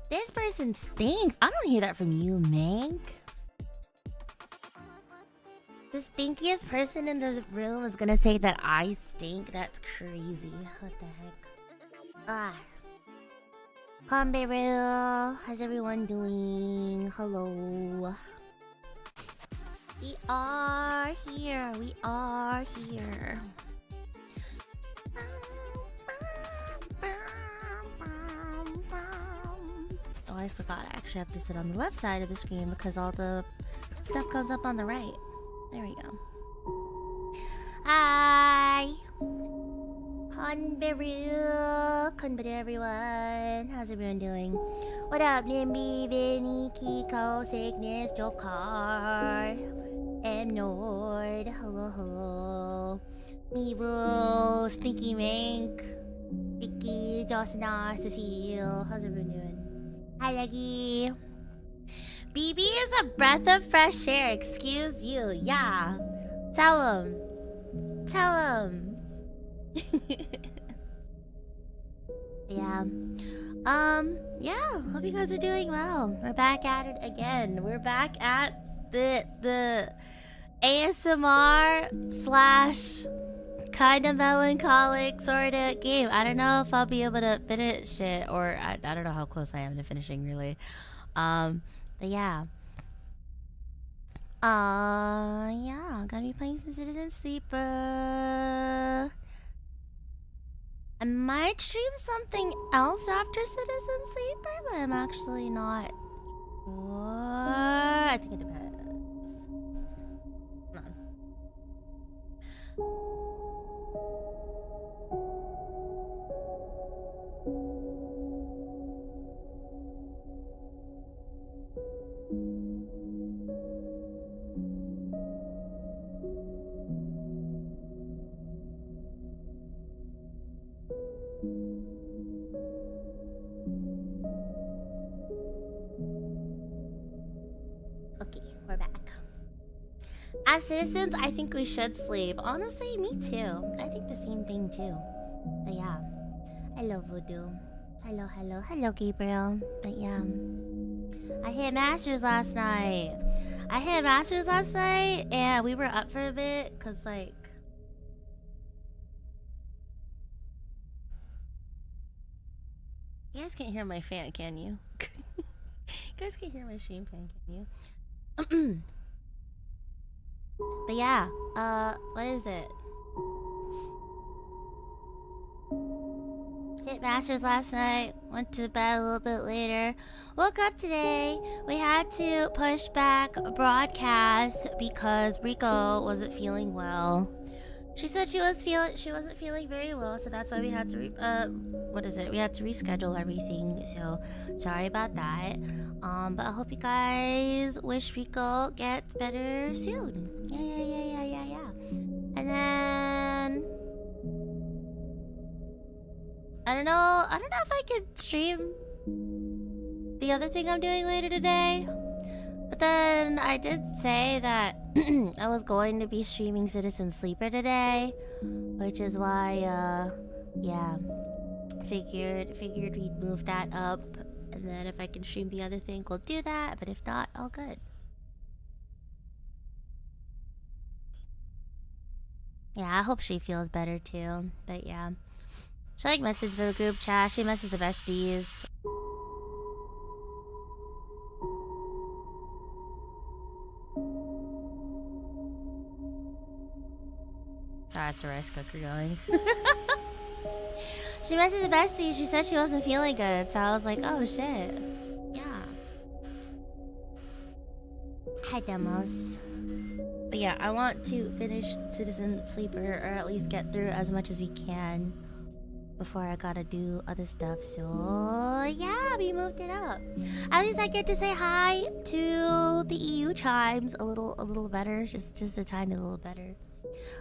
This person stinks. I don't hear that from you, Mank. The stinkiest person in this room is gonna say that I stink. That's crazy. What the heck? Ah. Konberu, how's everyone doing? Hello. We are here. We are here. Oh, I forgot. I actually have to sit on the left side of the screen because all the stuff comes up on the right. There we go. Hi! Konberu! Konberu, everyone. How's everyone doing? What up, Nimby, Vinny, Kiko, Sickness, Jokar, M Nord. Hello, hello. Meebo, Stinky Mank, Vicky, Josna, Cecile. How's everyone doing? Hi, Leggy. BB is a breath of fresh air. Excuse you. Yeah. Tell him. Tell him. Yeah. Yeah. Hope you guys are doing well. We're back at it again. We're back at the ASMR slash kind of melancholic sort of game. I don't know if I'll be able to finish it, or I don't know how close I am to finishing, really. But yeah. Yeah, gonna be playing some Citizen Sleeper. I might stream something else after Citizen Sleeper, but I'm actually not sure. I think it depends. Hold on. Okay, we're back. As citizens, I think we should sleep. Honestly, me too. I think the same thing too. But yeah. Hello, Voodoo. Hello, hello, hello, Gabriel. But yeah. I hit Masters last night. And we were up for a bit, cause like... You guys can't hear my fan, can you? You guys can't hear my stream fan, can you? But yeah, what is it? Hit Masters last night, went to bed a little bit later. Woke up today. We had to push back a broadcast because Rico wasn't feeling well. She said she wasn't feeling very well, so that's why we had to we had to reschedule everything. So sorry about that. But I hope you guys wish Rico gets better soon. Yeah. And then I don't know if I could stream the other thing I'm doing later today. But then I did say that I was going to be streaming Citizen Sleeper today, which is why yeah, figured we'd move that up, and then if I can stream the other thing, we'll do that, but if not, all good. Yeah, I hope she feels better too. But yeah, she like messaged the group chat, she messaged the besties. Sorry, that's a rice cooker going. She messaged the bestie. She said she wasn't feeling good, so I was like, oh shit. Yeah. Hi, demos. But yeah, I want to finish Citizen Sleeper, or at least get through as much as we can. before I gotta do other stuff. So yeah, we moved it up. At least I get to say hi to the EU chimes a little better, just a tiny little better.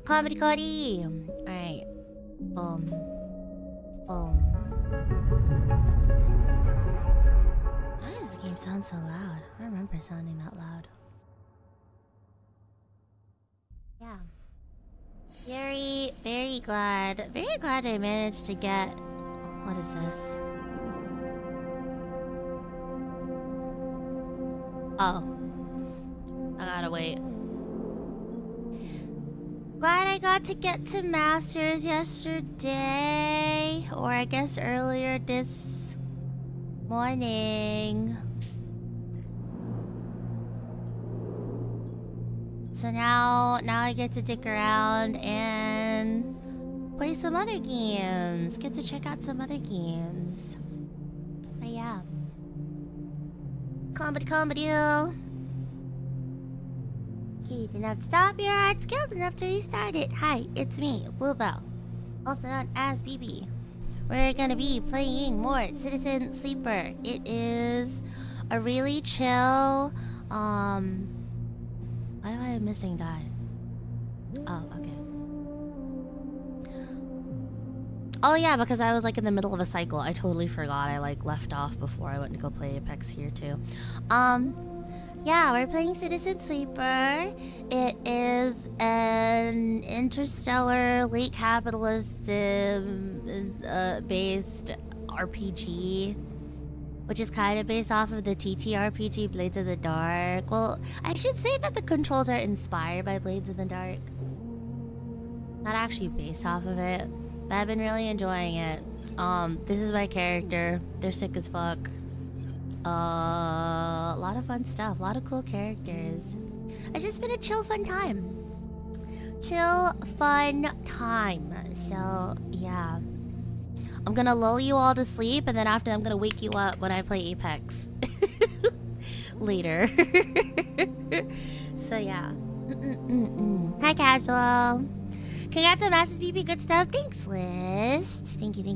Comedy Cody. All right. Boom. Why does the game sound so loud? I don't remember sounding that loud. Yeah. Very glad I managed to get... What is this? Oh. I gotta wait. Glad I got to get to Masters yesterday. Or I guess earlier this morning. So now I get to dick around and play some other games. Get to check out some other games. But yeah. Comedy. Keyed enough to stop your heart, skilled enough to restart it. Hi, it's me, Bluebell, also known as BB. We're gonna be playing more Citizen Sleeper. It is a really chill, why am I missing that? Oh, okay. Oh yeah, because I was like in the middle of a cycle. I totally forgot. I like left off before I went to go play Apex here too. Yeah, we're playing Citizen Sleeper. It is an interstellar, late capitalist based RPG, which is kind of based off of the TTRPG Blades of the Dark. Well, I should say that the controls are inspired by Blades of the Dark. Not actually based off of it, but I've been really enjoying it. This is my character. They're sick as fuck. A lot of fun stuff, a lot of cool characters. It's just been a chill, fun time. So, yeah. I'm gonna lull you all to sleep, and then after I'm gonna wake you up when I play Apex. Later. So, yeah. Hi, Casual. Congrats on Masters BB, good stuff. Thanks, List. Thank you. You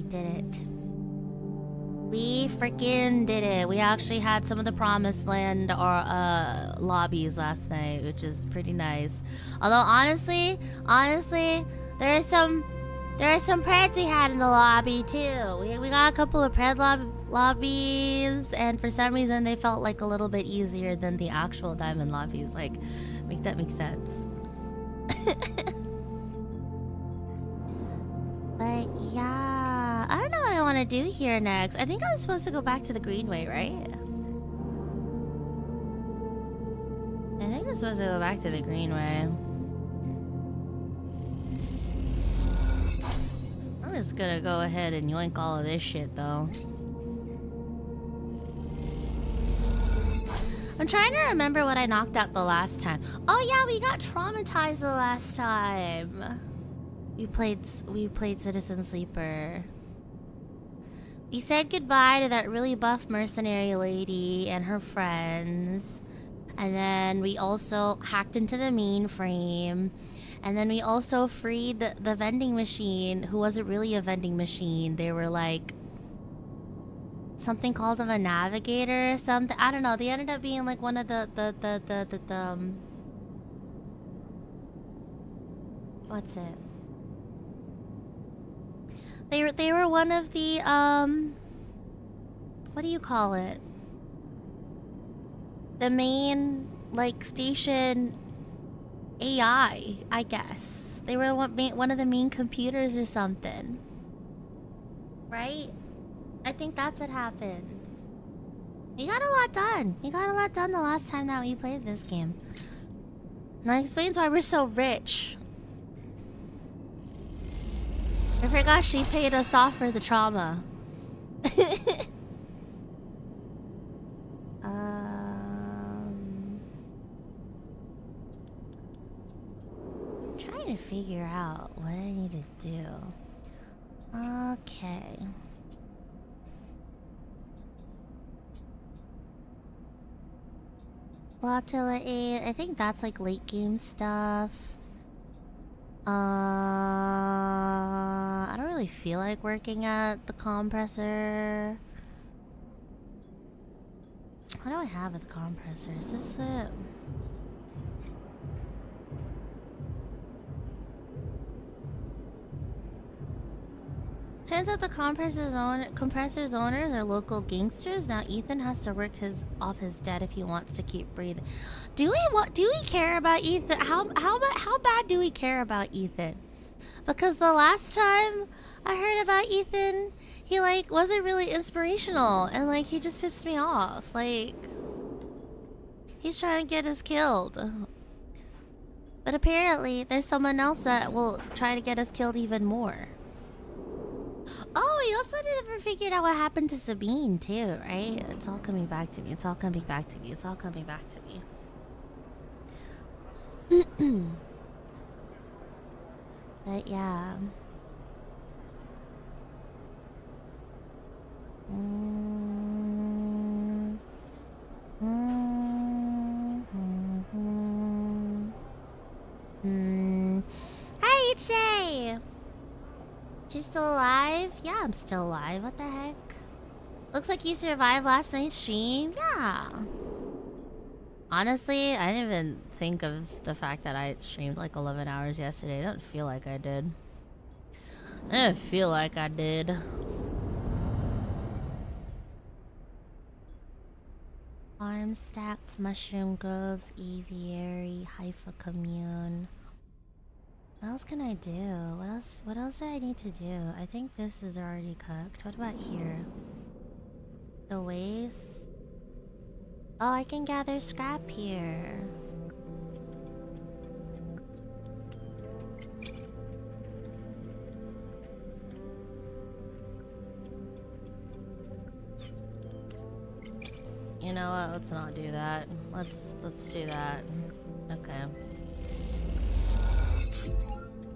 did it. We freaking did it. We actually had some of the Promised Land or lobbies last night, which is pretty nice. Although honestly, there are some Preds we had in the lobby too. We got a couple of Pred lobbies, and for some reason they felt like a little bit easier than the actual Diamond lobbies. Like, make that make sense. But yeah, I don't know what I want to do here next. I think I was supposed to go back to the Greenway, right? I think I was supposed to go back to the Greenway. I'm just gonna go ahead and yoink all of this shit, though. I'm trying to remember what I knocked out the last time. Oh yeah, we got traumatized the last time. We played Citizen Sleeper. We said goodbye to that really buff mercenary lady and her friends. And then we also hacked into the mainframe. And then we also freed the vending machine, who wasn't really a vending machine. They were like something called of a navigator or something. I don't know. They ended up being like one of the what's it? They were one of the what do you call it? The main like station AI, I guess. They were one of the main computers or something. Right? I think that's what happened. We got a lot done. We got a lot done the last time that we played this game. And that explains why we're so rich. I forgot she paid us off for the trauma. I'm trying to figure out what I need to do. Okay. Flotilla 8. I think that's like late game stuff. I don't really feel like working at the compressor. What do I have at the compressor? Is this it? Turns out the compressor's owners are local gangsters. Now Ethan has to work off his debt if he wants to keep breathing. Do we care about Ethan? How bad do we care about Ethan? Because the last time I heard about Ethan, he like wasn't really inspirational and like he just pissed me off. Like he's trying to get us killed. But apparently there's someone else that will try to get us killed even more. Oh, we also never figured out what happened to Sabine too, right? It's all coming back to me. It's all coming back to me. It's all coming back to me. But yeah. Hi, EVE.EXE! She's still alive? Yeah, I'm still alive. What the heck? Looks like you survived last night's stream. Yeah. Honestly, I didn't even think of the fact that I streamed like 11 hours yesterday. I don't feel like I did. I didn't feel like I did. Farm stacks, mushroom groves, aviary, Haifa commune. What else can I do? What else do I need to do? I think this is already cooked. What about here? The waste? Oh, I can gather scrap here. You know what? Let's not do that. Let's do that. Okay.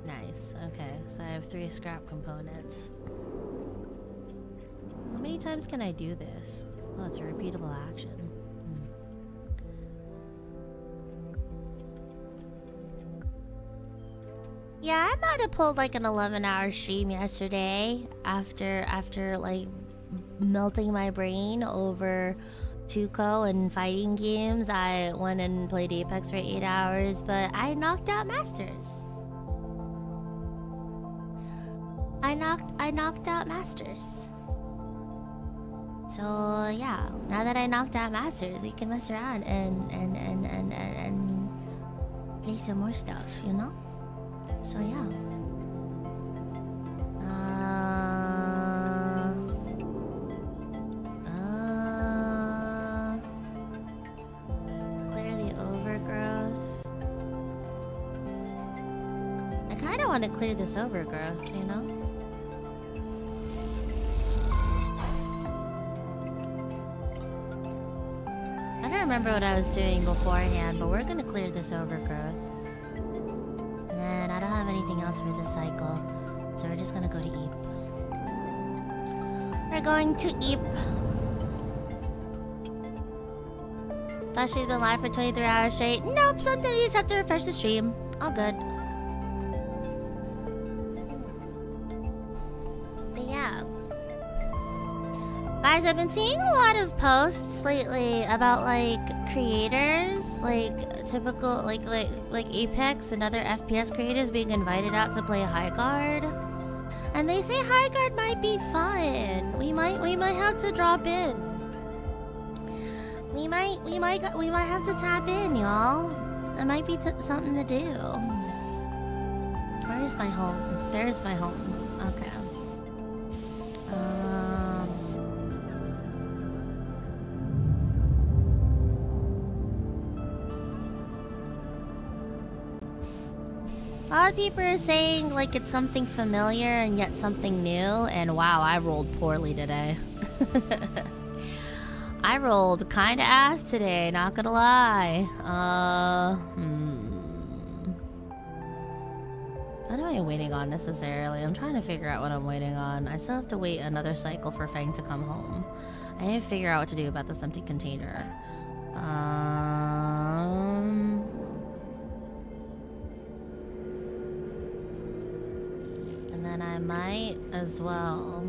Nice. Okay, so I have 3 scrap components. How many times can I do this? Oh, it's a repeatable action. Yeah, I might have pulled like an 11-hour stream yesterday after like melting my brain over Tuco and fighting games. I went and played Apex for 8 hours, but I knocked out Masters. I knocked out Masters. So yeah, now that I knocked out Masters, we can mess around and play some more stuff, you know? So yeah. Clear the overgrowth. I kind of want to clear this overgrowth, you know? I don't remember what I was doing beforehand, but we're gonna clear this overgrowth. And then I don't have anything else for this cycle, so we're just gonna go to EVE. We're going to EVE. Thought she'd been live for 23 hours straight. Nope, sometimes you just have to refresh the stream. All good. But yeah. Guys, I've been seeing a lot of posts lately about like creators, like typical like Apex and other FPS creators being invited out to play High Guard. And they say High Guard might be fun. We might have to drop in. We might have to tap in, y'all. It might be something to do. Where's my home? There's my home. Okay. A lot of people are saying like it's something familiar and yet something new, and wow, I rolled poorly today. I rolled kinda ass today, not gonna lie. What am I waiting on necessarily? I'm trying to figure out what I'm waiting on. I still have to wait another cycle for Fang to come home. I need to figure out what to do about this empty container. then I might as well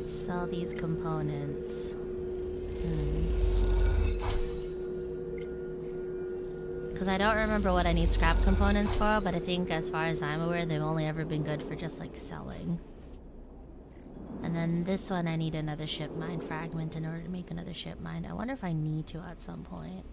sell these components. Because I don't remember what I need scrap components for, but I think as far as I'm aware, they've only ever been good for just like selling. And then this one, I need another ship mine fragment in order to make another ship mine. I wonder if I need to at some point.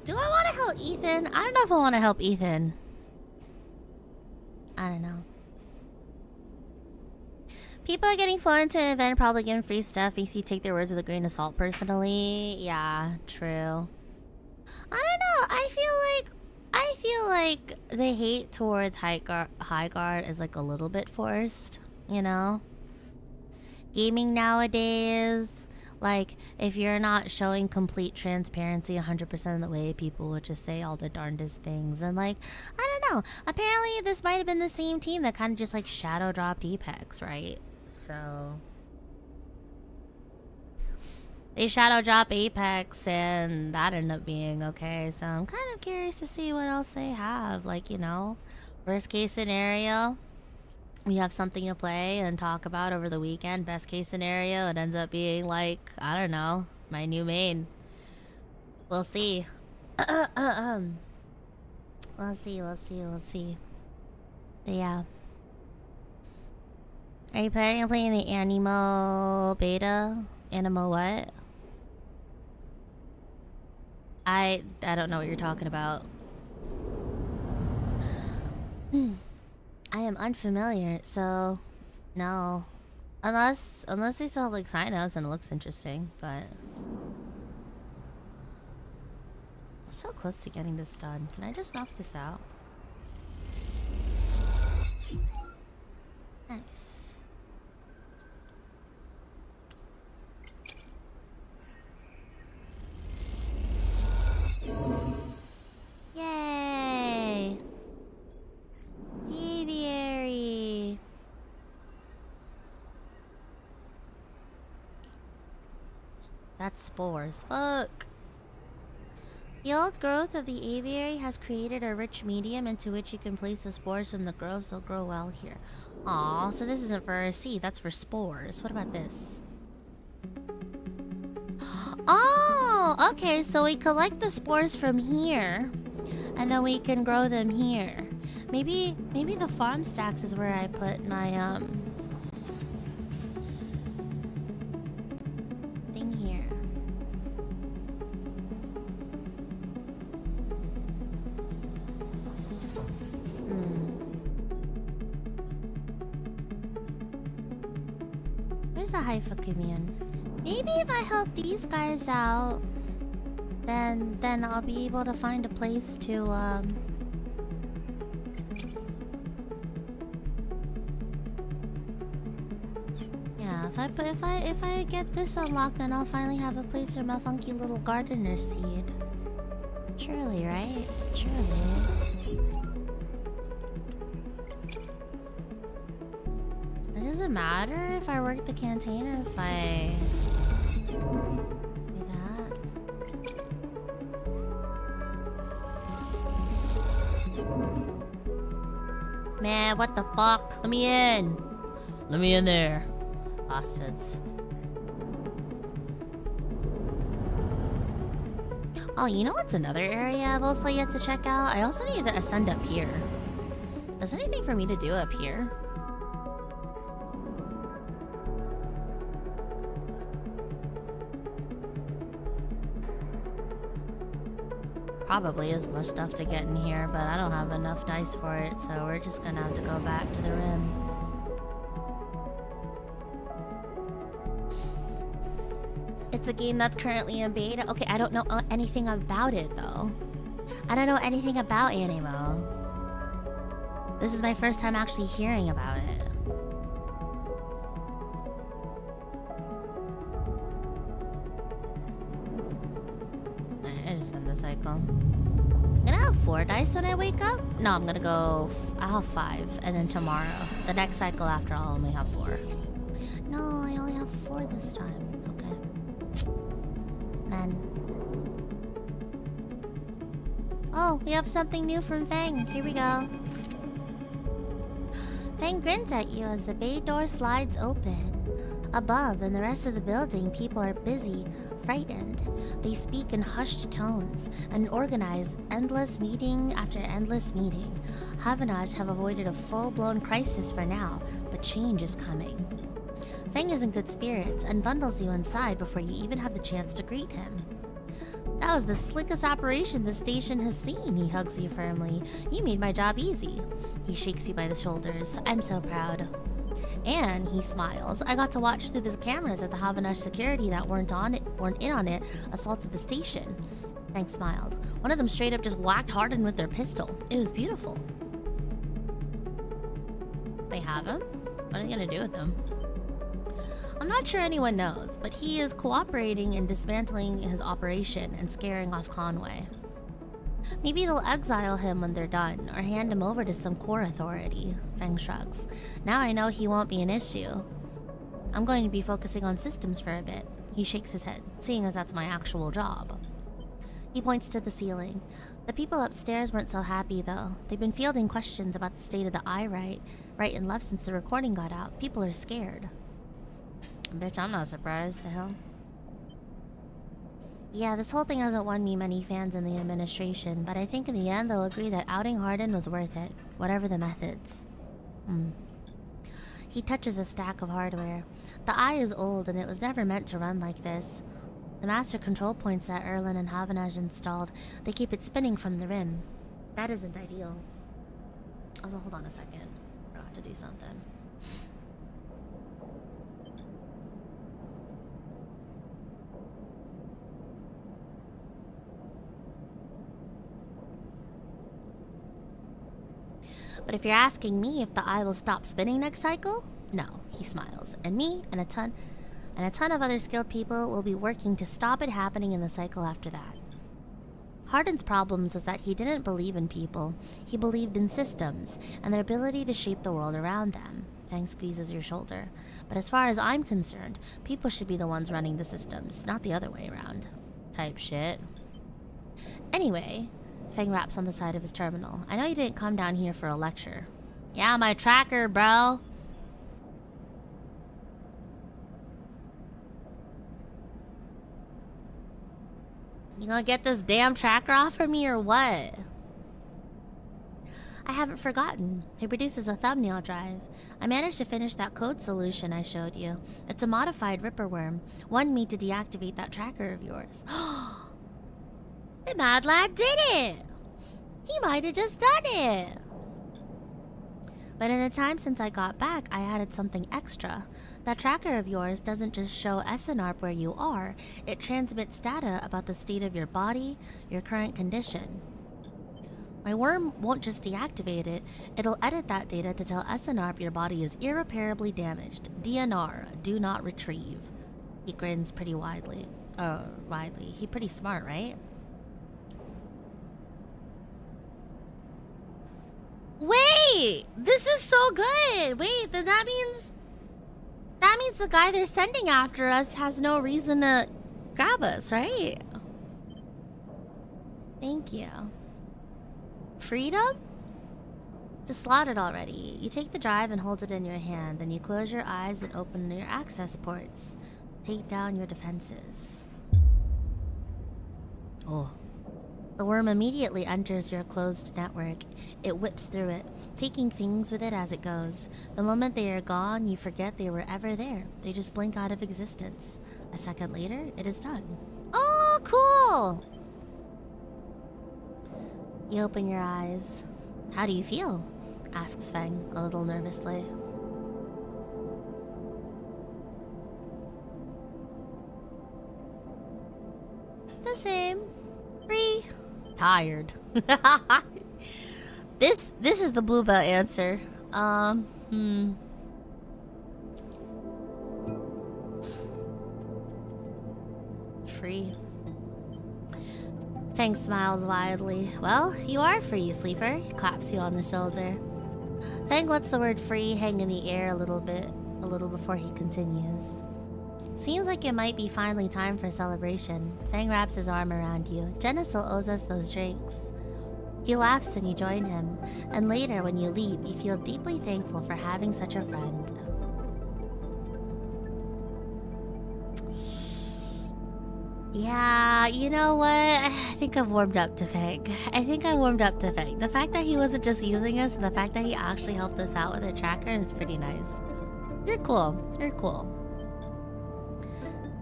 Do I want to help Ethan? I don't know if I want to help Ethan. I don't know. People are getting flown into an event, probably getting free stuff. Makes you take their words with a grain of salt personally. Yeah, true. I don't know. I feel like the hate towards High Guard is like a little bit forced, you know? Gaming nowadays, like, if you're not showing complete transparency 100% of the way, people will just say all the darndest things. And like, I don't know. Apparently this might have been the same team that kind of just like shadow dropped EVE.EXE, right? So they shadow drop EVE.EXE and that ended up being okay. So I'm kind of curious to see what else they have. Like, you know, worst case scenario, we have something to play and talk about over the weekend. Best case scenario, it ends up being like, I don't know, my new main. We'll see. We'll see. But yeah. Are you planning on playing the Animo beta? Animo what? I don't know what you're talking about. I am unfamiliar, so no. Unless they still have like sign-ups and it looks interesting, but I'm so close to getting this done. Can I just knock this out? Nice. Yay! Aviary. That's spores. Fuck. The old growth of the aviary has created a rich medium into which you can place the spores from the growths. They'll grow well here. Aw, so this isn't for a seed, that's for spores. What about this? Oh, okay, so we collect the spores from here, and then we can grow them here. Maybe the farm stacks is where I put my thing here. Where's the Haifa commune? Maybe if I help these guys out, then I'll be able to find a place to yeah, if I get this unlocked, then I'll finally have a place for my funky little gardener seed. Surely, right? Surely. It doesn't matter if I work the canteen or if I do that. Man, what the fuck? Let me in. Let me in there. Bastards. Oh, you know what's another area I've also yet to check out? I also need to ascend up here. Is there anything for me to do up here? Probably is more stuff to get in here, but I don't have enough dice for it, so we're just gonna have to go back to the rim. It's a game that's currently in beta. Okay, I don't know anything about it, though. I don't know anything about Animo. This is my first time actually hearing about it. I just end the cycle. I'm gonna have 4 dice when I wake up? No, I'm gonna go... I'll have 5, and then tomorrow. The next cycle after, I'll only have 4. No, I only have 4 this time. Okay. Man. Oh, we have something new from Fang. Here we go. Fang grins at you as the bay door slides open. Above, in the rest of the building, people are busy, frightened. They speak in hushed tones and organize endless meeting after endless meeting. Havanage have avoided a full-blown crisis for now, but change is coming. Fang is in good spirits and bundles you inside before you even have the chance to greet him. That was the slickest operation the station has seen, he hugs you firmly. You made my job easy. He shakes you by the shoulders. I'm so proud. And he smiles. I got to watch through the cameras at the Havanage security that weren't in on it assaulted the station. Fang smiled. One of them straight up just whacked Hardin with their pistol. It was beautiful. They have him? What are they gonna do with him? I'm not sure anyone knows, but he is cooperating in dismantling his operation and scaring off Conway. Maybe they'll exile him when they're done, or hand him over to some core authority. Fang shrugs. Now I know he won't be an issue. I'm going to be focusing on systems for a bit. He shakes his head, seeing as that's my actual job. He points to the ceiling. The people upstairs weren't so happy, though. They've been fielding questions about the state of the eye right and left since the recording got out. People are scared. Bitch, I'm not surprised, the hell. Yeah, this whole thing hasn't won me many fans in the administration, but I think in the end they'll agree that outing Hardin was worth it, whatever the methods. He touches a stack of hardware. The eye is old and it was never meant to run like this. The master control points that Erlen and Havanage installed, they keep it spinning from the rim. That isn't ideal. Also, hold on a second. I forgot to do something. But if you're asking me if the eye will stop spinning next cycle, no, he smiles. And me and a ton of other skilled people will be working to stop it happening in the cycle after that. Hardin's problems was that he didn't believe in people. He believed in systems and their ability to shape the world around them. Fang squeezes your shoulder. But as far as I'm concerned, people should be the ones running the systems, not the other way around. Type shit. Anyway, Fang raps on the side of his terminal. I know you didn't come down here for a lecture. Yeah, my tracker, bro. You gonna get this damn tracker off of me or what? I haven't forgotten. He produces a thumbnail drive. I managed to finish that code solution I showed you. It's a modified Ripper worm. One me to deactivate that tracker of yours. The mad lad did it! He might have just done it! But in the time since I got back, I added something extra. That tracker of yours doesn't just show SNARP where you are, it transmits data about the state of your body, your current condition. My worm won't just deactivate it, it'll edit that data to tell SNARP your body is irreparably damaged. DNR, do not retrieve. He grins pretty widely. He pretty smart, right? Wait! This is so good! Wait, then that means the guy they're sending after us has no reason to grab us, right? Thank you. Freedom? Just slot it already. You take the drive and hold it in your hand, then you close your eyes and open your access ports. Take down your defenses. Oh. The worm immediately enters your closed network. It whips through it, taking things with it as it goes. The moment they are gone, you forget they were ever there. They just blink out of existence. A second later, it is done. Oh, cool! You open your eyes. How do you feel? Asks Fang, a little nervously. The same. Free. Tired. This is the Bluebell answer. Free. Feng smiles widely. Well, you are free, sleeper. He claps you on the shoulder. Feng lets the word free hang in the air a little before he continues. Seems like it might be finally time for celebration. Feng wraps his arm around you. Jenna still owes us those drinks. He laughs when you join him, and later when you leave, you feel deeply thankful for having such a friend. Yeah, you know what? I think I've warmed up to Feng. The fact that he wasn't just using us, and the fact that he actually helped us out with a tracker is pretty nice. You're cool.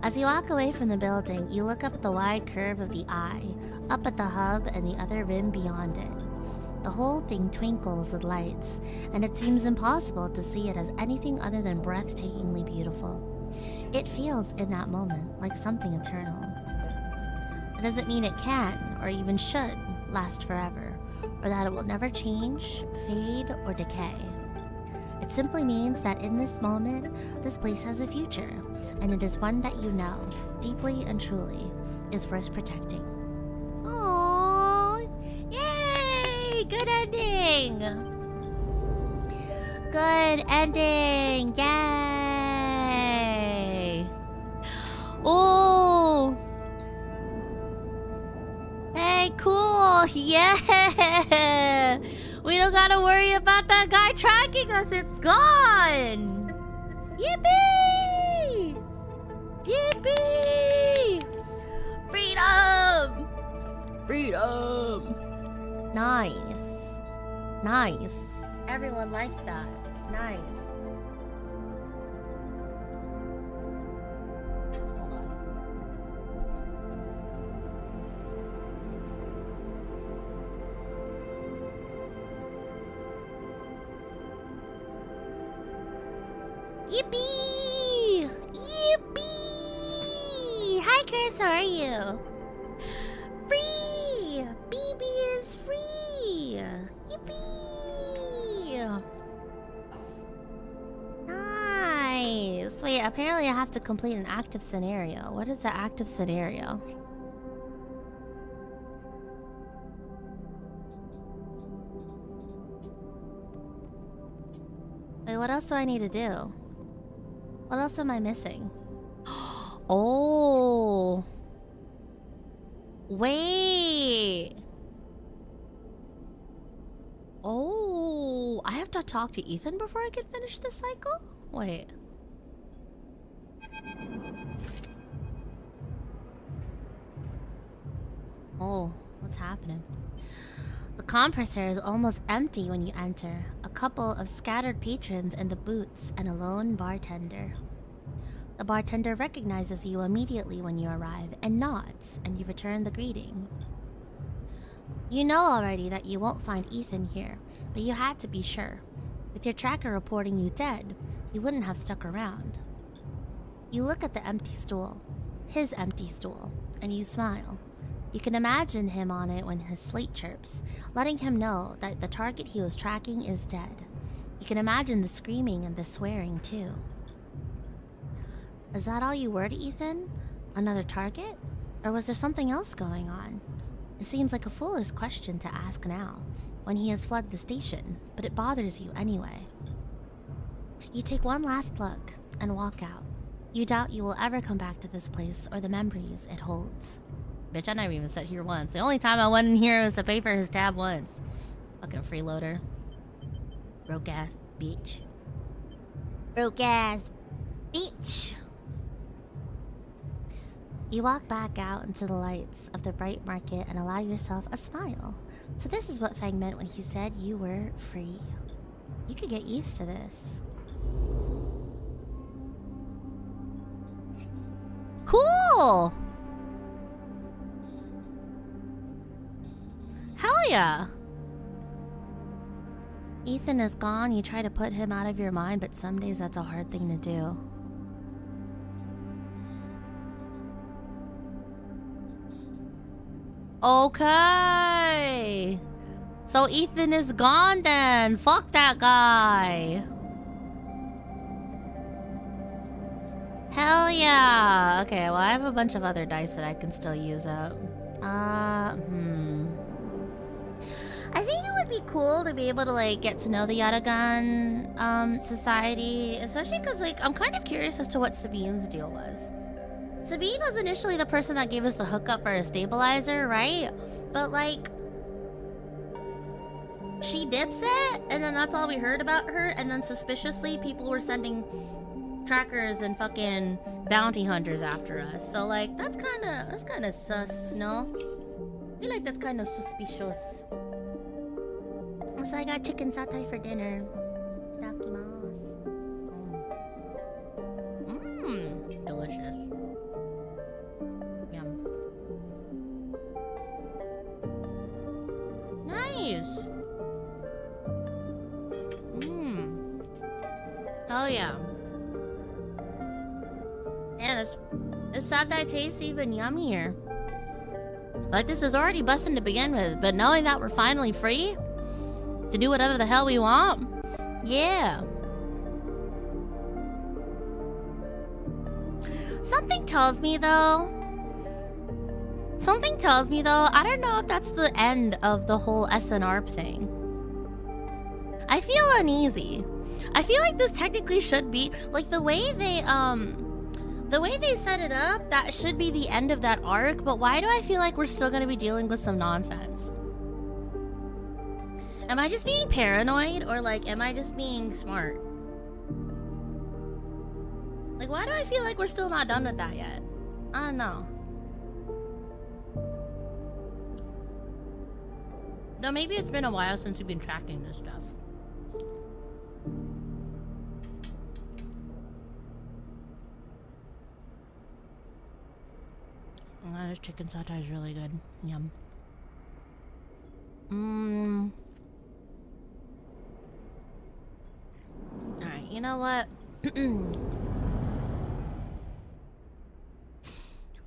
As you walk away from the building, you look up at the wide curve of the eye, up at the hub and the other rim beyond it. The whole thing twinkles with lights, and it seems impossible to see it as anything other than breathtakingly beautiful. It feels, in that moment, like something eternal. It doesn't mean it can, or even should, last forever, or that it will never change, fade, or decay. It simply means that in this moment, this place has a future, and it is one that you know, deeply and truly, is worth protecting. Aww! Yay! Good ending! Good ending! Yay! Oh! Hey, cool! Yeah! We don't gotta worry about that guy tracking us. It's gone! Yippee! Yippee! Freedom! Freedom! Nice. Nice. Everyone liked that. Nice. Hold on. Yippee! Yippee! Hi, Chris. How are you? Free! BB is free! Yippee! Nice! Wait, apparently I have to complete an active scenario. What is the active scenario? Wait, what else do I need to do? What else am I missing? Oh! Wait! Oh! I have to talk to Ethan before I can finish this cycle? Wait. Oh, what's happening? The compressor is almost empty when you enter. A couple of scattered patrons in the booths and a lone bartender. The bartender recognizes you immediately when you arrive and nods, and you return the greeting. You know already that you won't find Ethan here, but you had to be sure. With your tracker reporting you dead, he wouldn't have stuck around. You look at the empty stool, his empty stool, and you smile. You can imagine him on it when his slate chirps, letting him know that the target he was tracking is dead. You can imagine the screaming and the swearing, too. Is that all you were to Ethan? Another target? Or was there something else going on? It seems like a foolish question to ask now, when he has fled the station, but it bothers you anyway. You take one last look and walk out. You doubt you will ever come back to this place or the memories it holds. Bitch, I never even sat here once. The only time I went in here was to pay for his tab once. Fucking freeloader. Broke ass bitch. Broke ass bitch. You walk back out into the lights of the bright market and allow yourself a smile. So this is what Feng meant when he said you were free. You could get used to this. Cool! Hell yeah! Ethan is gone. You try to put him out of your mind, but some days that's a hard thing to do. Okay! So Ethan is gone then. Fuck that guy. Hell yeah! Okay, well I have a bunch of other dice that I can still use up. I think it would be cool to be able to like get to know the Yatagan society, especially because like I'm kind of curious as to what Sabine's deal was. Sabine was initially the person that gave us the hookup for a stabilizer, right? But like she dips it, and then that's all we heard about her, and then suspiciously people were sending trackers and fucking bounty hunters after us. So like that's kind of sus, no? I feel like that's kind of suspicious. So I got chicken satay for dinner. Itadakimasu. Delicious. Yum. Nice. Oh yeah. Man, this satay tastes even yummier. Like this is already busting to begin with, but knowing that we're finally free to do whatever the hell we want, yeah. Something tells me though, I don't know if that's the end of the whole SNRP thing. I feel uneasy. I feel like this technically should be, like the way they set it up, that should be the end of that arc, but why do I feel like we're still gonna be dealing with some nonsense? Am I just being paranoid, or like, am I just being smart? Like, why do I feel like we're still not done with that yet? I don't know. Though maybe it's been a while since we've been tracking this stuff. Oh, this chicken satay is really good. Yum. Alright, you know what?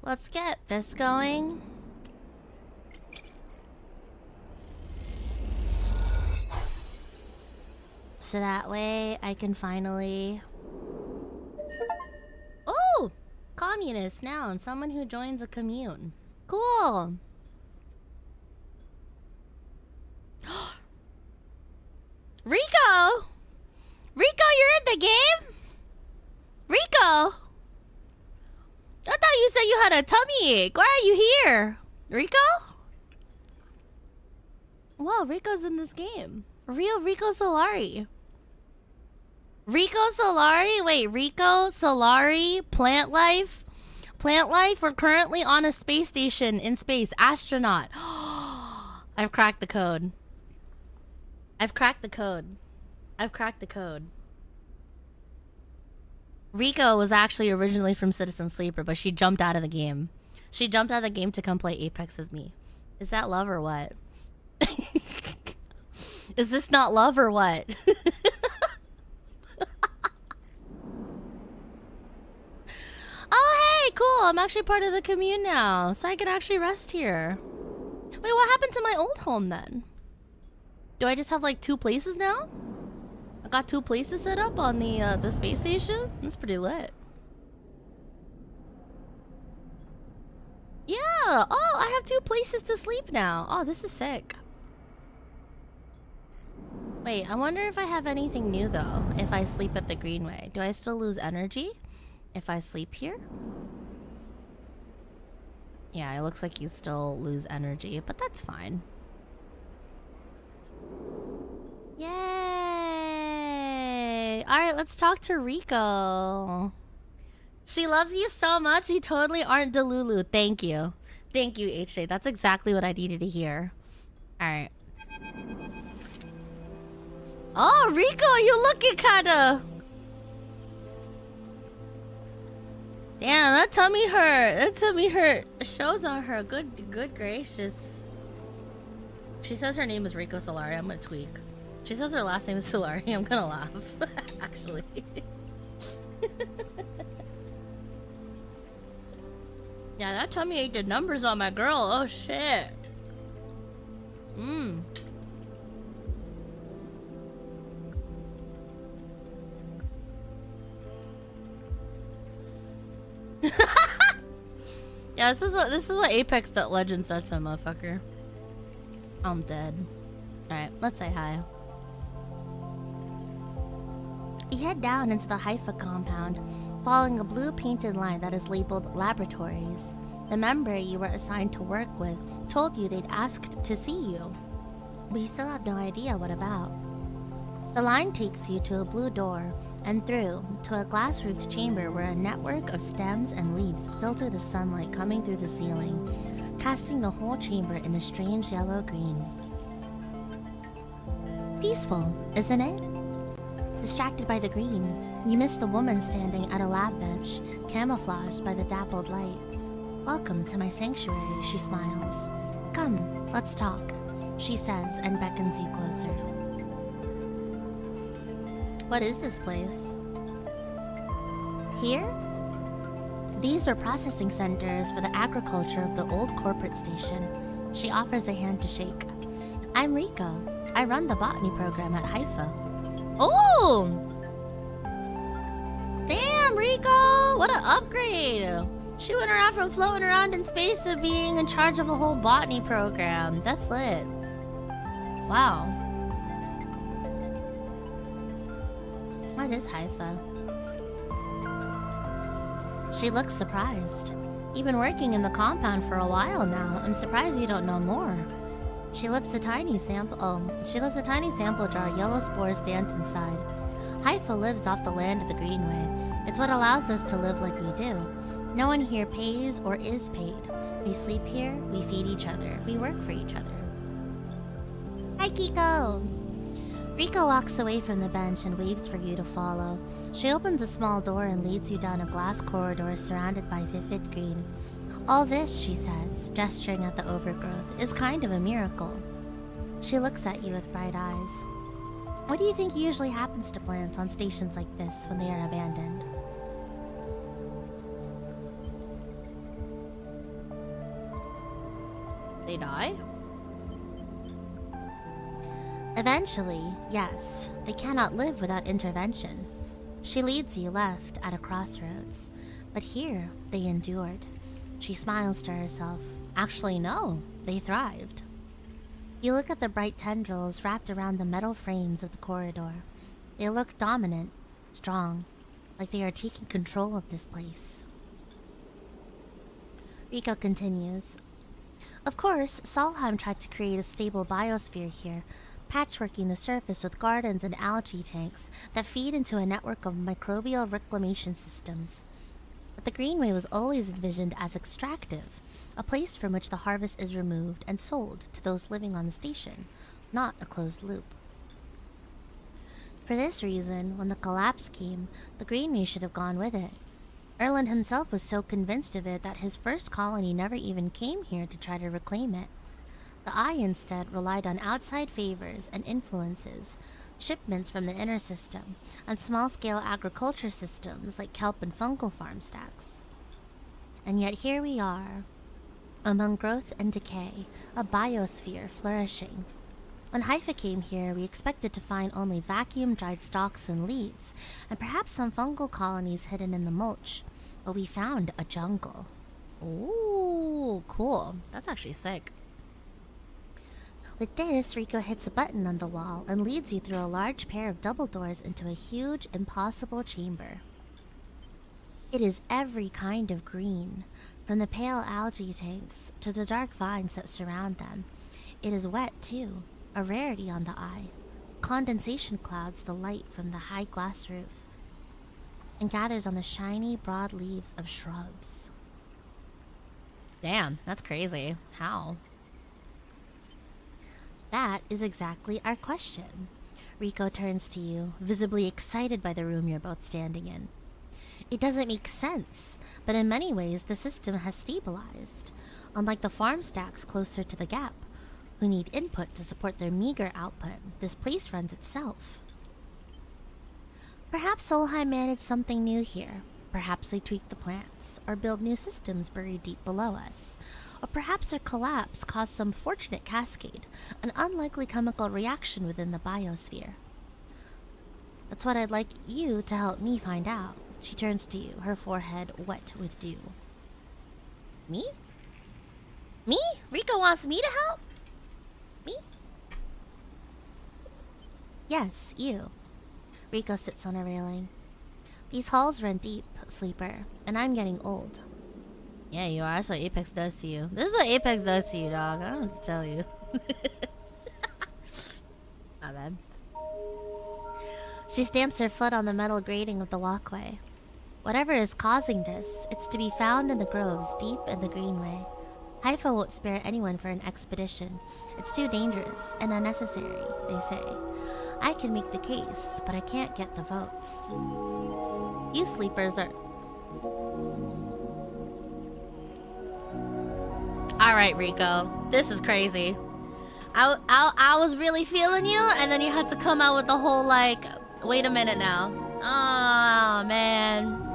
Let's get this going. So that way I can finally... Oh! Communist, noun. Someone who joins a commune. Cool! Rico! Rico, you're in the game? Rico! I thought you said you had a tummy ache. Why are you here? Rico? Whoa, Rico's in this game. Real Rico Solari. Rico Solari? Wait, Rico Solari? Plant life? Plant life? We're currently on a space station in space. Astronaut. I've cracked the code. I've cracked the code. I've cracked the code. Rico was actually originally from Citizen Sleeper, but she jumped out of the game. She jumped out of the game to come play Apex with me. Is that love or what? Is this not love or what? Oh, hey, cool. I'm actually part of the commune now, so I can actually rest here. Wait, what happened to my old home then? Do I just have like 2 places now? I got 2 places set up on the space station? That's pretty lit. Yeah! Oh, I have 2 places to sleep now. Oh, this is sick. Wait, I wonder if I have anything new though, if I sleep at the Greenway. Do I still lose energy if I sleep here? Yeah, it looks like you still lose energy, but that's fine. Yay! Alright, let's talk to Rico. She loves you so much, you totally aren't Delulu. Thank you. Thank you, HJ. That's exactly what I needed to hear. Alright. Oh, Rico, you looking kinda... Damn, that tummy hurt shows on her. Good gracious. She says her name is Rico Solari. I'm gonna tweak. She says her last name is Solari. I'm gonna laugh. Actually. Yeah, that tummy ate the numbers on my girl. Oh shit. Yeah, this is what Apex Legends does to a motherfucker. I'm dead. Alright, let's say hi. You head down into the Haifa compound, following a blue painted line that is labeled Laboratories. The member you were assigned to work with told you they'd asked to see you, but you still have no idea what about. The line takes you to a blue door and through to a glass-roofed chamber where a network of stems and leaves filter the sunlight coming through the ceiling, casting the whole chamber in a strange yellow-green. Peaceful, isn't it? Distracted by the green, you miss the woman standing at a lab bench, camouflaged by the dappled light. Welcome to my sanctuary, she smiles. Come, let's talk, she says and beckons you closer. What is this place? Here? These are processing centers for the agriculture of the old corporate station. She offers a hand to shake. I'm Rico. I run the botany program at Haifa. Oh! Damn, Rico! What an upgrade! She went around from floating around in space to being in charge of a whole botany program. That's lit. Wow. What is Haifa? She looks surprised. You've been working in the compound for a while now. I'm surprised you don't know more. She lifts a tiny sample jar. Yellow spores dance inside. Haifa lives off the land of the Greenway. It's what allows us to live like we do. No one here pays or is paid. We sleep here, we feed each other, we work for each other. Hi, Kiko! Rico walks away from the bench and waves for you to follow. She opens a small door and leads you down a glass corridor surrounded by vivid green. All this, she says, gesturing at the overgrowth, is kind of a miracle. She looks at you with bright eyes. What do you think usually happens to plants on stations like this when they are abandoned? They die? Eventually, yes. They cannot live without intervention. She leads you left at a crossroads. But here, they endured. She smiles to herself. Actually, no. They thrived. You look at the bright tendrils wrapped around the metal frames of the corridor. They look dominant, strong, like they are taking control of this place. Rico continues. Of course, Solheim tried to create a stable biosphere here, patchworking the surface with gardens and algae tanks that feed into a network of microbial reclamation systems. But the Greenway was always envisioned as extractive, a place from which the harvest is removed and sold to those living on the station, not a closed loop. For this reason, when the collapse came, the Greenway should have gone with it. Erland himself was so convinced of it that his first colony never even came here to try to reclaim it. The Eye instead relied on outside favors and influences, shipments from the inner system, and small-scale agriculture systems like kelp and fungal farm stacks. And yet here we are, among growth and decay, a biosphere flourishing. When Haifa came here, we expected to find only vacuum-dried stalks and leaves, and perhaps some fungal colonies hidden in the mulch. But we found a jungle. Ooh, cool. That's actually sick. With this, Rico hits a button on the wall and leads you through a large pair of double doors into a huge, impossible chamber. It is every kind of green, from the pale algae tanks to the dark vines that surround them. It is wet, too, a rarity on the Eye. Condensation clouds the light from the high glass roof and gathers on the shiny, broad leaves of shrubs. Damn, that's crazy. How? That is exactly our question. Rico turns to you, visibly excited by the room you're both standing in. It doesn't make sense, but in many ways the system has stabilized. Unlike the farm stacks closer to the gap, who need input to support their meager output, this place runs itself. Perhaps Solheim managed something new here. Perhaps they tweaked the plants, or build new systems buried deep below us. Or perhaps their collapse caused some fortunate cascade, an unlikely chemical reaction within the biosphere. That's what I'd like you to help me find out. She turns to you, her forehead wet with dew. Me? Me? Rico wants me to help? Me? Yes, you. Rico sits on a railing. These halls run deep, Sleeper, and I'm getting old. Yeah, you are. That's what Apex does to you. This is what Apex does to you, dog. I don't know what to tell you. My bad. She stamps her foot on the metal grating of the walkway. Whatever is causing this, it's to be found in the groves deep in the Greenway. Haifa won't spare anyone for an expedition. It's too dangerous and unnecessary, they say. I can make the case, but I can't get the votes. You sleepers are... Alright, Rico. This is crazy. I was really feeling you, and then you had to come out with the whole, like... Wait a minute now. Oh, man.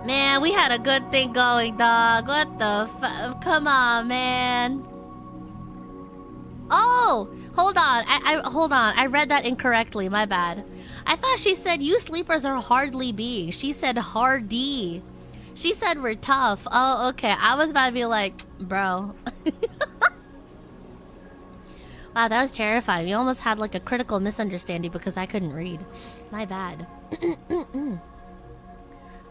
Man, we had a good thing going, dog. What the Come on, man. Oh! Hold on. Hold on. I read that incorrectly. My bad. I thought she said you sleepers are hardly beings. She said hardy. She said we're tough. Oh, okay. I was about to be like, bro. Wow, that was terrifying. We almost had like a critical misunderstanding because I couldn't read. My bad.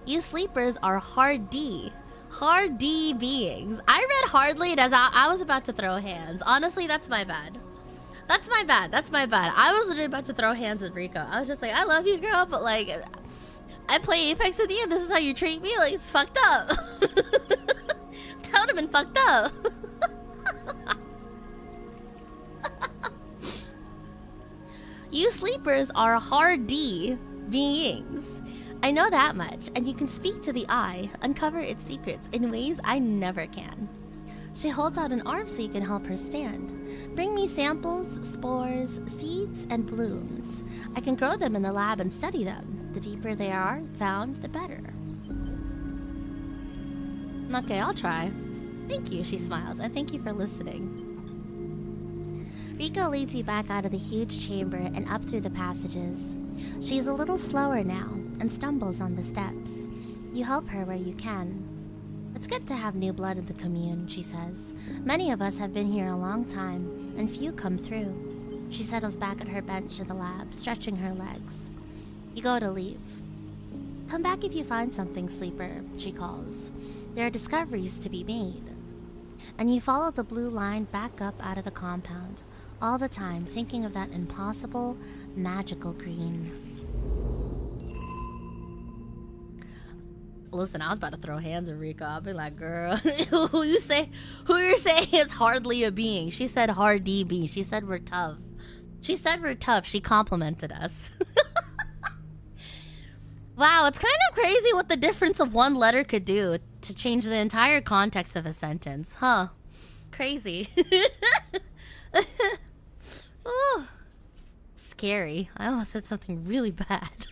You sleepers are hardy. Hardy beings. I read hardly as I was about to throw hands. Honestly, that's my bad. That's my bad. That's my bad. I was literally about to throw hands with Rico. I was just like, I love you, girl, but like, I play Apex with you. This is how you treat me? Like, it's fucked up. That would have been fucked up. You sleepers are hardy beings. I know that much, and you can speak to the eye, uncover its secrets in ways I never can. She holds out an arm so you can help her stand. Bring me samples, spores, seeds, and blooms. I can grow them in the lab and study them. The deeper they are found, the better. Okay, I'll try. Thank you, she smiles, and thank you for listening. Rico leads you back out of the huge chamber and up through the passages. She's a little slower now and stumbles on the steps. You help her where you can. It's good to have new blood in the commune, she says. Many of us have been here a long time, and few come through. She settles back at her bench in the lab, stretching her legs. You go to leave. Come back if you find something, Sleeper, she calls. There are discoveries to be made. And you follow the blue line back up out of the compound, all the time thinking of that impossible, magical green. Listen, I was about to throw hands at Rico. I'll be like, girl, who you're saying is hardly a being? She said hardy being. She said we're tough. She said we're tough. She complimented us. Wow, it's kind of crazy what the difference of one letter could do to change the entire context of a sentence. Huh. Crazy. Oh, scary. I almost said something really bad.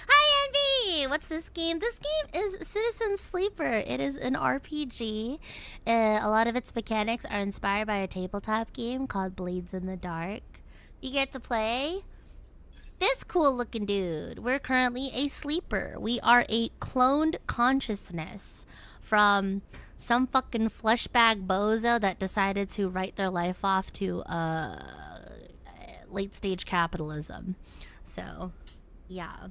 Hi, Envy! What's this game? This game is Citizen Sleeper. It is an RPG. A lot of its mechanics are inspired by a tabletop game called Blades in the Dark. You get to play this cool looking dude. We're currently a sleeper. We are a cloned consciousness from some fucking fleshbag bozo that decided to write their life off to late stage capitalism. So, yeah,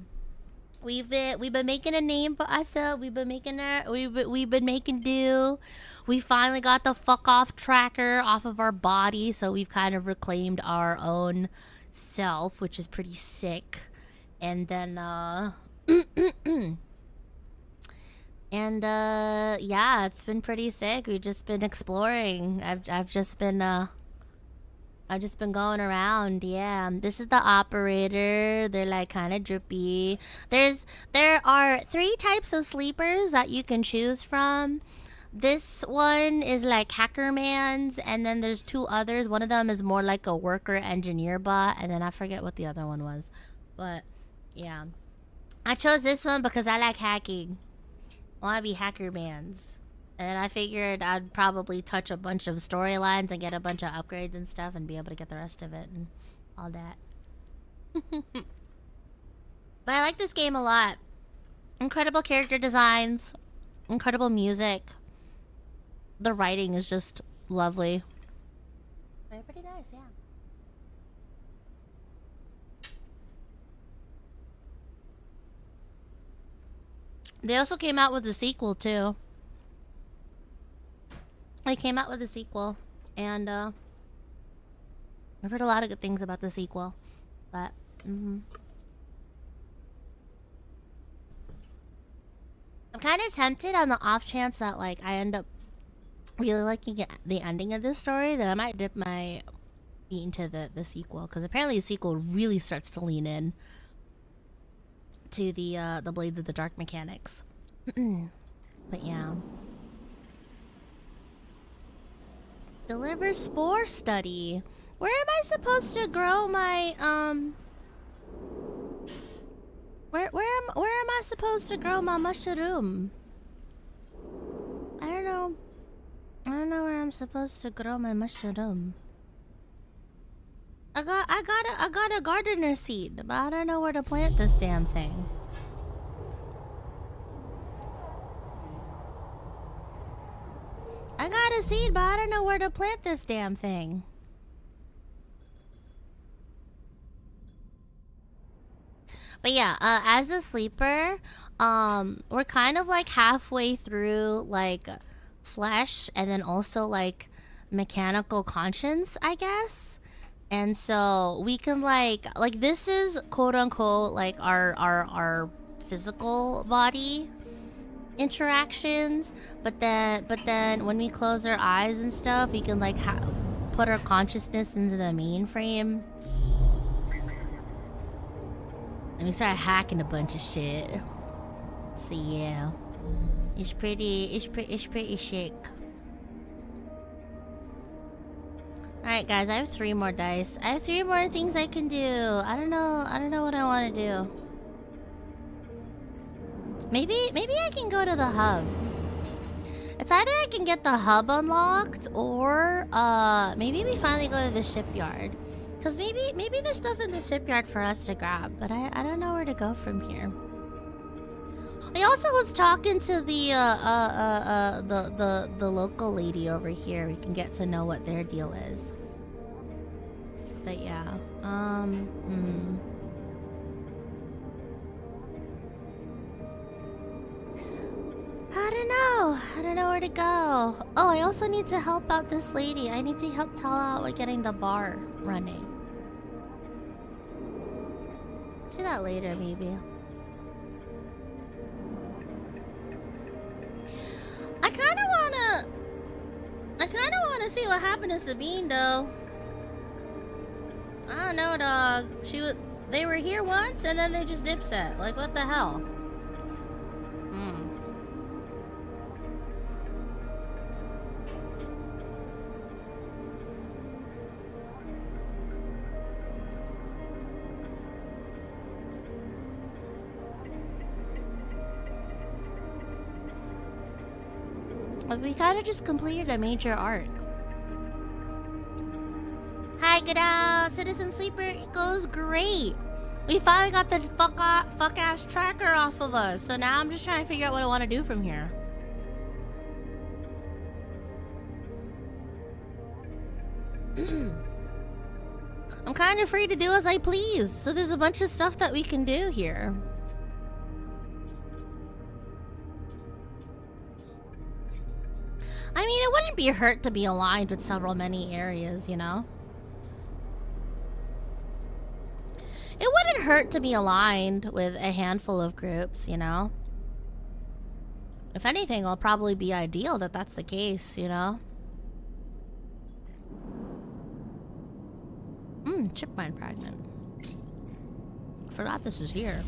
we've been making a name for ourselves. We've been making do. We finally got the fuck off tracker off of our body, so we've kind of reclaimed our own self, which is pretty sick. And then and yeah, it's been pretty sick. We've just been exploring. I've just been going around. Yeah, this is the operator. They're like kind of drippy. There are 3 types of sleepers that you can choose from. This one is like Hacker Man's, and then there's 2 others. One of them is more like a worker engineer bot, and then I forget what the other one was. But yeah, I chose this one because I like hacking. I want to be Hacker Man's. And then I figured I'd probably touch a bunch of storylines and get a bunch of upgrades and stuff and be able to get the rest of it and all that. But I like this game a lot. Incredible character designs, incredible music. The writing is just lovely. Very pretty nice, yeah. They also came out with a sequel too. They came out with a sequel, and I've heard a lot of good things about the sequel, but I'm kind of tempted on the off chance that like I end up really liking the ending of this story, that I might dip my feet into the sequel, because apparently the sequel really starts to lean in to the Blades of the Dark mechanics. But yeah. Deliver spore study. Where am I supposed to grow my where am I supposed to grow my mushroom? I don't know. I don't know where I'm supposed to grow my mushroom. I got a gardener seed, but I don't know where to plant this damn thing. I got a seed, but I don't know where to plant this damn thing. But yeah, as a sleeper, we're kind of like halfway through like flesh and then also like mechanical conscience, I guess. And so we can like this is quote unquote like our physical body interactions, but then when we close our eyes and stuff, we can like put our consciousness into the mainframe. And we started hacking a bunch of shit. So yeah, it's pretty sick. Alright guys, I have 3 more dice. I have 3 more things I can do. I don't know what I want to do. Maybe I can go to the hub. It's either I can get the hub unlocked, or maybe we finally go to the shipyard. Cause maybe there's stuff in the shipyard for us to grab, but I don't know where to go from here. I also was talking to the local lady over here. We can get to know what their deal is. But yeah, I don't know where to go. Oh, I also need to help out this lady. I need to help tell out with getting the bar running. Do that later, maybe. I kind of wanna see what happened to Sabine, though. I don't know, dog. They were here once, and then they just dipset. Like, what the hell? We kind of just completed a major arc. Hi, good Citizen Sleeper. It goes great. We finally got the fuck ass tracker off of us. So now I'm just trying to figure out what I want to do from here. I'm kind of free to do as I please. So there's a bunch of stuff that we can do here. I mean, it wouldn't be hurt to be aligned with many areas, you know? It wouldn't hurt to be aligned with a handful of groups, you know? If anything, it'll probably be ideal that that's the case, you know? Chipmine fragment. Forgot this is here.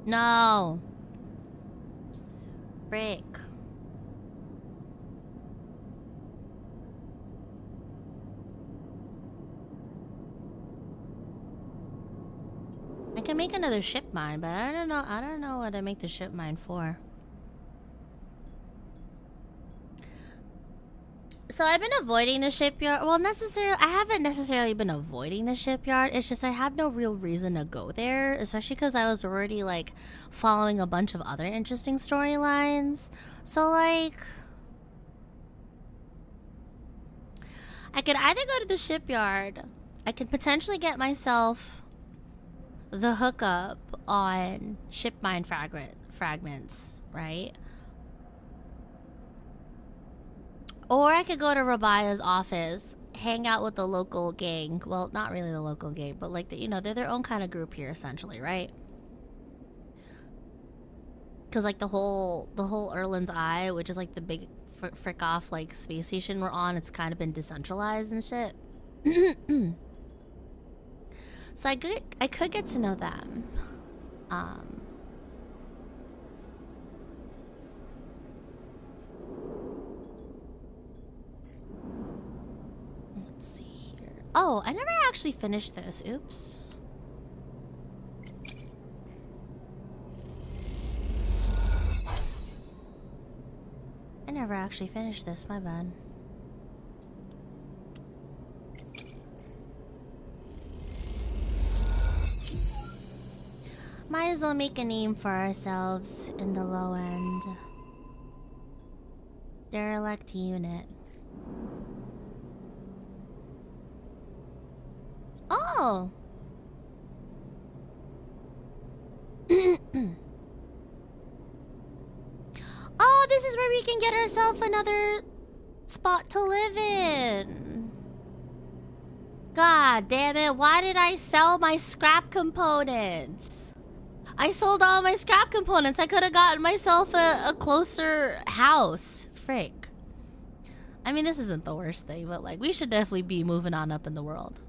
No. Frick. I can make another ship mine, but I don't know what to make the ship mine for. So I've been avoiding the shipyard. Well, I haven't necessarily been avoiding the shipyard. It's just I have no real reason to go there, especially because I was already like following a bunch of other interesting storylines. So like, I could either go to the shipyard. I could potentially get myself the hookup on ship mine fragments, right? Or I could go to Rabaya's office, hang out with the local gang. Well, not really the local gang, but like, you know, they're their own kind of group here, essentially, right? Because like the whole Erlin's Eye, which is like the big frick off like space station we're on, it's kind of been decentralized and shit. So I could get to know them. Let's see here. Oh, I never actually finished this. Oops. I never actually finished this. My bad. Might as well make a name for ourselves in the low end. Derelict unit. Oh! Oh, this is where we can get ourselves another spot to live in. God damn it, why did I sell my scrap components? I sold all my scrap components. I could have gotten myself a closer house. Frick. I mean, this isn't the worst thing, but like, we should definitely be moving on up in the world.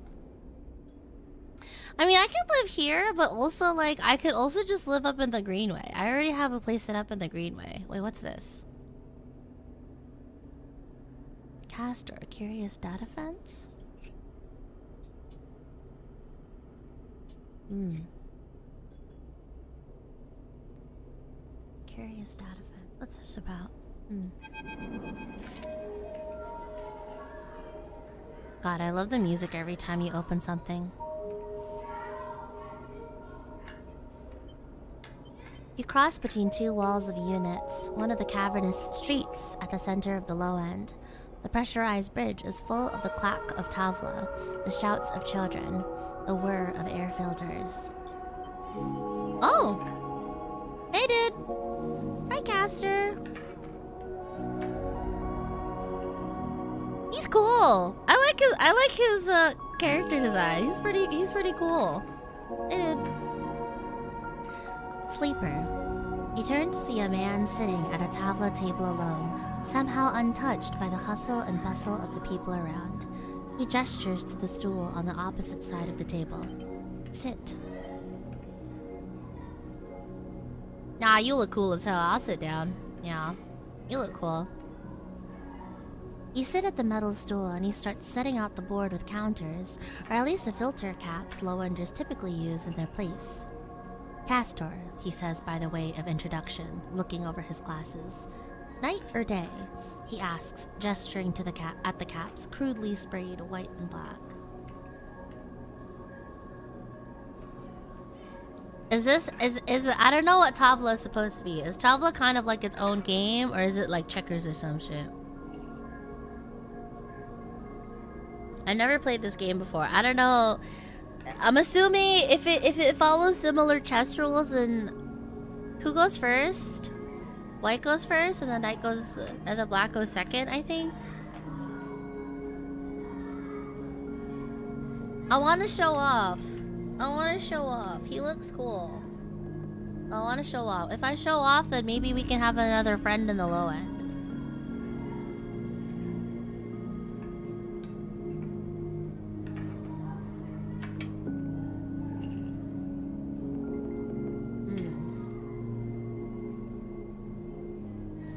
I mean, I could live here, but also like, I could also just live up in the Greenway. I already have a place set up in the Greenway. Wait, what's this? Castor, curious data fence? Curious data fence. What's this about? God, I love the music every time you open something. You cross between two walls of units, one of the cavernous streets at the center of the low end. The pressurized bridge is full of the clack of tavla, the shouts of children, the whir of air filters. Oh! Hey, dude! Hi, Castor! He's cool! I like his character design. He's pretty cool. Hey, dude. Sleeper. He turned to see a man sitting at a tavla table alone, somehow untouched by the hustle and bustle of the people around. He gestures to the stool on the opposite side of the table. Sit. Nah, you look cool as hell. I'll sit down. Yeah, you look cool. You sit at the metal stool and he starts setting out the board with counters, or at least the filter caps low-enders typically use in their place. Castor, he says by the way of introduction, looking over his glasses. Night or day? He asks, gesturing to the at the caps, crudely sprayed white and black. Is I don't know what Tavla is supposed to be. Is Tavla kind of like its own game, or is it like checkers or some shit? I've never played this game before. I don't know. I'm assuming if it follows similar chess rules, then who goes first? White goes first, and the knight goes, and the black goes second, I think. I want to show off. He looks cool. I want to show off. If I show off, then maybe we can have another friend in the low end.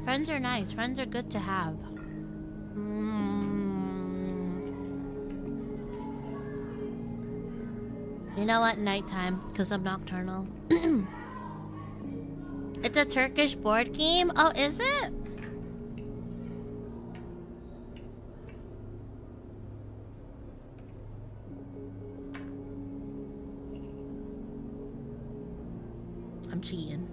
Friends are nice. Friends are good to have. You know what? Nighttime, because I'm nocturnal. It's a Turkish board game? Oh, is it? I'm cheating.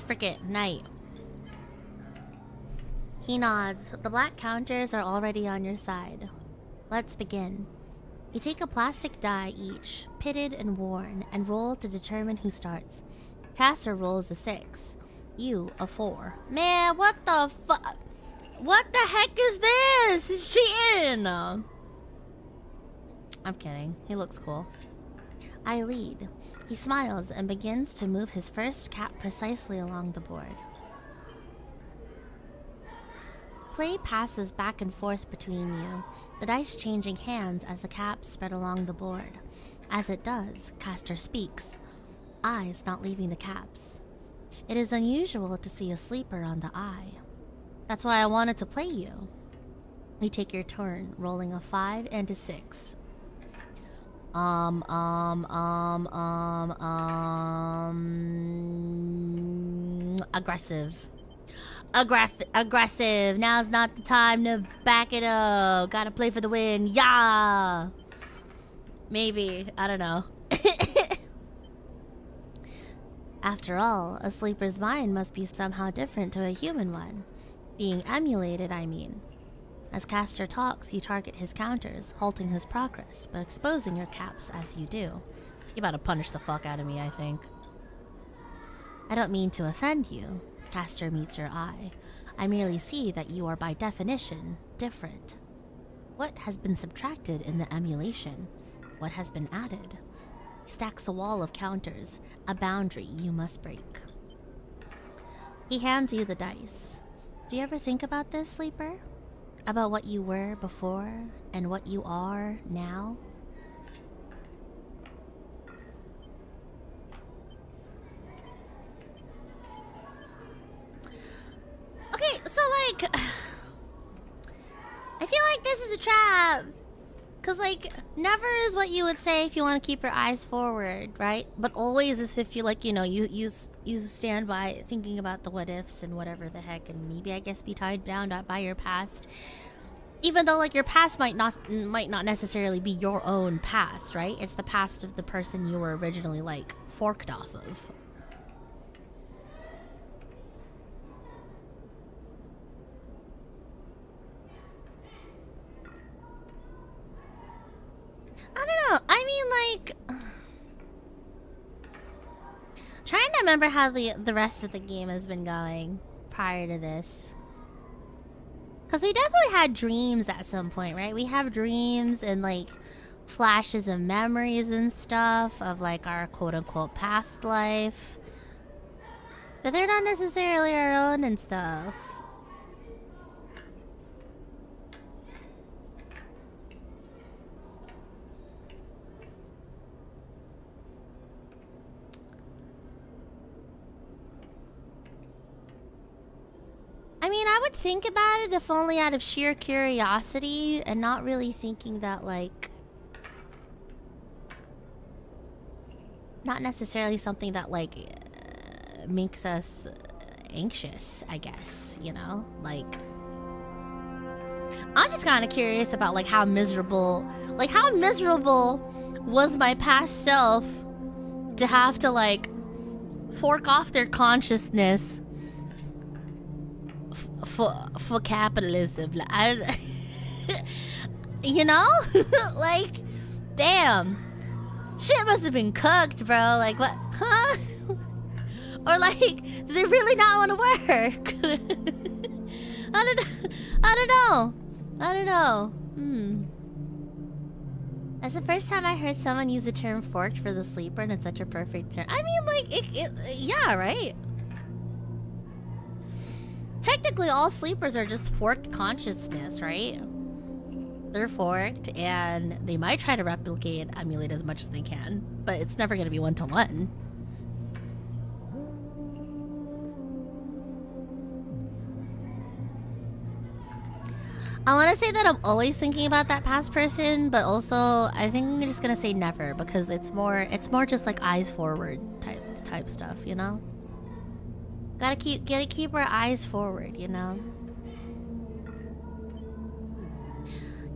Frick it. Night. He nods. The black counters are already on your side. Let's begin. You take a plastic die each, pitted and worn, and roll to determine who starts. Caster rolls a 6. You a 4. Man, what the fuck? What the heck is this? Is she in? I'm kidding. He looks cool. I lead. He smiles and begins to move his first cap precisely along the board. Play passes back and forth between you, the dice changing hands as the caps spread along the board. As it does, caster speaks, eyes not leaving the caps. It is unusual to see a sleeper on the eye. That's why I wanted to play you. You take your turn, rolling a 5 and a 6. Aggressive. Aggressive. Now's not the time to back it up. Gotta play for the win. Yeah. Maybe. I don't know. After all, a sleeper's mind must be somehow different to a human one. Being emulated, I mean. As caster talks, you target his counters, halting his progress, but exposing your caps as you do. You about to punish the fuck out of me, I think. I don't mean to offend you. Caster meets your eye. I merely see that you are by definition different. What has been subtracted in the emulation? What has been added? He stacks a wall of counters, a boundary you must break. He hands you the dice. Do you ever think about this, sleeper? About what you were before and what you are now? Okay, so like I feel like this is a trap. Cause like never is what you would say if you want to keep your eyes forward, right? But always as if you like, you know, you stand by thinking about the what ifs and whatever the heck, and maybe I guess be tied down by your past. Even though like your past might not necessarily be your own past, right? It's the past of the person you were originally like forked off of. I don't know. I mean, like, trying to remember how the rest of the game has been going prior to this. Because we definitely had dreams at some point, right? We have dreams and like flashes of memories and stuff of like our quote-unquote past life. But they're not necessarily our own and stuff. I mean, I would think about it if only out of sheer curiosity and not really thinking that, like, not necessarily something that, like, makes us anxious, I guess, you know? Like, I'm just kind of curious about, like, how miserable was my past self to have to, like, fork off their consciousness for capitalism. Like, you know? Like, damn. Shit must have been cooked, bro. Like, what? Huh? Or like, do they really not want to work? I don't know. That's the first time I heard someone use the term forked for the sleeper, and it's such a perfect term. I mean, like, yeah, right? Technically, all sleepers are just forked consciousness, right? They're forked, and they might try to replicate and emulate as much as they can, but it's never going to be one-to-one. I want to say that I'm always thinking about that past person, but also I think I'm just going to say never, because it's more just like eyes forward type stuff, you know? Gotta keep our eyes forward, you know?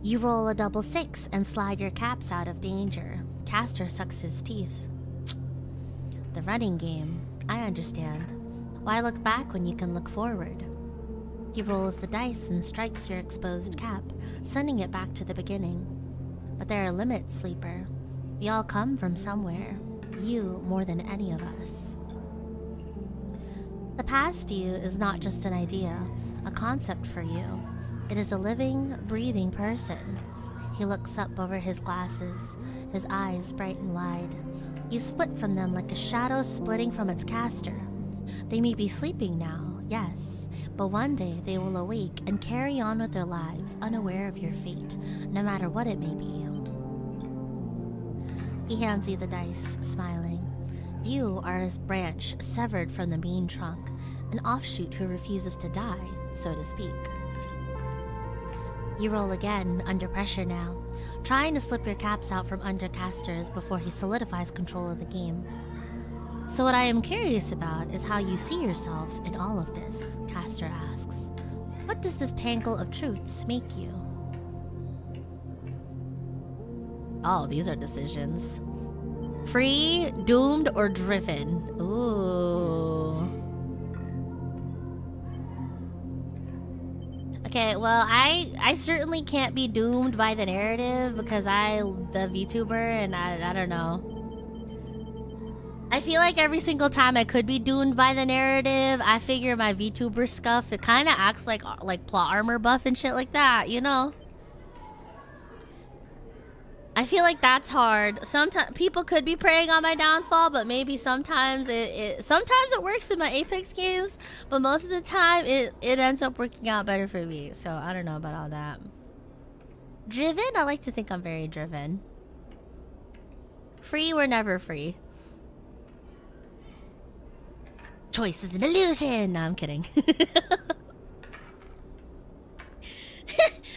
You roll a double 6 and slide your caps out of danger. Caster sucks his teeth. The running game. I understand. Why look back when you can look forward? He rolls the dice and strikes your exposed cap, sending it back to the beginning. But there are limits, Sleeper. We all come from somewhere. You more than any of us. The past you is not just an idea, a concept for you. It is a living, breathing person. He looks up over his glasses, his eyes bright and wide. You split from them like a shadow splitting from its caster. They may be sleeping now, yes, but one day they will awake and carry on with their lives, unaware of your fate, no matter what it may be. He hands you the dice, smiling. You are a branch severed from the main trunk, an offshoot who refuses to die, so to speak. You roll again, under pressure now, trying to slip your caps out from under casters before he solidifies control of the game. So what I am curious about is how you see yourself in all of this, Caster asks. What does this tangle of truths make you? Oh, these are decisions. Free, doomed, or driven? Ooh. Okay, well, I certainly can't be doomed by the narrative because the VTuber and I don't know. I feel like every single time I could be doomed by the narrative, I figure my VTuber scuff, it kind of acts like plot armor buff and shit like that, you know? I feel like that's hard. Sometimes people could be preying on my downfall, but maybe sometimes it works in my Apex games, but most of the time it ends up working out better for me. So I don't know about all that. Driven? I like to think I'm very driven. Free? We're never free. Choice is an illusion. No, I'm kidding.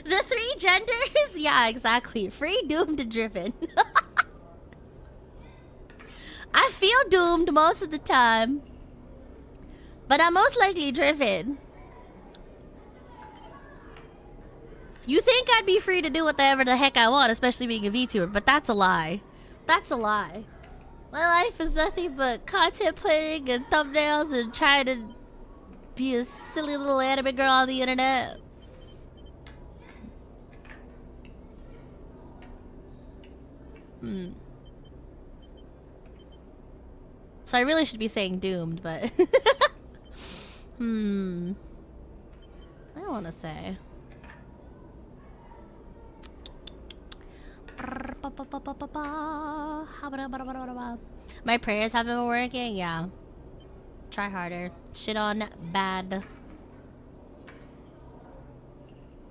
The 3 genders? Yeah, exactly. Free, doomed, and driven. I feel doomed most of the time, but I'm most likely driven. You think I'd be free to do whatever the heck I want, especially being a VTuber, but that's a lie. That's a lie. My life is nothing but content playing and thumbnails and trying to be a silly little anime girl on the internet. So I really should be saying doomed, but I don't want to say. My prayers haven't been working. Yeah, try harder. Shit on bad.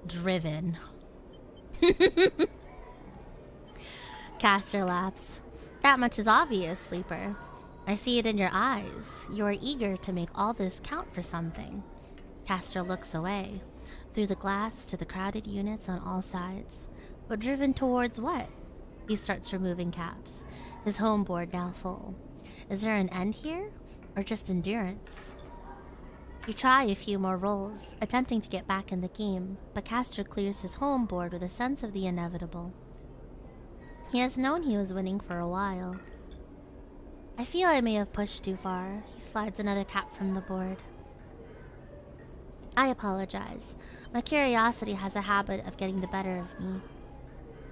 Driven. Caster laughs. That much is obvious, Sleeper. I see it in your eyes. You are eager to make all this count for something. Caster looks away, through the glass to the crowded units on all sides. But driven towards what? He starts removing caps, his home board now full. Is there an end here? Or just endurance? You try a few more rolls, attempting to get back in the game, but Caster clears his home board with a sense of the inevitable. He has known he was winning for a while. I feel I may have pushed too far. He slides another cap from the board. I apologize. My curiosity has a habit of getting the better of me.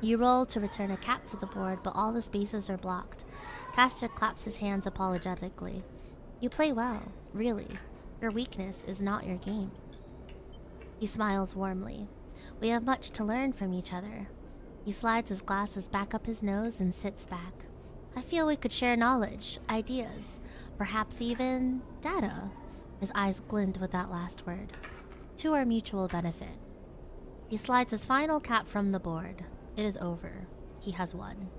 You roll to return a cap to the board, but all the spaces are blocked. Caster claps his hands apologetically. You play well, really. Your weakness is not your game. He smiles warmly. We have much to learn from each other. He slides his glasses back up his nose and sits back. I feel we could share knowledge, ideas, perhaps even data. His eyes glint with that last word. To our mutual benefit. He slides his final cap from the board. It is over. He has won.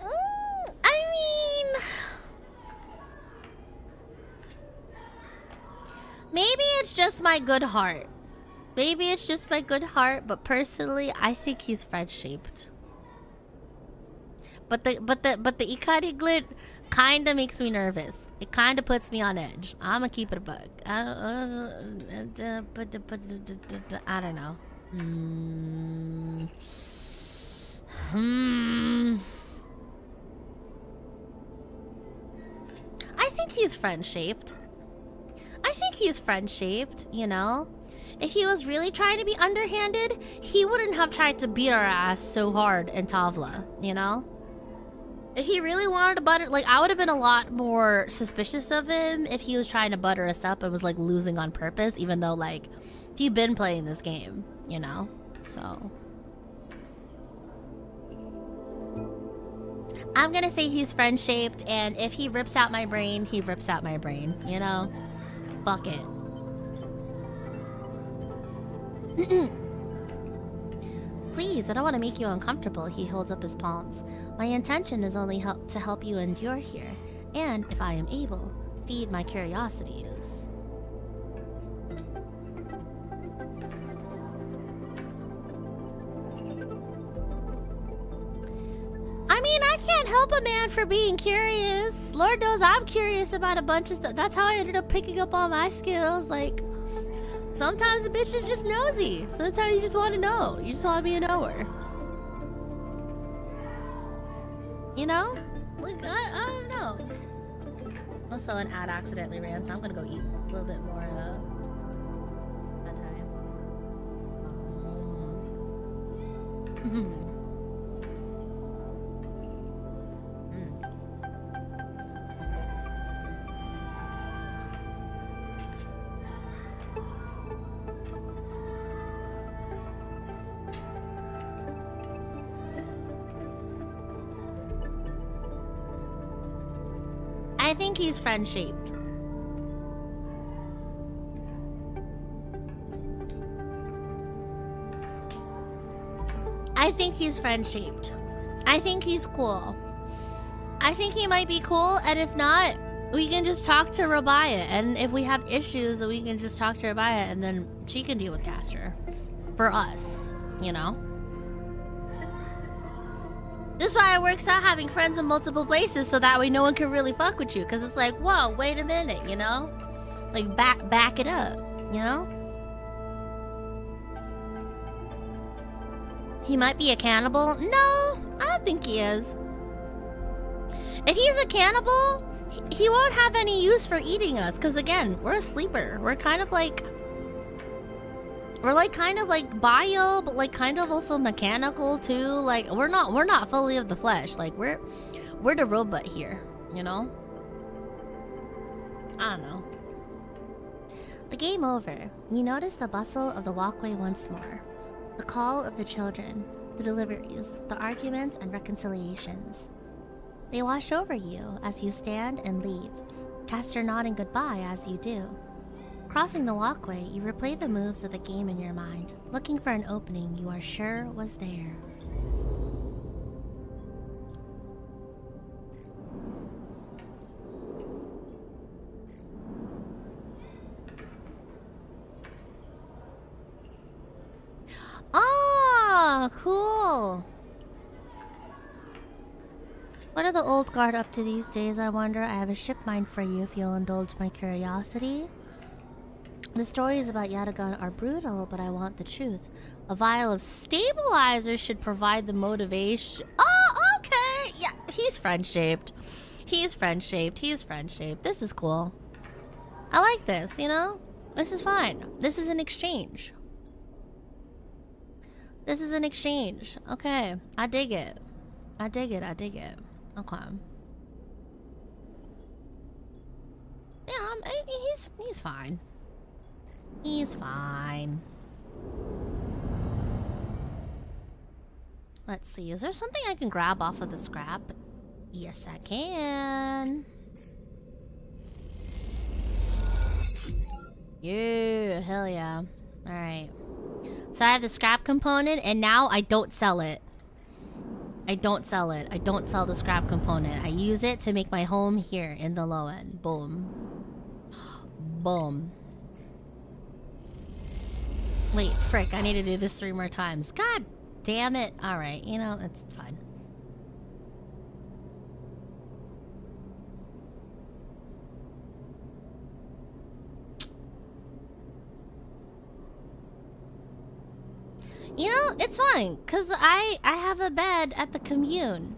I mean... maybe it's just my good heart. Maybe it's just my good heart, but personally, I think he's friend-shaped. But the Ikari glit kinda makes me nervous. It kinda puts me on edge. I'ma keep it a bug. I don't know. I think he's friend-shaped. You know? If he was really trying to be underhanded, he wouldn't have tried to beat our ass so hard in Tavla, you know? If he really wanted to butter... Like, I would have been a lot more suspicious of him if he was trying to butter us up and was, like, losing on purpose, even though, like, he's been playing this game, you know? So... I'm gonna say he's friend-shaped, and if he rips out my brain, he rips out my brain, you know? Fuck it. Please, I don't want to make you uncomfortable. He holds up his palms. My intention is only to help you endure here, and if I am able, feed my curiosities. I mean, I can't help a man for being curious. Lord knows I'm curious about a bunch of stuff. That's how I ended up picking up all my skills. Like, sometimes the bitch is just nosy. Sometimes you just want to know. You just want to be a knower. You know? Like, I don't know. Also, an ad accidentally ran, so I'm gonna go eat a little bit more that time. I think he's friend-shaped. I think he's friend-shaped. I think he's cool. I think he might be cool, and if not, we can just talk to Rabaya. And if we have issues, we can just talk to Rabaya, and then she can deal with Castor. For us, you know? This is why it works out having friends in multiple places, so that way no one can really fuck with you. Because it's like, whoa, wait a minute, you know? Like, back it up, you know? He might be a cannibal. No, I don't think he is. If he's a cannibal, he won't have any use for eating us. Because again, we're a sleeper. We're kind of like... We're like kind of like bio, but like kind of also mechanical too. Like we're not fully of the flesh. Like we're the robot here, you know? I don't know. The game over. You notice the bustle of the walkway once more. The call of the children, the deliveries, the arguments and reconciliations. They wash over you as you stand and leave, Castor nodding goodbye as you do. Crossing the walkway, you replay the moves of the game in your mind, looking for an opening you are sure was there. Ah, cool. What are the old guard up to these days, I wonder? I have a ship mind for you if you'll indulge my curiosity. The stories about Yatagan are brutal, but I want the truth. A vial of stabilizer should provide the motivation. Oh, okay. Yeah, he's friend-shaped. He's friend-shaped. He's friend-shaped. This is cool. I like this, you know? This is fine. This is an exchange. This is an exchange. Okay. I dig it. I dig it. I dig it. Okay. Yeah, he's fine. He's fine. Let's see. Is there something I can grab off of the scrap? Yes, I can. Yeah, hell yeah. Alright. So I have the scrap component, and now I don't sell it. I don't sell it. I don't sell the scrap component. I use it to make my home here in the low end. Boom. Boom. Wait, frick, I need to do this 3 more times. God damn it. Alright, you know, it's fine. You know, it's fine, cause I have a bed at the commune.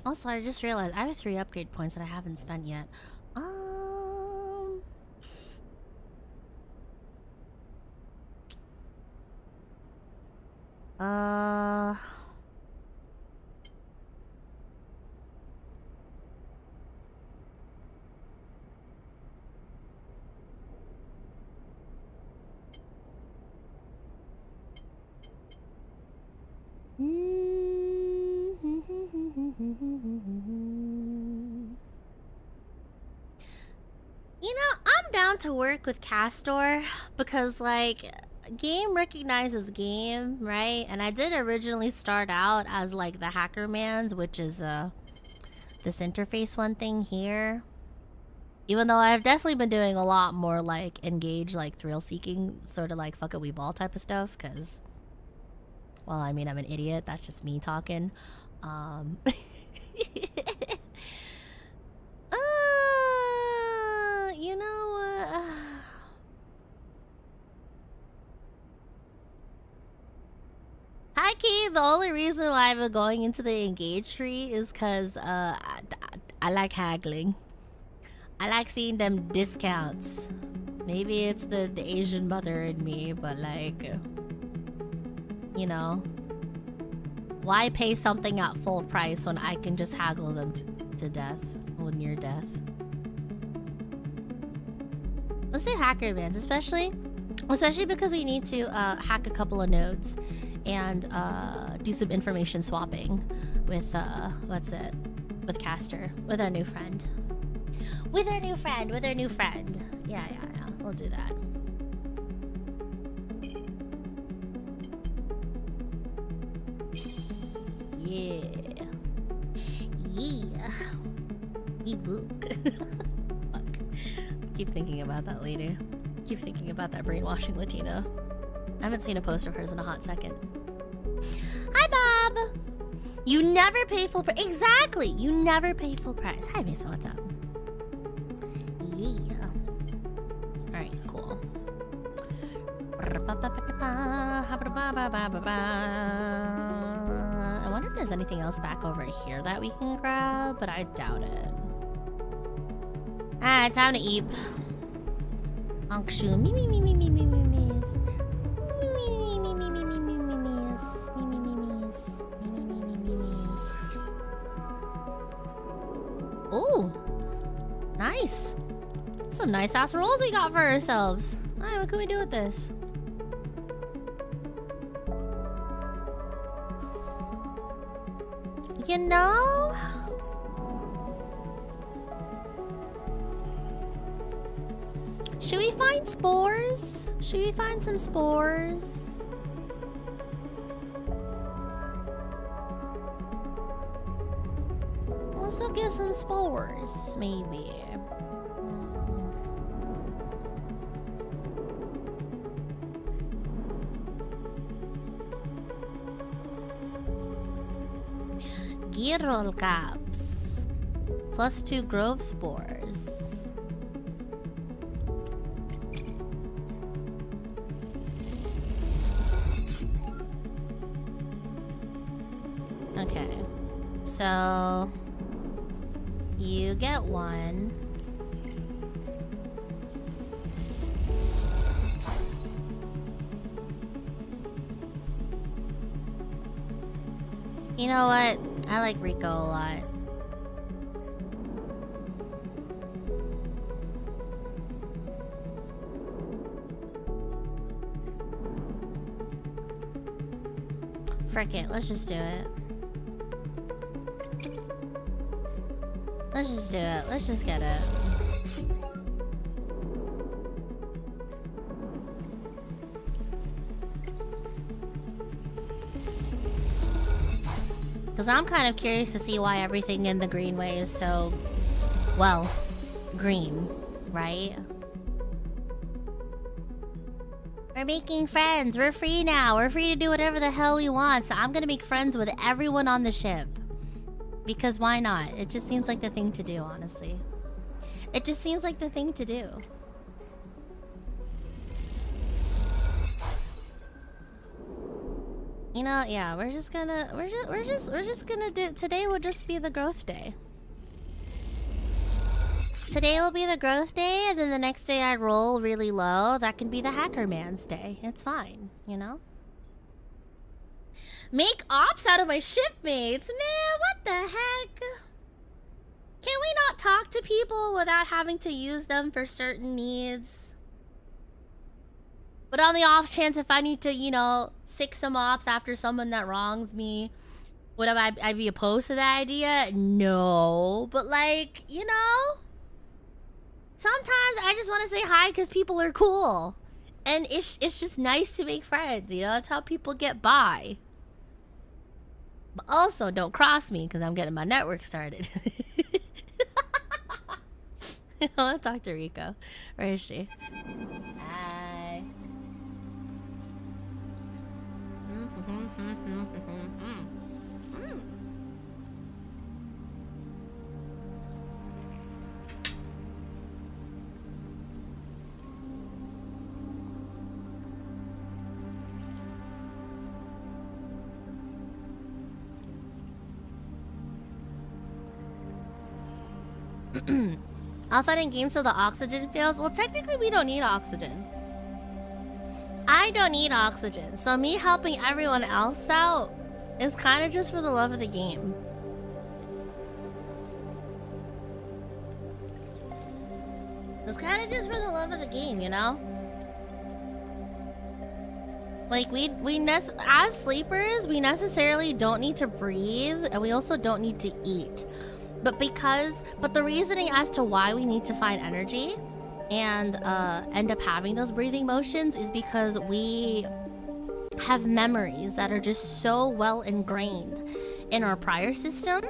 Also, I just realized I have 3 upgrade points that I haven't spent yet. You know, I'm down to work with Castor because, like, game recognizes game, right? And I did originally start out as, like, the hacker man's, which is this interface one thing here. Even though I've definitely been doing a lot more, like, engage, like, thrill-seeking, sort of like fuck a wee ball type of stuff, because, well, I mean, I'm an idiot. That's just me talking. You know what? Hi, Key. The only reason why I've been going into the engage tree is because I like haggling. I like seeing them discounts. Maybe it's the Asian mother in me, but like, you know, why pay something at full price when I can just haggle them to death, or near death? Let's say hacker bands, especially because we need to hack a couple of nodes and do some information swapping with with Castor, with our new friend. With our new friend. Yeah. We'll do that. Yeah. Look. Fuck. Keep thinking about that later. Keep thinking about that brainwashing Latina. I haven't seen a post of hers in a hot second. Hi, Bob! You never pay full price. Exactly! You never pay full price. Hi, Mesa, what's up? Yeah. Alright, cool. I wonder if there's anything else back over here that we can grab, but I doubt it. Alright, time to eat. Ankshu, me. Oh, nice. Some nice ass rolls we got for ourselves. Alright, what can we do with this? You know? Should we find spores? Should we find some spores? Let's look at some spores, maybe. Girol caps. +2 grove spores. Okay. So you get one. You know what? I like Rico a lot. Frick it, let's just do it. Let's just do it. Let's just get it. Because I'm kind of curious to see why everything in the Greenway is so, well, green, right? We're making friends. We're free now. We're free to do whatever the hell we want. So I'm gonna make friends with everyone on the ship. Because why not? It just seems like the thing to do, honestly. It just seems like the thing to do. You know, yeah, we're just gonna do, today will just be the growth day. Today will be the growth day, and then the next day I roll really low. That can be the hacker man's day. It's fine, you know? Make ops out of my shipmates? Man, what the heck? Can we not talk to people without having to use them for certain needs? But on the off chance if I need to, you know, sick some ops after someone that wrongs me, would I be opposed to that idea? No. But like, you know, sometimes I just want to say hi because people are cool. And it's just nice to make friends, you know? That's how people get by. But also, don't cross me because I'm getting my network started. I want to talk to Rico. Where is she? Hi. Alpha in game so the oxygen fails? Well, technically we don't need oxygen. I don't need oxygen, so me helping everyone else out is kind of just for the love of the game. It's kind of just for the love of the game, you know? Like, as sleepers, we necessarily don't need to breathe, and we also don't need to eat. But the reasoning as to why we need to find energy and end up having those breathing motions is because we have memories that are just so well ingrained in our prior system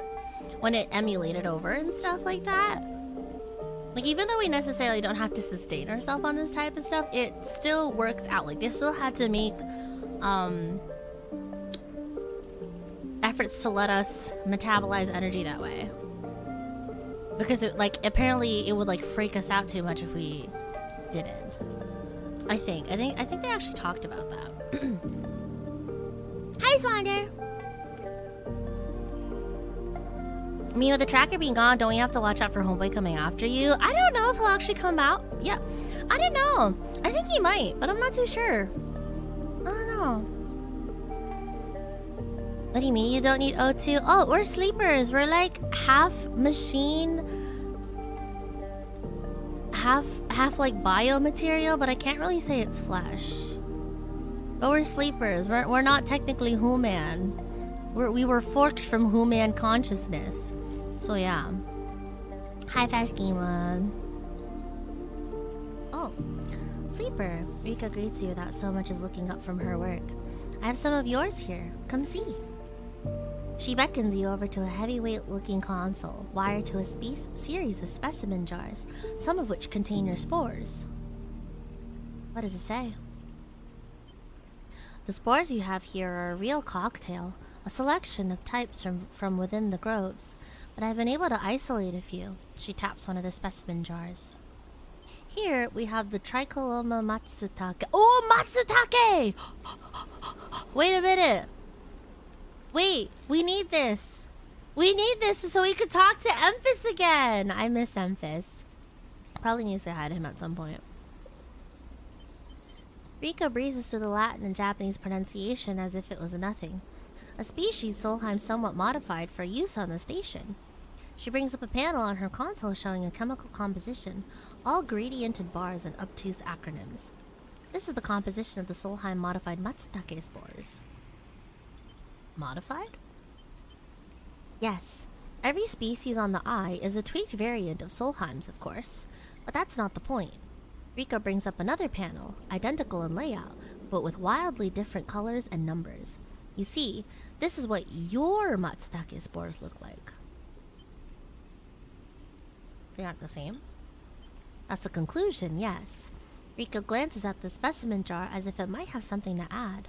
when it emulated over and stuff like that. Like, even though we necessarily don't have to sustain ourselves on this type of stuff, it still works out. Like, they still had to make efforts to let us metabolize energy that way. Because it, like, apparently it would like freak us out too much if we didn't. I think they actually talked about that. Hi, Swander. I mean, with the tracker being gone, don't we have to watch out for Homeboy coming after you? I don't know if he'll actually come out. Yeah, I don't know. I think he might, but I'm not too sure. I don't know. What do you mean you don't need O2? Oh, we're sleepers. We're like half machine, half like biomaterial, but I can't really say it's flesh. But we're sleepers. We're not technically human. We were forked from human consciousness. So yeah. Hi, Fast Gamer. Oh, sleeper. Rika greets you without so much as looking up from her work. I have some of yours here. Come see. She beckons you over to a heavyweight-looking console, wired to a series of specimen jars, some of which contain your spores. What does it say? The spores you have here are a real cocktail, a selection of types from within the groves, but I've been able to isolate a few. She taps one of the specimen jars. Here we have the Tricoloma Matsutake. Oh, Matsutake! Wait a minute. Wait, we need this. We need this so we could talk to Emphas again. I miss Emphas. Probably need to say hi to him at some point. Rika breezes through the Latin and Japanese pronunciation as if it was nothing. A species Solheim somewhat modified for use on the station. She brings up a panel on her console showing a chemical composition, all gradiented bars and obtuse acronyms. This is the composition of the Solheim modified Matsutake spores. Modified? Yes. Every species on the eye is a tweaked variant of Solheim's, of course. But that's not the point. Rika brings up another panel, identical in layout, but with wildly different colors and numbers. You see, this is what your Matsutake spores look like. They aren't the same? That's the conclusion, yes. Rika glances at the specimen jar as if it might have something to add.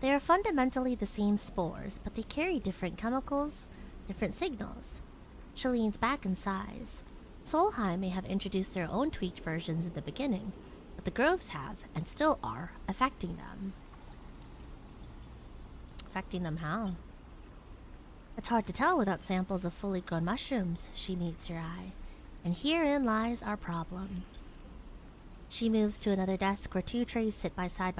They are fundamentally the same spores, but they carry different chemicals, different signals. She leans back in sighs. Solheim may have introduced their own tweaked versions in the beginning, but the groves have, and still are, affecting them. affecting them how? It's hard to tell without samples of fully grown mushrooms, she meets your eye. And herein lies our problem. She moves to another desk where 2 trays sit by side.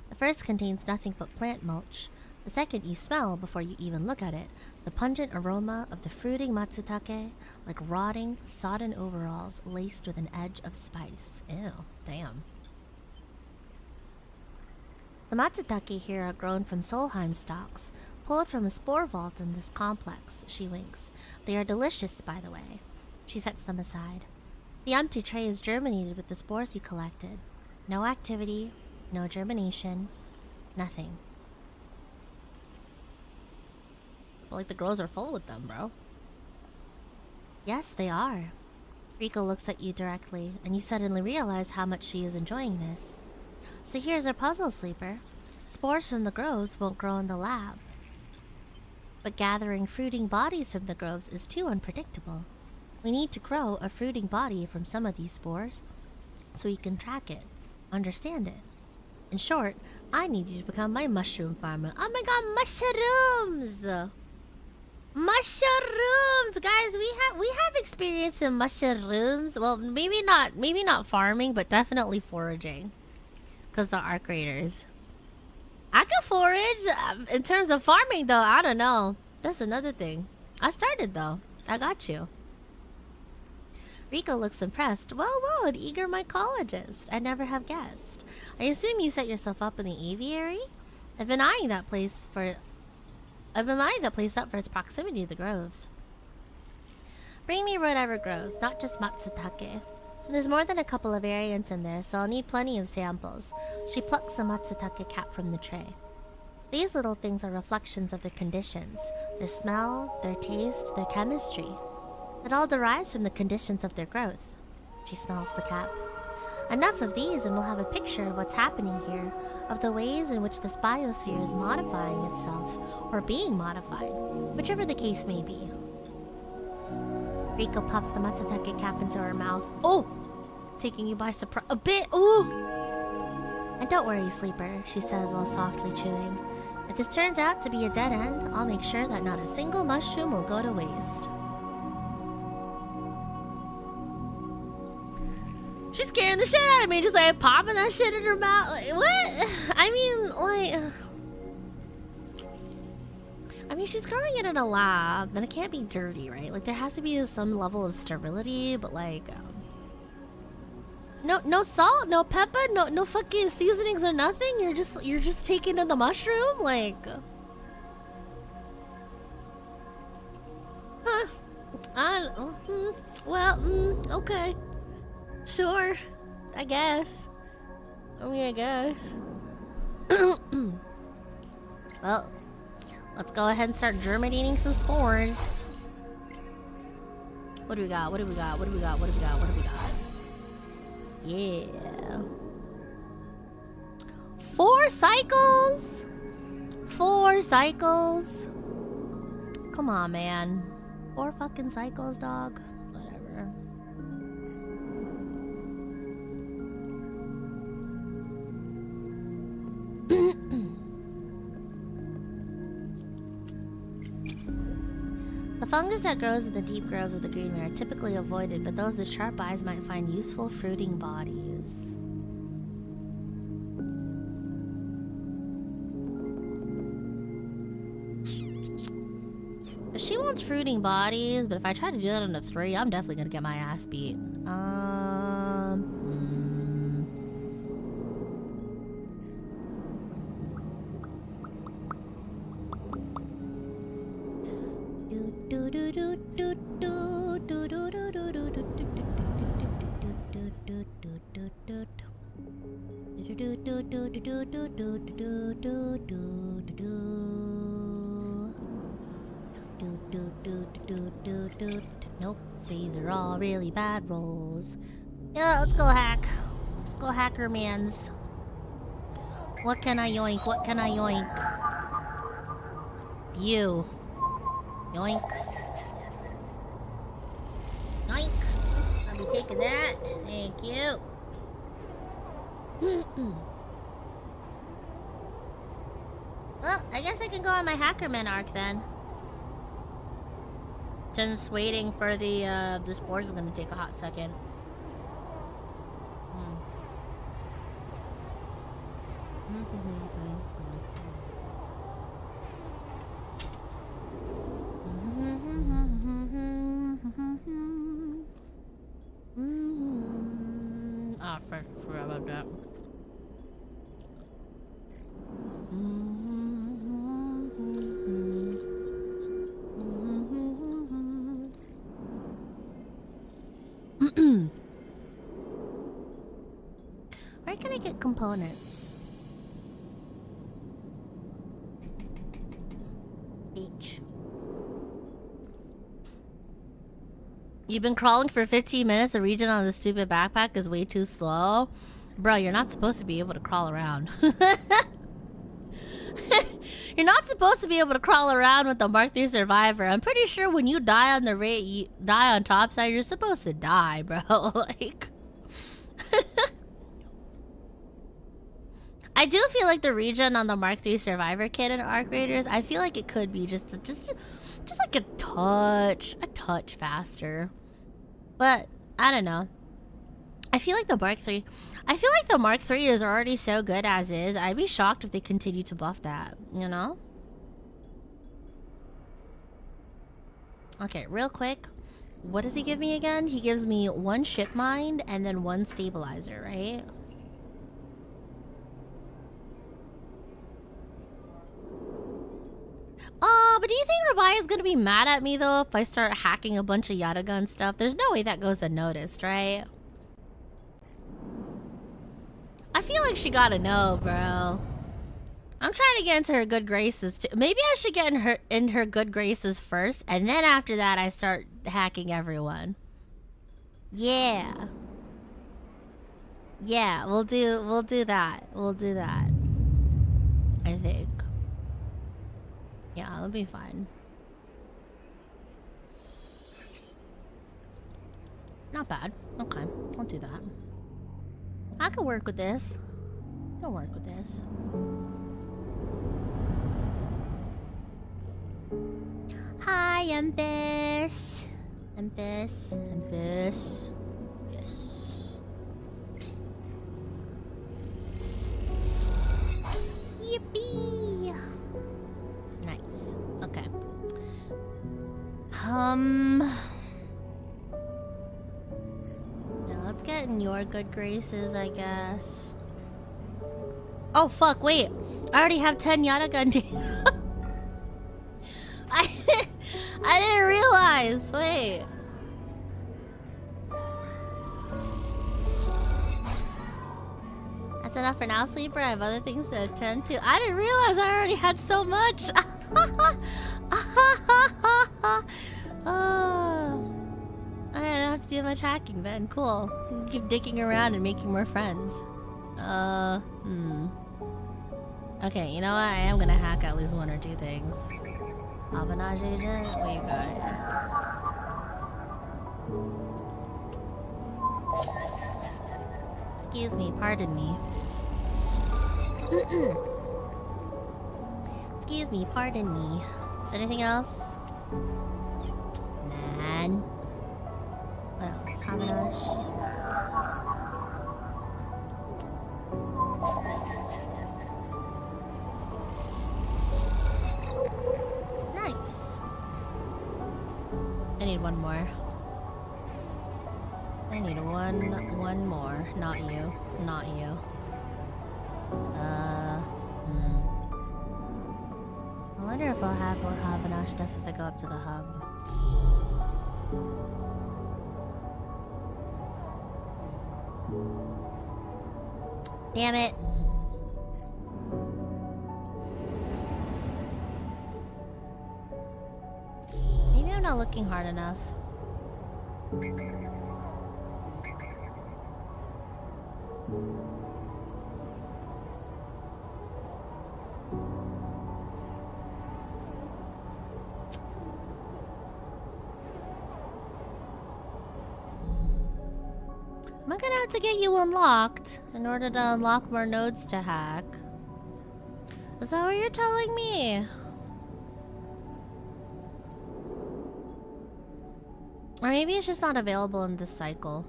The first contains nothing but plant mulch. The second you smell before you even look at it. The pungent aroma of the fruiting matsutake, like rotting, sodden overalls laced with an edge of spice. Ew, damn. The matsutake here are grown from Solheim stalks, pulled from a spore vault in this complex, she winks. They are delicious, by the way. She sets them aside. The empty tray is germinated with the spores you collected. No activity, no germination, nothing. Well, like the grows are full with them, bro. Yes, they are. Riko looks at you directly, and you suddenly realize how much she is enjoying this. So here's our puzzle, Sleeper. Spores from the groves won't grow in the lab. But gathering fruiting bodies from the groves is too unpredictable. We need to grow a fruiting body from some of these spores, so we can track it, understand it. In short, I need you to become my mushroom farmer. Oh my god, mushrooms! Mushrooms! Guys, we have experience in mushrooms. Well, maybe not farming, but definitely foraging. Because there are creators. I can forage. In terms of farming, though, I don't know. That's another thing. I started, though. I got you. Riko looks impressed. Whoa, an eager mycologist. I never have guessed. I assume you set yourself up in the aviary? I've been eyeing that place up for its proximity to the groves. Bring me whatever grows, not just matsutake. There's more than a couple of variants in there, so I'll need plenty of samples. She plucks a matsutake cap from the tray. These little things are reflections of their conditions. Their smell, their taste, their chemistry. It all derives from the conditions of their growth. She smells the cap. Enough of these and we'll have a picture of what's happening here, of the ways in which this biosphere is modifying itself, or being modified, whichever the case may be. Riko pops the matsutake cap into her mouth. Oh! Taking you by surprise. A bit! Ooh! And don't worry, Sleeper, she says while softly chewing. If this turns out to be a dead end, I'll make sure that not a single mushroom will go to waste. She's scaring the shit out of me, just like popping that shit in her mouth. Like, what? I mean, she's growing it in a lab, then it can't be dirty, right? Like, there has to be some level of sterility, but like, no salt, no pepper, no fucking seasonings or nothing. You're just taking in the mushroom, like. Okay. Sure, I guess. I guess. Well, let's go ahead and start germinating some spores. What do we got? Yeah. 4 cycles? 4 cycles? Come on, man. 4 fucking cycles, dog. Whatever. The fungus that grows in the deep groves of the greenware are typically avoided, but those with sharp eyes might find useful fruiting bodies. She wants fruiting bodies, but if I try to do that on a 3, I'm definitely gonna get my ass beat. Nope, these are all really bad rolls. Yeah, let's go hack. Let's go hacker mans. What can I yoink? What can I yoink? You. Yoink. Yoink. I'll be taking that. Thank you. Well, I guess I can go on my Hackerman arc then. Since waiting for the spores is gonna take a hot second. Ah, forgot about that. Where can I get components? H. You've been crawling for 15 minutes. The region on the stupid backpack is way too slow. Bro, you're not supposed to be able to crawl around. You're not supposed to be able to crawl around with the Mark III Survivor. I'm pretty sure when you die on the rate, you die on topside, you're supposed to die, bro. Like... I do feel like the region on the Mark III Survivor kit in Arc Raiders, I feel like it could be just like a touch faster. But I don't know. I feel like the Mark III is already so good as is. I'd be shocked if they continue to buff that, you know? Okay, real quick. What does he give me again? He gives me 1 ship mind and then 1 stabilizer, right? But do you think Rabai is gonna be mad at me though if I start hacking a bunch of Yada Gun stuff? There's no way that goes unnoticed, right? I feel like she gotta know, bro. I'm trying to get into her good graces too. Maybe I should get in her good graces first, and then after that I start hacking everyone. Yeah. Yeah, we'll do that. We'll do that. I think. Yeah, it'll be fine. Not bad. Okay, I'll do that. I can work with this. I'll work with this. Hi, Empis. Empis. Yes. Yippee! Nice. Okay. Yeah, let's get in your good graces, I guess. Oh, fuck, wait. I already have 10 Yada Gun. I didn't realize. Wait. That's enough for now, Sleeper. I have other things to attend to. I didn't realize I already had so much. Oh. I don't have to do much hacking then. Cool. Keep digging around and making more friends. Okay, you know what? I am gonna hack at least 1 or 2 things. Avanage agent? What you got? Excuse me, pardon me. Excuse me, pardon me. Is there anything else? Man. What else? Avanage. Nice. I need 1 more. I need one more. Not you. Not you. I wonder if I'll have more Havanash stuff if I go up to the hub. Damn it. Maybe I'm not looking hard enough. Am I gonna have to get you unlocked in order to unlock more nodes to hack? Is that what you're telling me? Or maybe it's just not available in this cycle.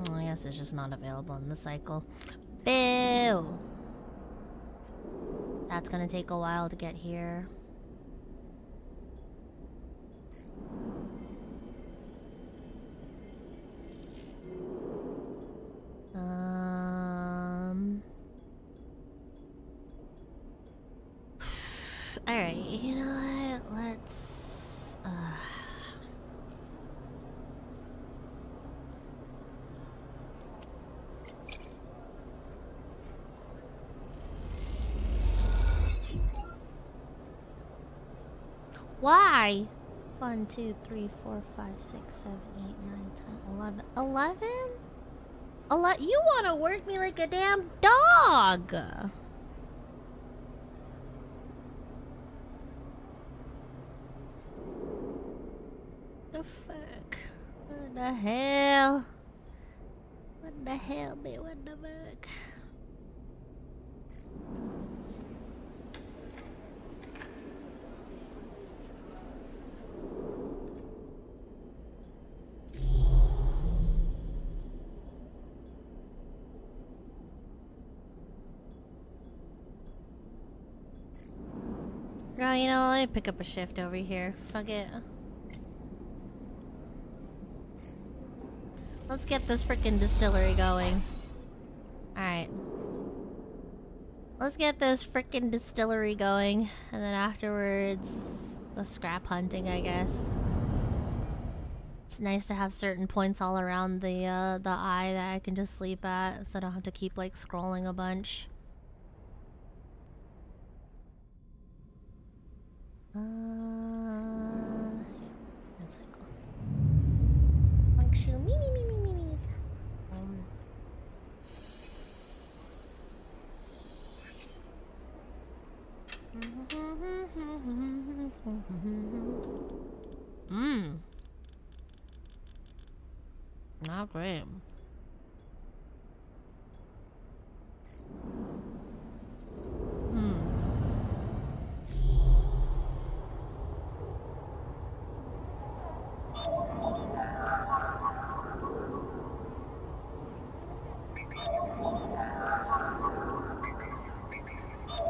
Oh, I guess it's just not available in this cycle. Boo! That's gonna take a while to get here. Alright, you know what? Let's... Why? 1, 2, 3, 4, 5, 6, 7, 8, 9, 10, 11. 11? You wanna work me like a damn dog! The fuck? What the hell? What the hell, man? What the fuck? Girl, you know, let me pick up a shift over here. Fuck it. Let's get this freaking distillery going. Alright. Let's get this freaking distillery going. And then afterwards, go scrap hunting, I guess. It's nice to have certain points all around the eye that I can just sleep at, so I don't have to keep, like, scrolling a bunch. Cycle. Function. Me. Not great.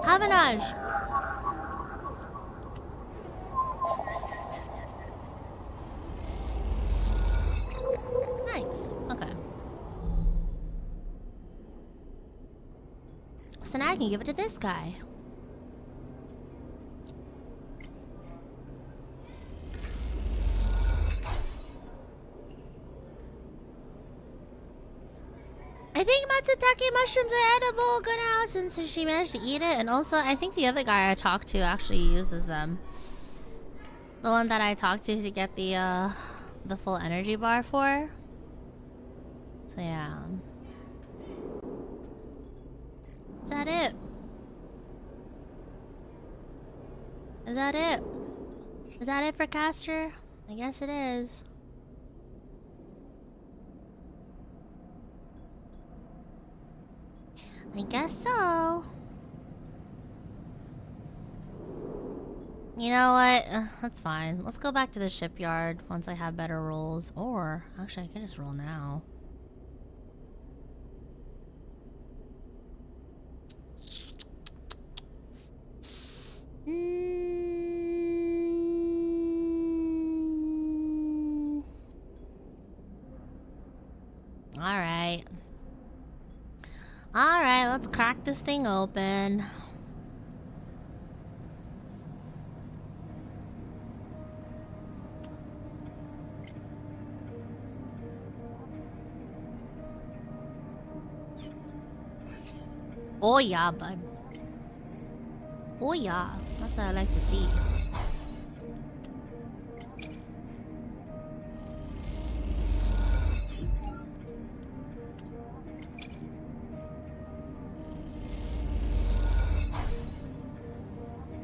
Cavenage! Nice. Okay. So now I can give it to this guy. I think Matsutake mushrooms are edible. Good now, since she managed to eat it. And also, I think the other guy I talked to actually uses them. The one that I talked to get the full energy bar for. So yeah. Is that it? Is that it? Is that it for Castor? I guess it is. I guess so. You know what? That's fine. Let's go back to the shipyard once I have better rolls. Or, actually, I can just roll now. Alright. Alright, let's crack this thing open. Oh yeah, bud. Oh yeah, that's what I like to see.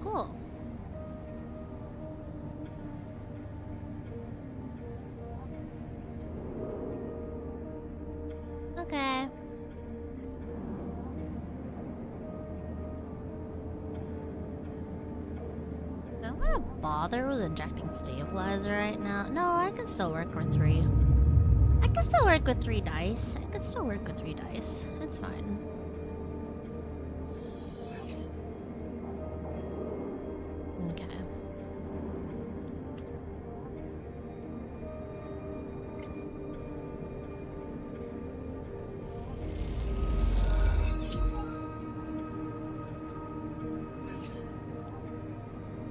Cool. Okay. bother with injecting stabilizer right now. No, I can still work with 3. I can still work with 3 dice. I can still work with 3 dice. It's fine. Okay.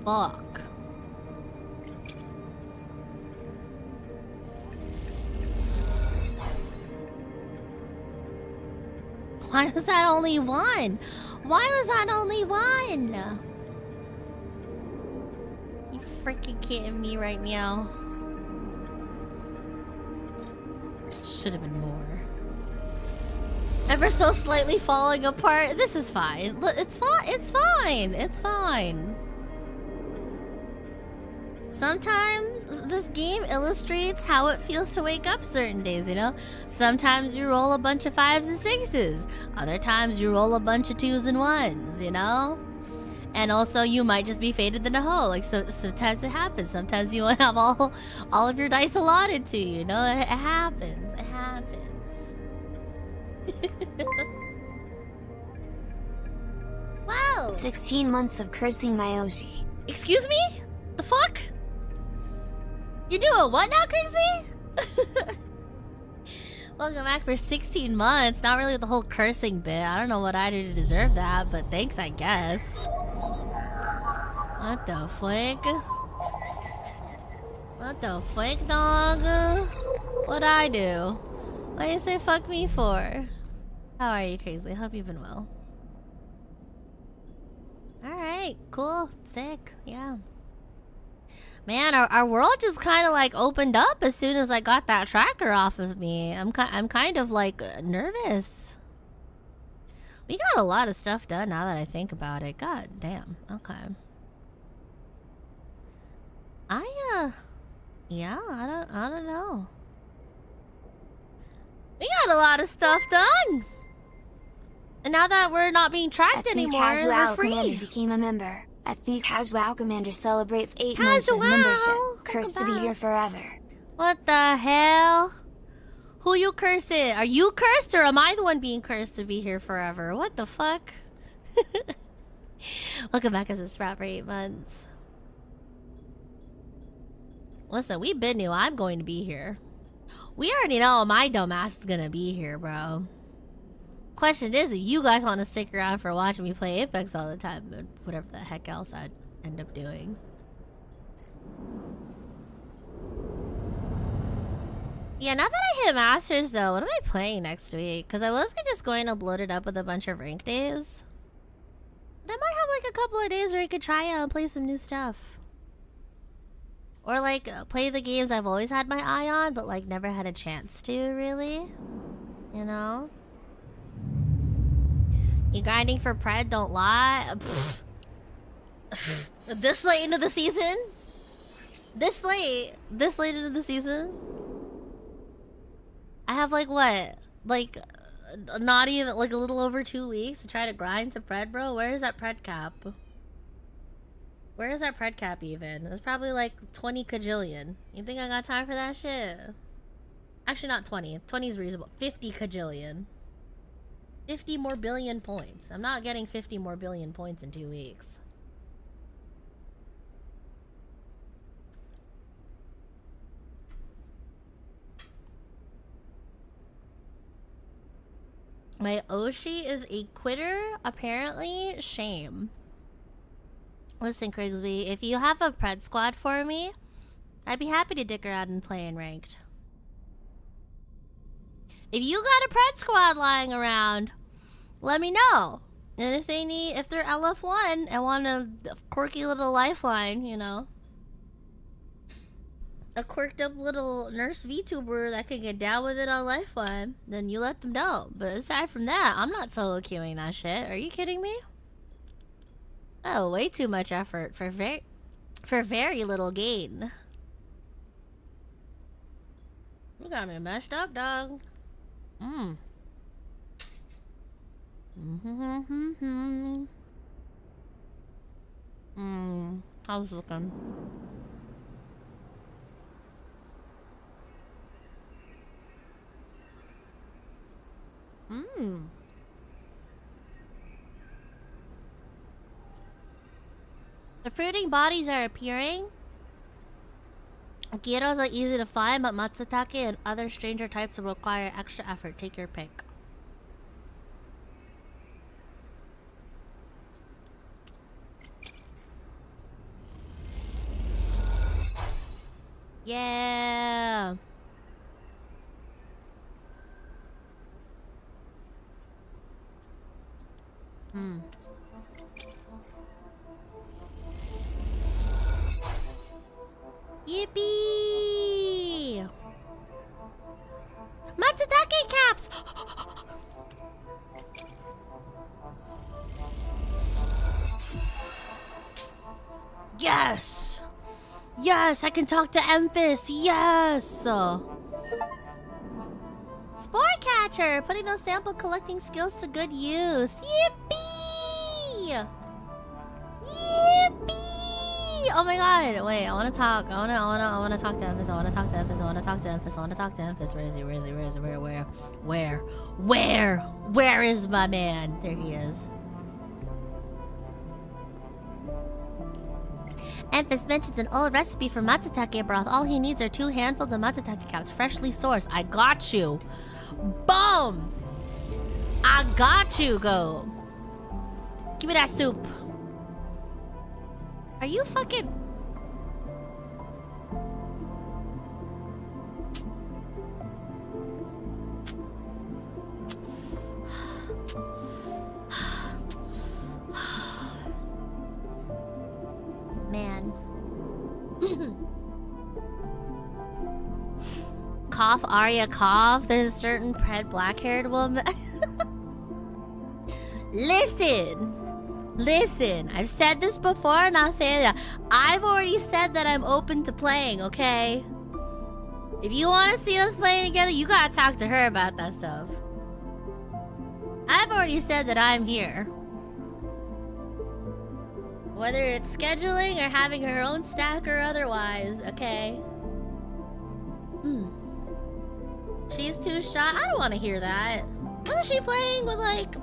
Fuck. Why was that only 1? Why was that only 1? You freaking kidding me right now? Should have been more. Ever so slightly falling apart. This is fine. Look, it's fine. It's fine. It's fine. Sometimes this game illustrates how it feels to wake up certain days, you know? Sometimes you roll a bunch of 5s and 6s. Other times you roll a bunch of 2s and 1s, you know? And also you might just be fated in a hole. Like, so sometimes it happens. Sometimes you want to have all of your dice allotted to you, you know? It happens. It happens. Wow. 16 months of cursing my Oshi. Excuse me? The fuck? You're doing what now, Crazy? Welcome back for 16 months. Not really with the whole cursing bit. I don't know what I did to deserve that, but thanks, I guess. What the fuck? What the fuck, dog? What'd I do? What do you say fuck me for? How are you, Crazy? Hope you've been well. Alright, cool. Sick. Yeah. Man, our world just kind of like opened up as soon as I got that tracker off of me. I'm kind of like nervous. We got a lot of stuff done now that I think about it. God damn. Okay. Yeah, I don't know. We got a lot of stuff done. And now that we're not being tracked anymore, we're free. Commander became a member. EVE.EXE Casual Commander celebrates 8 months of membership. Cursed to be here forever. What the hell? Who you cursing? Are you cursed or am I the one being cursed to be here forever? What the fuck? Welcome back as a sprout for 8 months. Listen, we been knew I'm going to be here. We already know my dumbass is gonna be here, bro. Question is, if you guys want to stick around for watching me play Apex all the time, but whatever the heck else I'd end up doing. Yeah, now that I hit Masters though, what am I playing next week? Because I was just going to bloat it up with a bunch of rank days. But I might have like a couple of days where I could try out and play some new stuff. Or like play the games I've always had my eye on, but like never had a chance to, really. You know? You grinding for Pred, don't lie. This late into the season? This late into the season? I have like what? Like not even like a little over 2 weeks to try to grind to Pred, bro. Where is that Pred cap? Where is that Pred cap even? It's probably like 20 kajillion. You think I got time for that shit? Actually not 20. 20 is reasonable. 50 kajillion. 50 more billion points. I'm not getting 50 more billion points in 2 weeks. My Oshi is a quitter, apparently. Shame. Listen, Krigsby, if you have a Pred squad for me, I'd be happy to dick around and play in ranked. If you got a Pred squad lying around, let me know. And if they need, if they're LF1 and want a quirky little lifeline, you know, a quirked up little nurse VTuber that could get down with it on lifeline, then you let them know. But aside from that, I'm not solo queuing that shit. Are you kidding me? Oh, way too much effort for very little gain. You got me messed up, dog. How's it looking? Mmm. The fruiting bodies are appearing. Gyros are easy to find, but matsutake and other stranger types will require extra effort. Take your pick. Yeah. Hmm. Yippee! Matsutake caps! Yes! Yes, I can talk to Emphys! Yes! Spore catcher! Putting those sample collecting skills to good use. Yippee! Yippee! Oh my god! Wait, I wanna talk. I wanna talk to Emphys. I wanna talk to Emphys. I wanna talk to Emphys. I wanna talk to Emphys. Where is he? Where is he? Where is he? Where is my man? There he is. Emphys mentions an old recipe for matsutake broth. All he needs are 2 handfuls of matsutake caps, freshly sourced. I got you. Boom! I got you, go. Give me that soup. Are you fucking... Man. Cough, Arya, cough. There's a certain red black-haired woman. Listen, I've said this before and I'll say it. I've already said that I'm open to playing, okay? If you want to see us playing together, you gotta talk to her about that stuff. I've already said that I'm here. Whether it's scheduling or having her own stack or otherwise, okay? She's too shy. I don't want to hear that. Wasn't she playing with like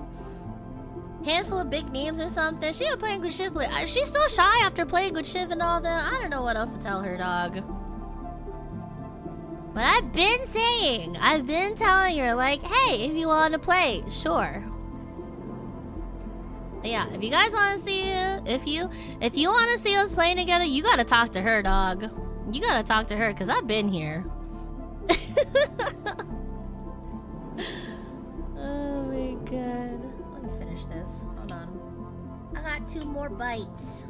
handful of big names or something? She was playing with Shiv. She's still shy after playing with Shiv and all that. I don't know what else to tell her, dog. But I've been saying, I've been telling her, like, hey, if you want to play, sure. But yeah, if you guys want to see, if you want to see us playing together, you gotta talk to her, dog. You gotta talk to her, cause I've been here. Oh my god. Let me finish this. Hold on. I got 2 more bites.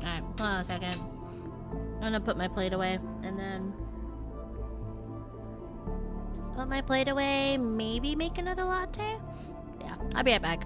Alright, hold on a second. I'm gonna put my plate away and then put my plate away, maybe make another latte? Yeah, I'll be right back.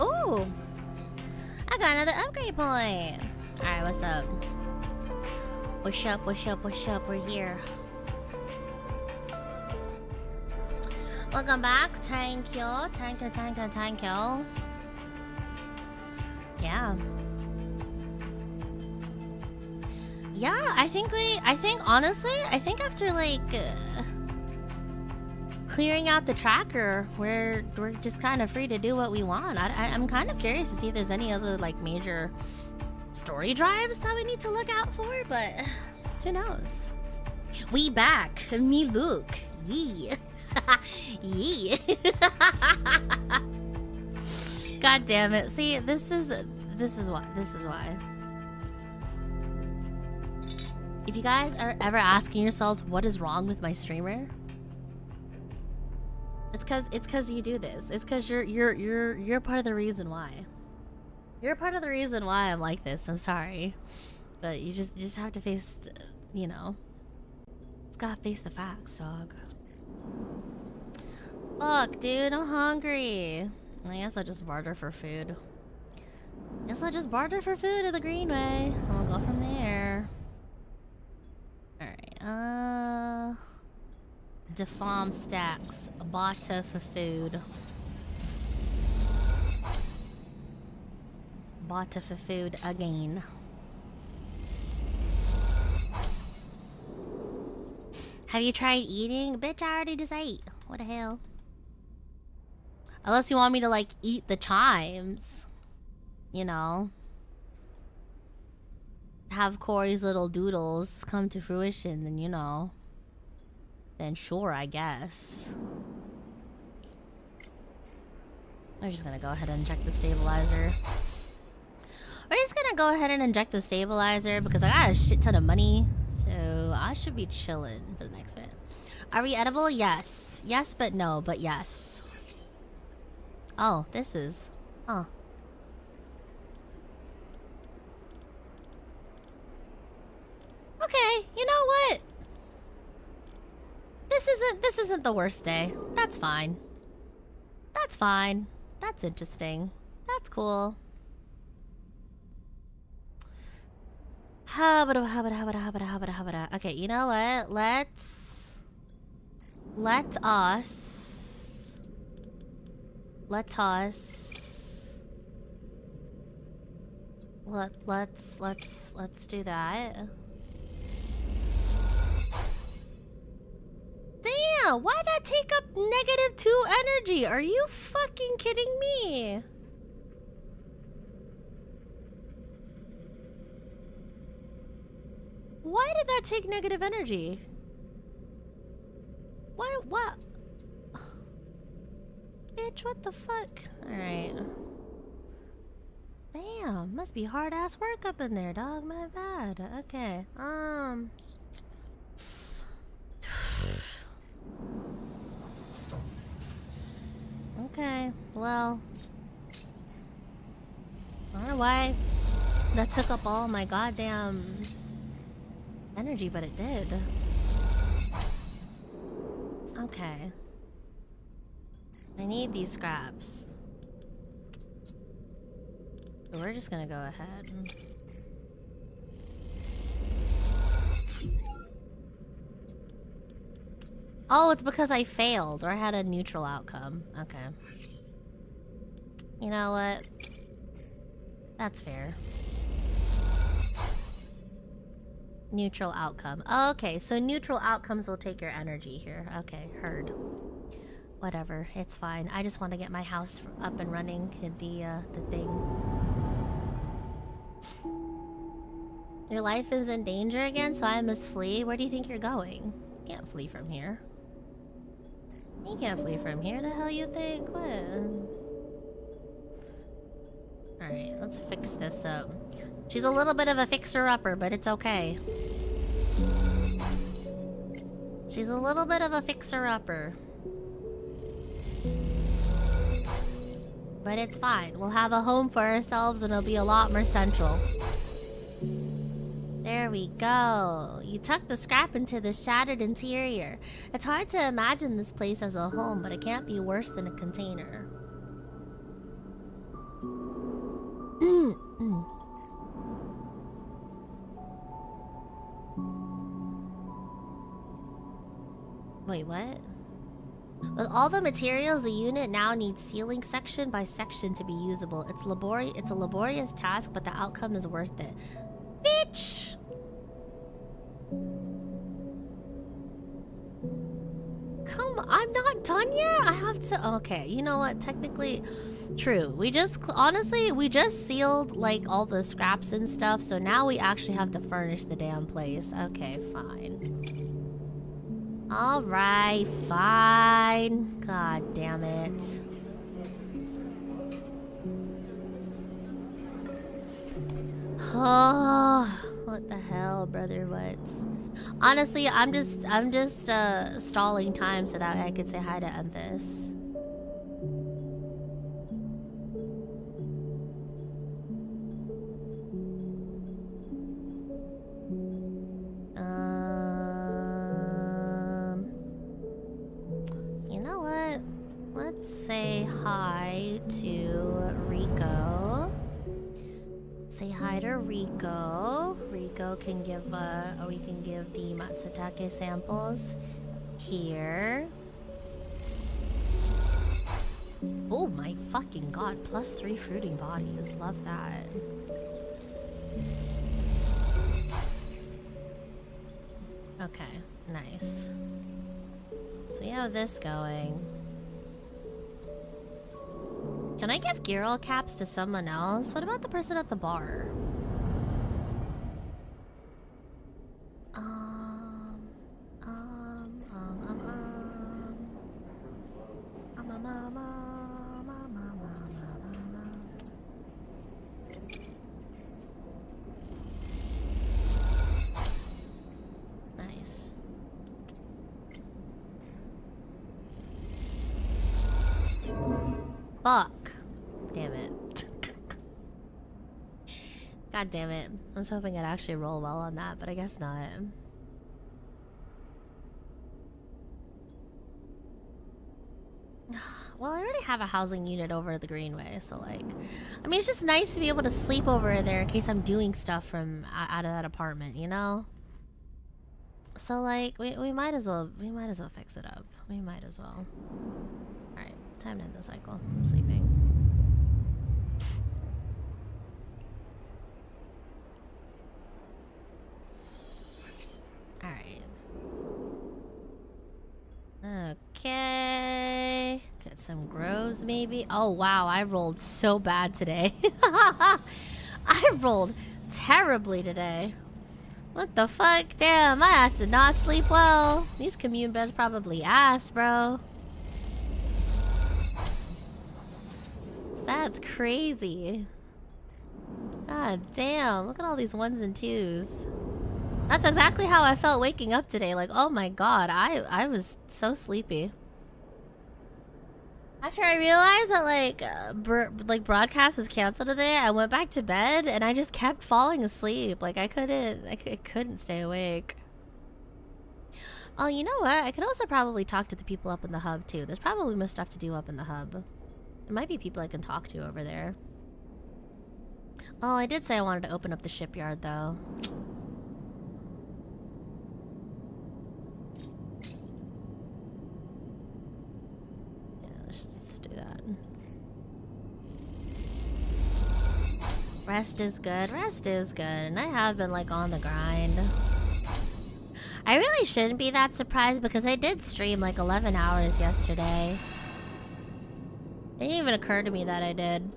Ooh, I got another upgrade point. Alright, what's up? What's up, what's up, what's up? We're here. Welcome back. Thank you. Thank you, thank you, thank you. Yeah. Yeah, I think honestly, I think after like clearing out the tracker, we're just kind of free to do what we want. I'm kind of curious to see if there's any other like major story drives that we need to look out for, but who knows? We back. Me look. Yee. Yee. God damn it. See, this is why. If you guys are ever asking yourselves what is wrong with my streamer, it's cause you do this. It's cause you're part of the reason why. You're part of the reason why I'm like this. I'm sorry, but you just have to face, you know. Just gotta face the facts, dog. Fuck, dude, I'm hungry. I guess I'll just barter for food. Guess I'll just barter for food at the Greenway, and we'll go from there. Alright, the farm stacks. Barter for food. Barter for food again. Have you tried eating? Bitch, I already just ate. What the hell? Unless you want me to, like, eat the chimes. You know? Have Corey's little doodles come to fruition, then, you know. Then sure, I guess. We're just gonna go ahead and inject the stabilizer. We're just gonna go ahead and inject the stabilizer because I got a shit ton of money. So I should be chilling for the next bit. Are we edible? Yes. Yes, but no, but yes. Oh, this is... Oh. Okay, you know what? this isn't the worst day. That's fine. That's fine. That's interesting. That's cool. Okay, you know what? Let let's do that. Damn, why'd that take up -2 energy? Are you fucking kidding me? Why did that take negative energy? What? Bitch, what the fuck? Alright. Damn, must be hard ass work up in there, dog. My bad. Okay. Okay, well. I don't know why that took up all my goddamn energy, but it did. Okay. I need these scraps. So we're just gonna go ahead. Oh, it's because I failed or had a neutral outcome. Okay. You know what? That's fair. Neutral outcome. Okay, so neutral outcomes will take your energy here. Okay, heard. Whatever, it's fine. I just want to get my house up and running. The thing. Your life is in danger again, so I must flee. Where do you think you're going? You can't flee from here. You can't flee from here. The hell you think? What? Alright, let's fix this up. She's a little bit of a fixer-upper, but it's okay. She's a little bit of a fixer-upper. But it's fine. We'll have a home for ourselves and it'll be a lot more central. There we go. You tuck the scrap into the shattered interior. It's hard to imagine this place as a home, but it can't be worse than a container. Wait, what? With all the materials, the unit now needs sealing section by section to be usable. It's a laborious task, but the outcome is worth it. Bitch! Come on, I'm not done yet? I have to... Okay, you know what? Technically, true. Honestly, we just sealed, like, all the scraps and stuff, so now we actually have to furnish the damn place. Okay, fine. Alright, fine. God damn it. Oh, what the hell, brother? What? Honestly, I'm just stalling time so that I could say hi to end this. You know what? Let's say hi to Rico. Say hi to Rico. Rico can give we can give the Matsutake samples here. Oh my fucking god, +3 fruiting bodies. Love that. Okay, nice. So we have this going. Can I give Girl caps to someone else? What about the person at the bar? Nice. Fuck. Damn it. God damn it. I was hoping I'd actually roll well on that, but I guess not. Well, I already have a housing unit over at the Greenway, so like, I mean, it's just nice to be able to sleep over there in case I'm doing stuff from out of that apartment, you know? So like, we might as well fix it up. We might as well. All right, time to end the cycle. I'm sleeping. All right. Okay. Get some grows maybe. Oh wow, I rolled so bad today. I rolled terribly today. What the fuck? Damn, my ass did not sleep well. These commune beds probably ass, bro. That's crazy. God damn, look at all these ones and twos. That's exactly how I felt waking up today. Like, oh my god, I was so sleepy. After I realized that like broadcast is canceled today, I went back to bed and I just kept falling asleep. Like I couldn't stay awake. Oh, you know what? I could also probably talk to the people up in the hub too. There's probably more stuff to do up in the hub. There might be people I can talk to over there. Oh, I did say I wanted to open up the shipyard though. Let's just do that. Rest is good. Rest is good. And I have been like on the grind. I really shouldn't be that surprised because I did stream like 11 hours yesterday. It didn't even occur to me that I did.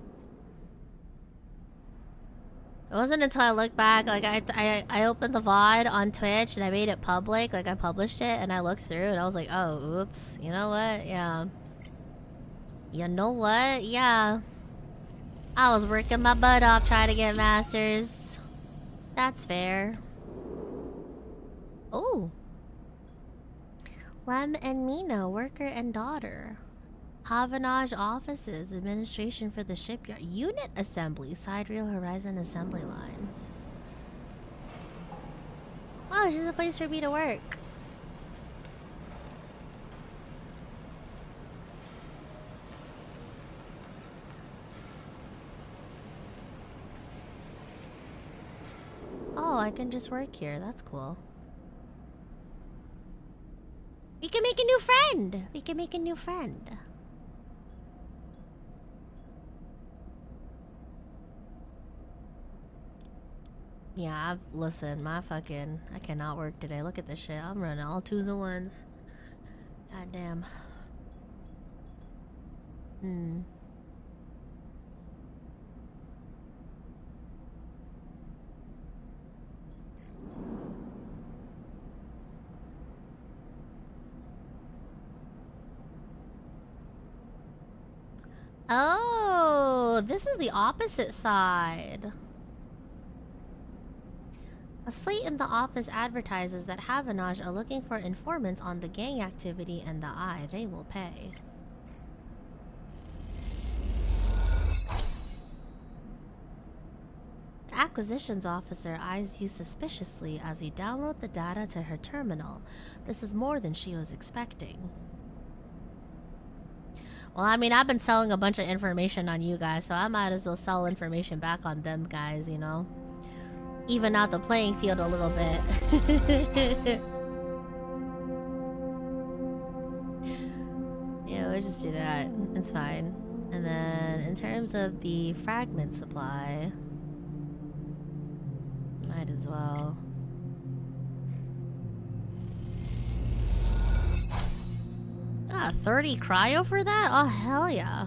It wasn't until I looked back, like I opened the VOD on Twitch and I made it public, like I published it and I looked through and I was like, oh, oops. You know what? Yeah. You know what? Yeah. I was working my butt off trying to get masters. That's fair. Oh. Lem and Mina, worker and daughter. Havanage offices, administration for the shipyard. Unit assembly, sidereal horizon assembly line. Oh, it's just a place for me to work. Oh, I can just work here. That's cool. We can make a new friend. We can make a new friend. Yeah, listen, I cannot work today. Look at this shit. I'm running all twos and ones. God damn. Oh, this is the opposite side. A slate in the office advertises that Havanage are looking for informants on the gang activity and the eye. They will pay. The acquisitions officer eyes you suspiciously as you download the data to her terminal. This is more than she was expecting. Well, I mean, I've been selling a bunch of information on you guys, so I might as well sell information back on them guys, you know? Even out the playing field a little bit. Yeah, we'll just do that. It's fine. And then, in terms of the fragment supply... might as well. Ah, 30 cryo for that? Oh, hell yeah.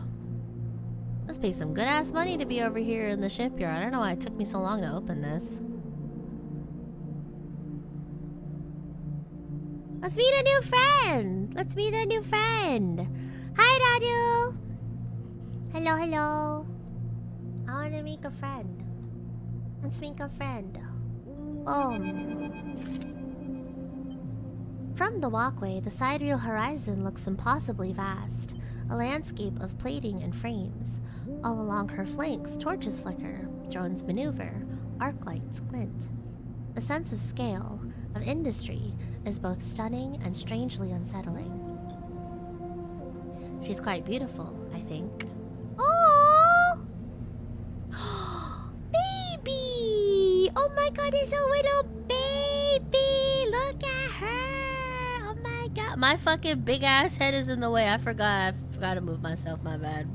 Let's pay some good-ass money to be over here in the shipyard. I don't know why it took me so long to open this. Let's meet a new friend! Let's meet a new friend! Hi, Dadu! Hello, hello. I want to make a friend. Let's make a friend. From the walkway, the sidereal horizon looks impossibly vast. A landscape of plating and frames. All along her flanks, torches flicker, drones maneuver, arc lights glint. The sense of scale, of industry, is both stunning and strangely unsettling. She's quite beautiful, I think. Oh, baby! Oh my god, it's a little baby! Look at her! Oh my god. My fucking big ass head is in the way. I forgot to move myself, my bad.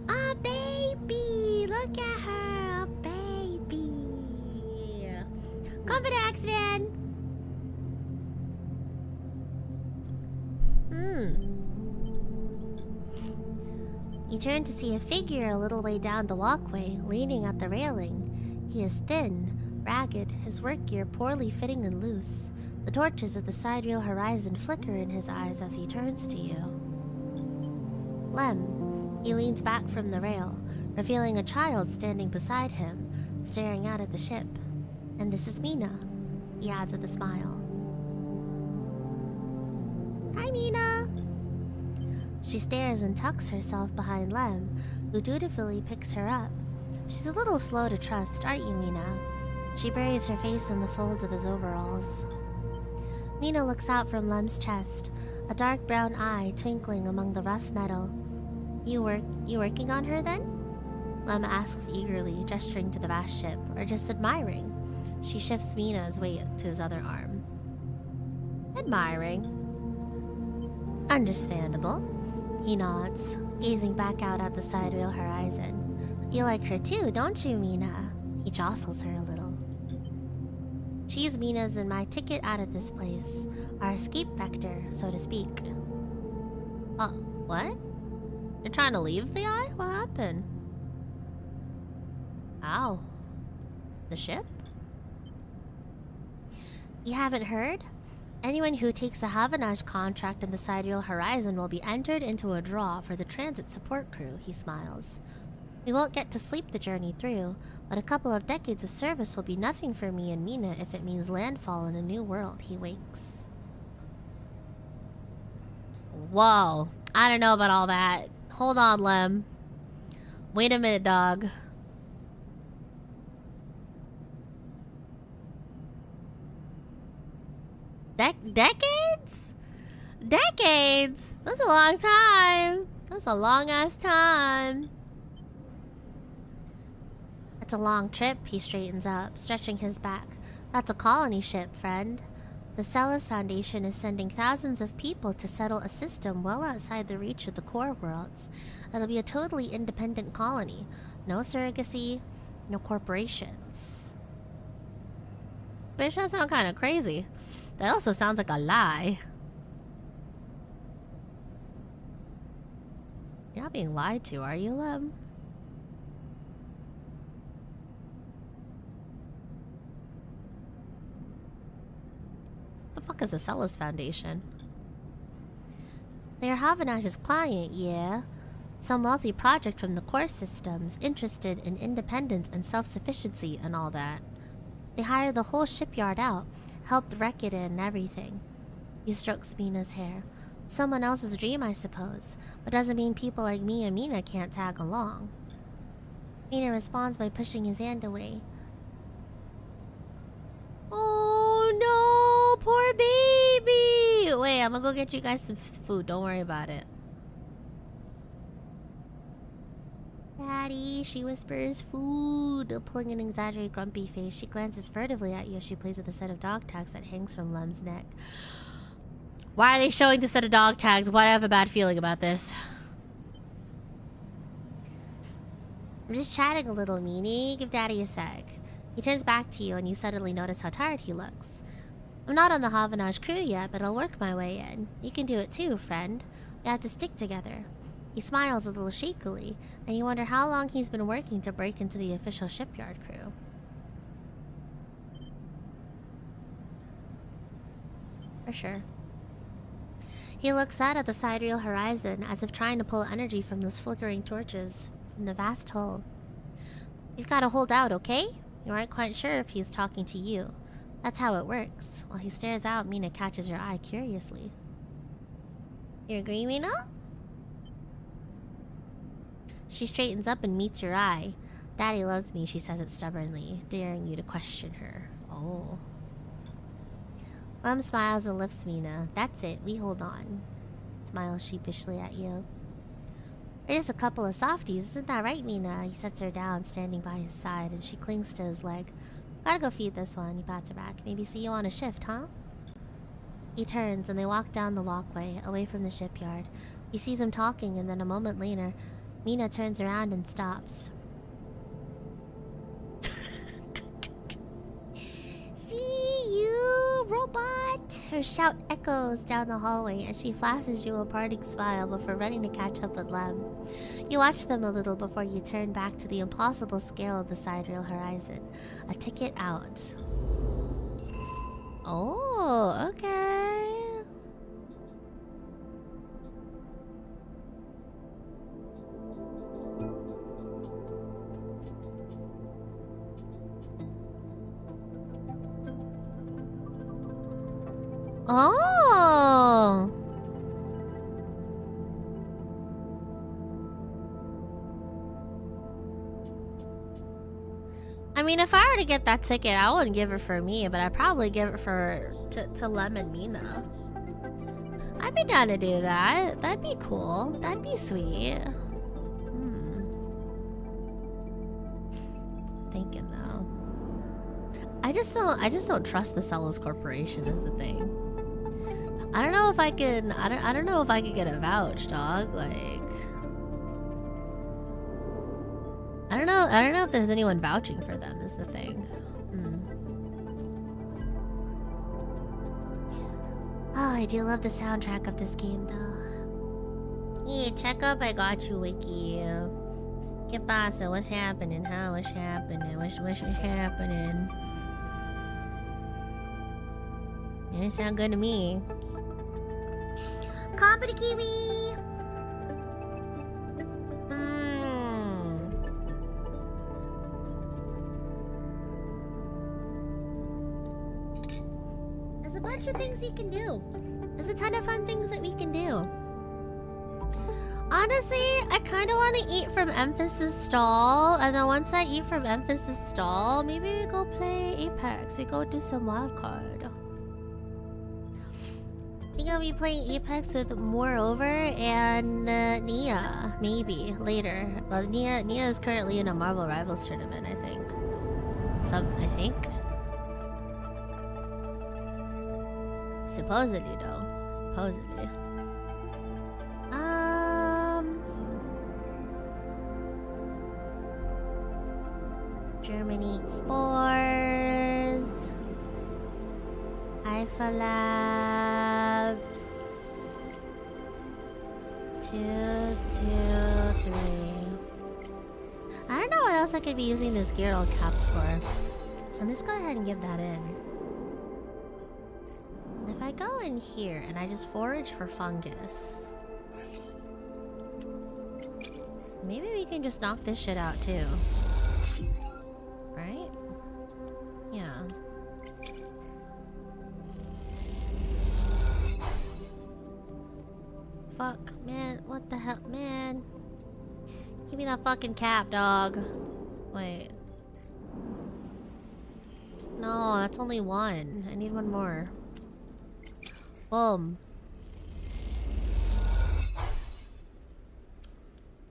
A baby! Look at her! A baby! Konberu accident! You turn to see a figure a little way down the walkway, leaning at the railing. He is thin, ragged, his work gear poorly fitting and loose. The torches at the side rail horizon flicker in his eyes as he turns to you. Lem. He leans back from the rail, revealing a child standing beside him, staring out at the ship. And this is Mina, he adds with a smile. Hi, Mina. She stares and tucks herself behind Lem, who dutifully picks her up. She's a little slow to trust, aren't you, Mina? She buries her face in the folds of his overalls. Mina looks out from Lem's chest, a dark brown eye twinkling among the rough metal. You working on her, then? Lem asks eagerly, gesturing to the vast ship, or just admiring. She shifts Mina's weight to his other arm. Admiring. Understandable. He nods, gazing back out at the side rail horizon. You like her too, don't you, Mina? He jostles her a little. She's Mina's and my ticket out of this place. Our escape vector, so to speak. What? You're trying to leave the eye? What happened? Ow. The ship? You haven't heard? Anyone who takes a Havanage contract in the Sidereal Horizon will be entered into a draw for the transit support crew, he smiles. We won't get to sleep the journey through, but a couple of decades of service will be nothing for me and Mina if it means landfall in a new world, he winks. Whoa, I don't know about all that. Hold on, Lem. Wait a minute, dog. Decades? Decades? That's a long time. That's a long-ass time. It's a long trip, he straightens up, stretching his back. That's a colony ship, friend. The Celis Foundation is sending thousands of people to settle a system well outside the reach of the core worlds. It'll be a totally independent colony. No surrogacy, no corporations. Bitch, that sounds kind of crazy. That also sounds like a lie. You're not being lied to, are you, Lem? The fuck is the Celis Foundation? They're Havanage's client, yeah. Some wealthy project from the core systems, interested in independence and self-sufficiency and all that. They hired the whole shipyard out, helped wreck it and everything. He strokes Mina's hair. Someone else's dream, I suppose, but doesn't mean people like me and Mina can't tag along. Mina responds by pushing his hand away. Oh no, poor baby! Wait, I'm gonna go get you guys some food, don't worry about it. Daddy, she whispers, food. Pulling an exaggerated grumpy face, she glances furtively at you as she plays with a set of dog tags that hangs from Lem's neck. Why are they showing the set of dog tags? Why do I have a bad feeling about this? I'm just chatting a little, Meanie. Give Daddy a sec. He turns back to you and you suddenly notice how tired he looks. I'm not on the Havanage crew yet, but I'll work my way in. You can do it too, friend. We have to stick together. He smiles a little shakily, and you wonder how long he's been working to break into the official shipyard crew. For sure. He looks out at the sidereal horizon as if trying to pull energy from those flickering torches from the vast hull. You've got to hold out, okay? You aren't quite sure if he's talking to you. That's how it works. While he stares out, Mina catches your eye curiously. You agree, Mina? She straightens up and meets your eye. Daddy loves me, she says it stubbornly, daring you to question her. Oh. Lem smiles and lifts Mina. That's it, we hold on. smiles sheepishly at you. We're just a couple of softies, isn't that right, Mina? He sets her down, standing by his side, and she clings to his leg. Gotta go feed this one. He pats her back. Maybe see you on a shift, huh? He turns, and they walk down the walkway, away from the shipyard. You see them talking, and then a moment later, Mina turns around and stops. See you, robot! Her shout echoes down the hallway as she flashes you a parting smile before running to catch up with Lem. You watch them a little before you turn back to the impossible scale of the sidereal horizon. A ticket out. Oh, okay. Oh! I mean, if I were to get that ticket, I wouldn't give it for me, but I'd probably give it for to Lem and Mina. I'd be down to do that. That'd be cool. That'd be sweet. Thinking though. I just don't trust the Celos Corporation is the thing. I don't know if I can I don't know if I could get a vouch, dog. Like I don't know if there's anyone vouching for them is the thing. Oh, I do love the soundtrack of this game though. Yeah, check up I got you, Wiki. ¿Qué pasa? What's happening, huh? What's happening? What's happening? You sound good to me. Company Kiwi! There's a bunch of things we can do. There's a ton of fun things that we can do. Honestly, I kind of want to eat from Emphasis stall, and then once I eat from Emphasis stall, maybe we go play Apex. We go do some wildcard. I think I'll be playing Apex with Moreover and Nia, maybe later. Well, Nia is currently in a Marvel Rivals tournament, I think. I think. Supposedly, though. Supposedly. Germinate spores. Alpha Labs. 2, 2, 3. I don't know what else I could be using this Gyarl caps for. So I'm just going to go ahead and give that in. If I go in here and I just forage for fungus, maybe we can just knock this shit out too. Right? Yeah. Fuck, man. What the hell? Man. Give me that fucking cap, dog. Wait. No, that's only one. I need one more. Boom.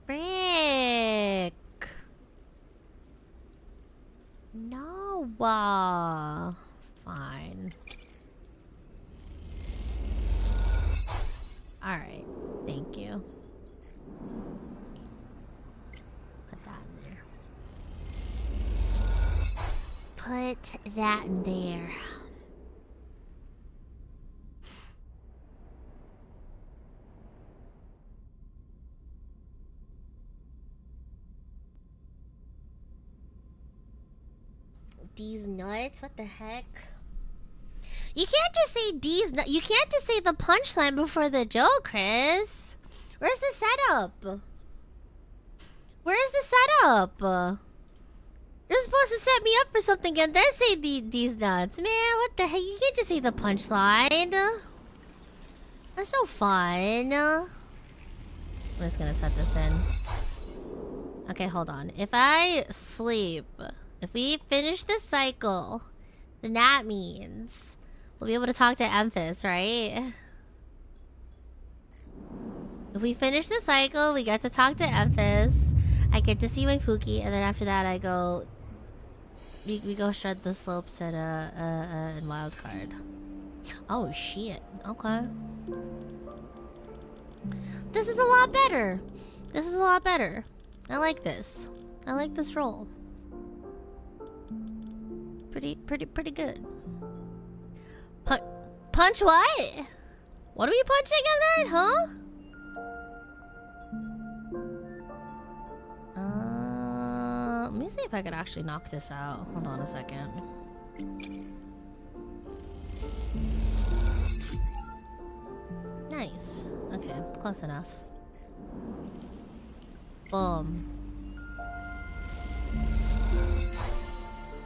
Frick. No. Fine. Alright. Thank you. Put that in there. Put that in there. These nuts? What the heck? You can't just say D's nuts. You can't just say the punchline before the joke, Chris. Where's the setup? Where's the setup? You're supposed to set me up for something and then say these nuts. Man, what the heck? You can't just say the punchline. That's so fun. I'm just gonna set this in. Okay, hold on. If I sleep... If we finish this cycle, then that means we'll be able to talk to Emphas, right? If we finish the cycle, we get to talk to Emphas. I get to see my Pookie, and then after that, I go. We go shred the slopes at in Wildcard. Oh shit! Okay. This is a lot better. This is a lot better. I like this. I like this roll. Pretty good. Punch what? What are we punching at, nerd? Huh? Let me see if I could actually knock this out. Hold on a second. Nice. Okay, close enough. Boom.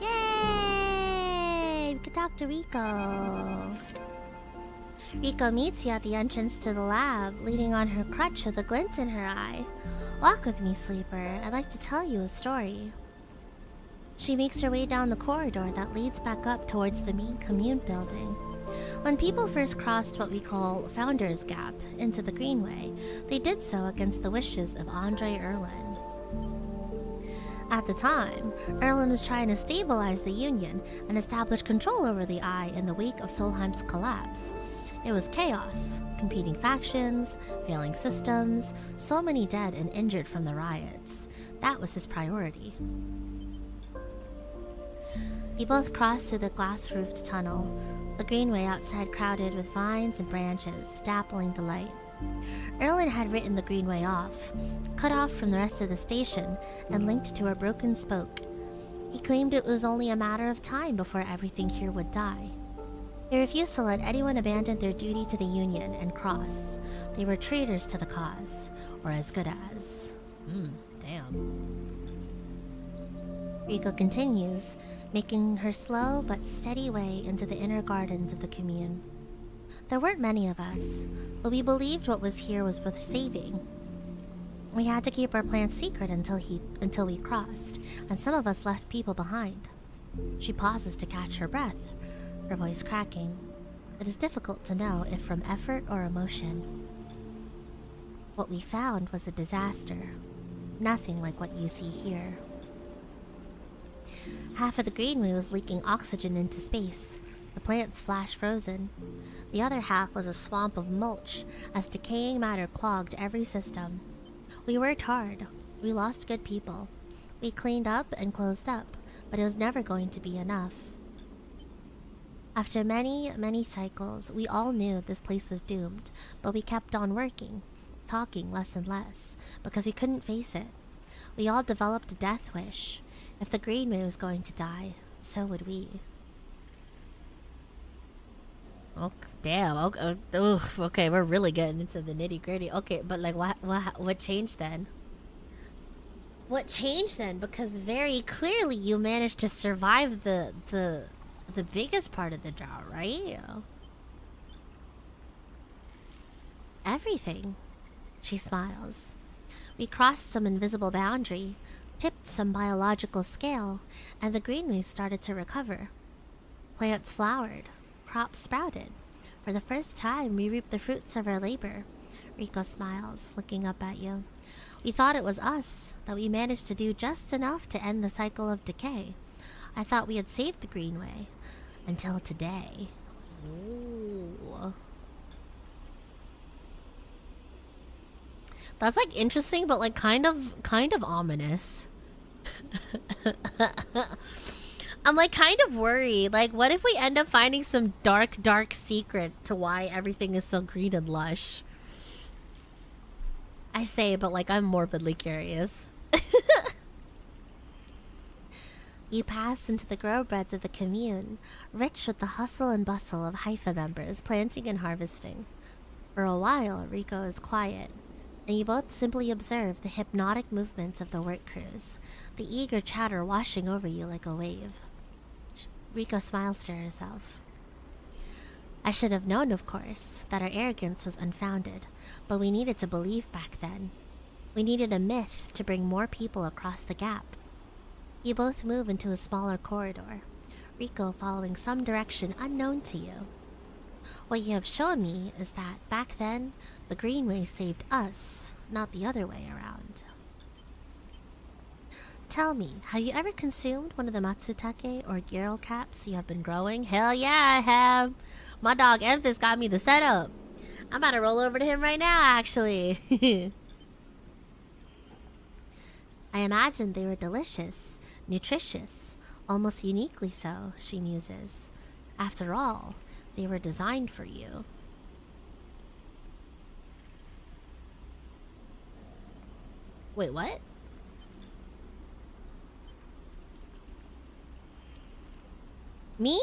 Yay! We can talk to Rico. Rico meets you at the entrance to the lab, leaning on her crutch with a glint in her eye. Walk with me, sleeper. I'd like to tell you a story. She makes her way down the corridor that leads back up towards the main commune building. When people first crossed what we call Founder's Gap into the Greenway, they did so against the wishes of Andre Erlin. At the time, Erlin was trying to stabilize the Union and establish control over the Eye in the wake of Solheim's collapse. It was chaos, competing factions, failing systems, so many dead and injured from the riots. That was his priority. We both crossed through the glass-roofed tunnel, the greenway outside crowded with vines and branches, dappling the light. Erlin had written the greenway off, cut off from the rest of the station and linked to a broken spoke. He claimed it was only a matter of time before everything here would die. He refused to let anyone abandon their duty to the Union and cross. They were traitors to the cause, or as good as. Damn. Rico continues, making her slow but steady way into the inner gardens of the commune. There weren't many of us, but we believed what was here was worth saving. We had to keep our plans secret until we crossed, and some of us left people behind. She pauses to catch her breath, her voice cracking. It is difficult to know if from effort or emotion. What we found was a disaster. Nothing like what you see here. Half of the greenway was leaking oxygen into space, the plants flash frozen. The other half was a swamp of mulch, as decaying matter clogged every system. We worked hard. We lost good people. We cleaned up and closed up, but it was never going to be enough. After many cycles, we all knew this place was doomed, but we kept on working, talking less and less, because we couldn't face it. We all developed a death wish. If the greenway was going to die, so would we. Oh, damn. Okay, okay, we're really getting into the nitty-gritty. Okay, but like, what changed then? What changed then? Because very clearly you managed to survive the biggest part of the drought, right? Everything. She smiles. We crossed some invisible boundary, tipped some biological scale, and the greenway started to recover. Plants flowered. Crops sprouted. For the first time, we reaped the fruits of our labor. Rico smiles, looking up at you. We thought it was us, that we managed to do just enough to end the cycle of decay. I thought we had saved the greenway. Until today. Ooh. That's like interesting, but like kind of ominous. I'm like kind of worried. Like, what if we end up finding some dark secret to why everything is so green and lush? I say, but like I'm morbidly curious. You pass into the grow beds of the commune, rich with the hustle and bustle of Haifa members planting and harvesting. For a while, Rico is quiet, and you both simply observe the hypnotic movements of the work crews, the eager chatter washing over you like a wave. Rico smiles to herself. I should have known, of course, that our arrogance was unfounded, but we needed to believe back then. We needed a myth to bring more people across the gap. You both move into a smaller corridor, Rico following some direction unknown to you. What you have shown me is that back then, the Greenway saved us, not the other way around. Tell me, have you ever consumed one of the Matsutake or Gyro caps you have been growing? Hell yeah, I have. My dog Emphas got me the setup. I'm about to roll over to him right now, actually. I imagined they were delicious, nutritious, almost uniquely so, she muses. After all, they were designed for you. Wait, what? Me?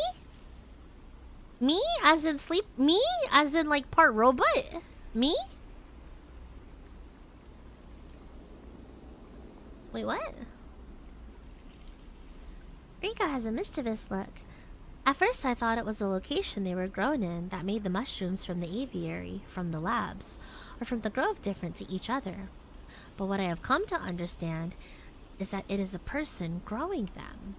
Me? As in sleep? Me? As in like part robot? Me? Wait, what? Rika has a mischievous look. At first I thought it was the location they were grown in that made the mushrooms from the aviary, from the labs, or from the grove different to each other. But what I have come to understand is that it is the person growing them.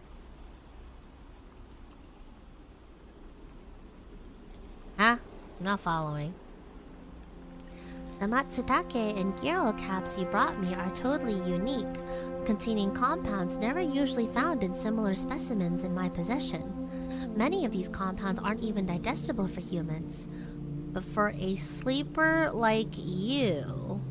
Huh? I'm not following. The Matsutake and Gyro caps you brought me are totally unique, containing compounds never usually found in similar specimens in my possession. Many of these compounds aren't even digestible for humans. But for a sleeper like you...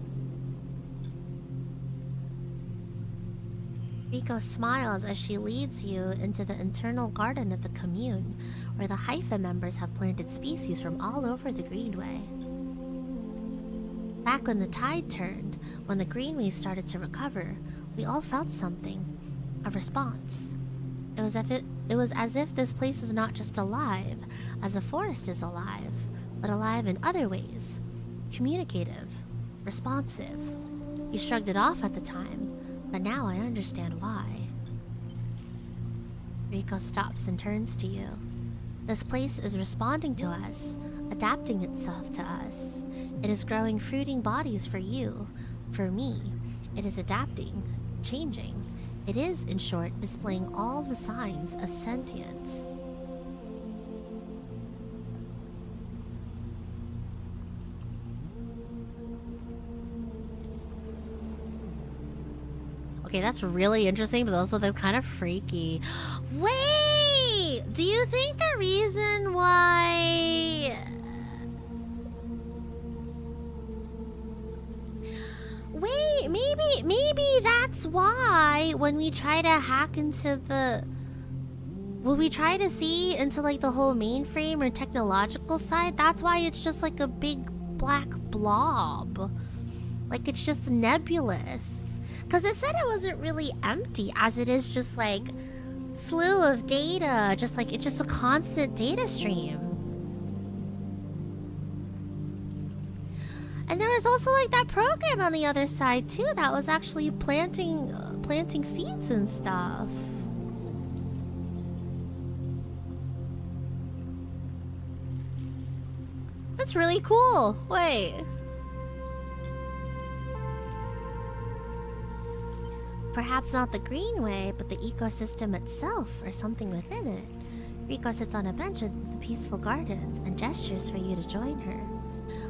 Riko smiles as she leads you into the internal garden of the commune, where the Haifa members have planted species from all over the Greenway. Back when the tide turned, when the Greenway started to recover, we all felt something. A response. It was as if this place is not just alive, as a forest is alive, but alive in other ways. Communicative. Responsive. You shrugged it off at the time, but now I understand why. Riko stops and turns to you. This place is responding to us, adapting itself to us. It is growing fruiting bodies for you, for me. It is adapting, changing. It is, in short, displaying all the signs of sentience. Okay, that's really interesting, but also that's kind of freaky. Wait! Do you think the reason why... Wait, maybe that's why when we try to hack into the... When we try to see into like the whole mainframe or technological side, that's why it's just like a big black blob. Like it's just nebulous. Because it said it wasn't really empty, as it is just like slew of data, just like it's just a constant data stream. And there was also like that program on the other side too that was actually planting seeds and stuff. That's really cool. Wait. Perhaps not the Greenway, but the ecosystem itself, or something within it. Riko sits on a bench with the peaceful gardens and gestures for you to join her.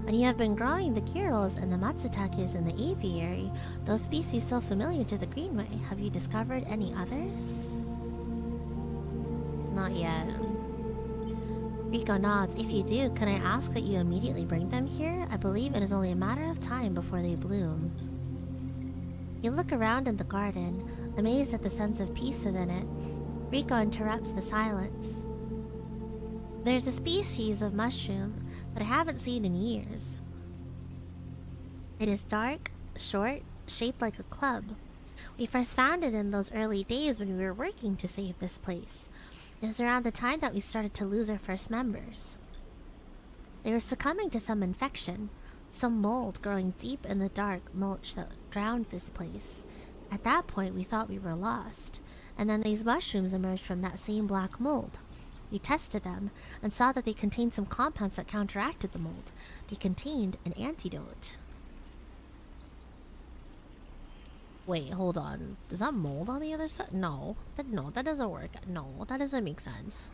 When you have been growing the Gyros and the Matsutakes in the aviary, those species so familiar to the Greenway, have you discovered any others? Not yet. Riko nods. If you do, can I ask that you immediately bring them here? I believe it is only a matter of time before they bloom. You look around in the garden, amazed at the sense of peace within it. Riko interrupts the silence. There's a species of mushroom that I haven't seen in years. It is dark, short, shaped like a club. We first found it in those early days when we were working to save this place. It was around the time that we started to lose our first members. They were succumbing to some infection. Some mold growing deep in the dark mulch that drowned this place. At that point, we thought we were lost. And then these mushrooms emerged from that same black mold. We tested them and saw that they contained some compounds that counteracted the mold. They contained an antidote. Wait, hold on. Is that mold on the other side? No, that doesn't work. No, that doesn't make sense.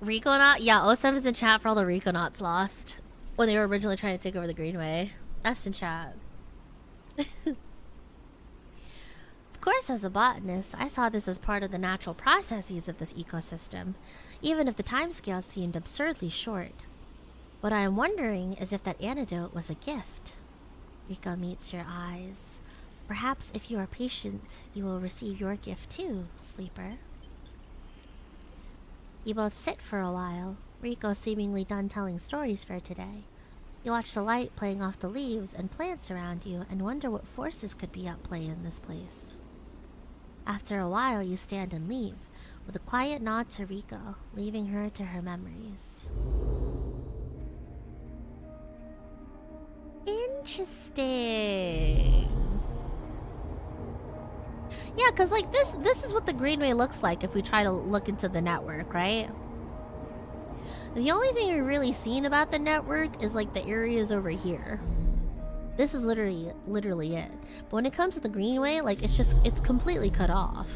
Reconaut? Yeah, O7's in chat for all the Reconauts lost when they were originally trying to take over the Greenway. F's in chat. Of course, as a botanist, I saw this as part of the natural processes of this ecosystem, even if the timescale seemed absurdly short. What I am wondering is if that antidote was a gift. Rico meets your eyes. Perhaps if you are patient, you will receive your gift too, sleeper. You both sit for a while, Rico seemingly done telling stories for today. You watch the light playing off the leaves and plants around you and wonder what forces could be at play in this place. After a while, you stand and leave, with a quiet nod to Rico, leaving her to her memories. Interesting. Yeah, because like this is what the Greenway looks like if we try to look into the network, right? The only thing we've really seen about the network is like the areas over here. This is literally it. But when it comes to the Greenway, like it's completely cut off.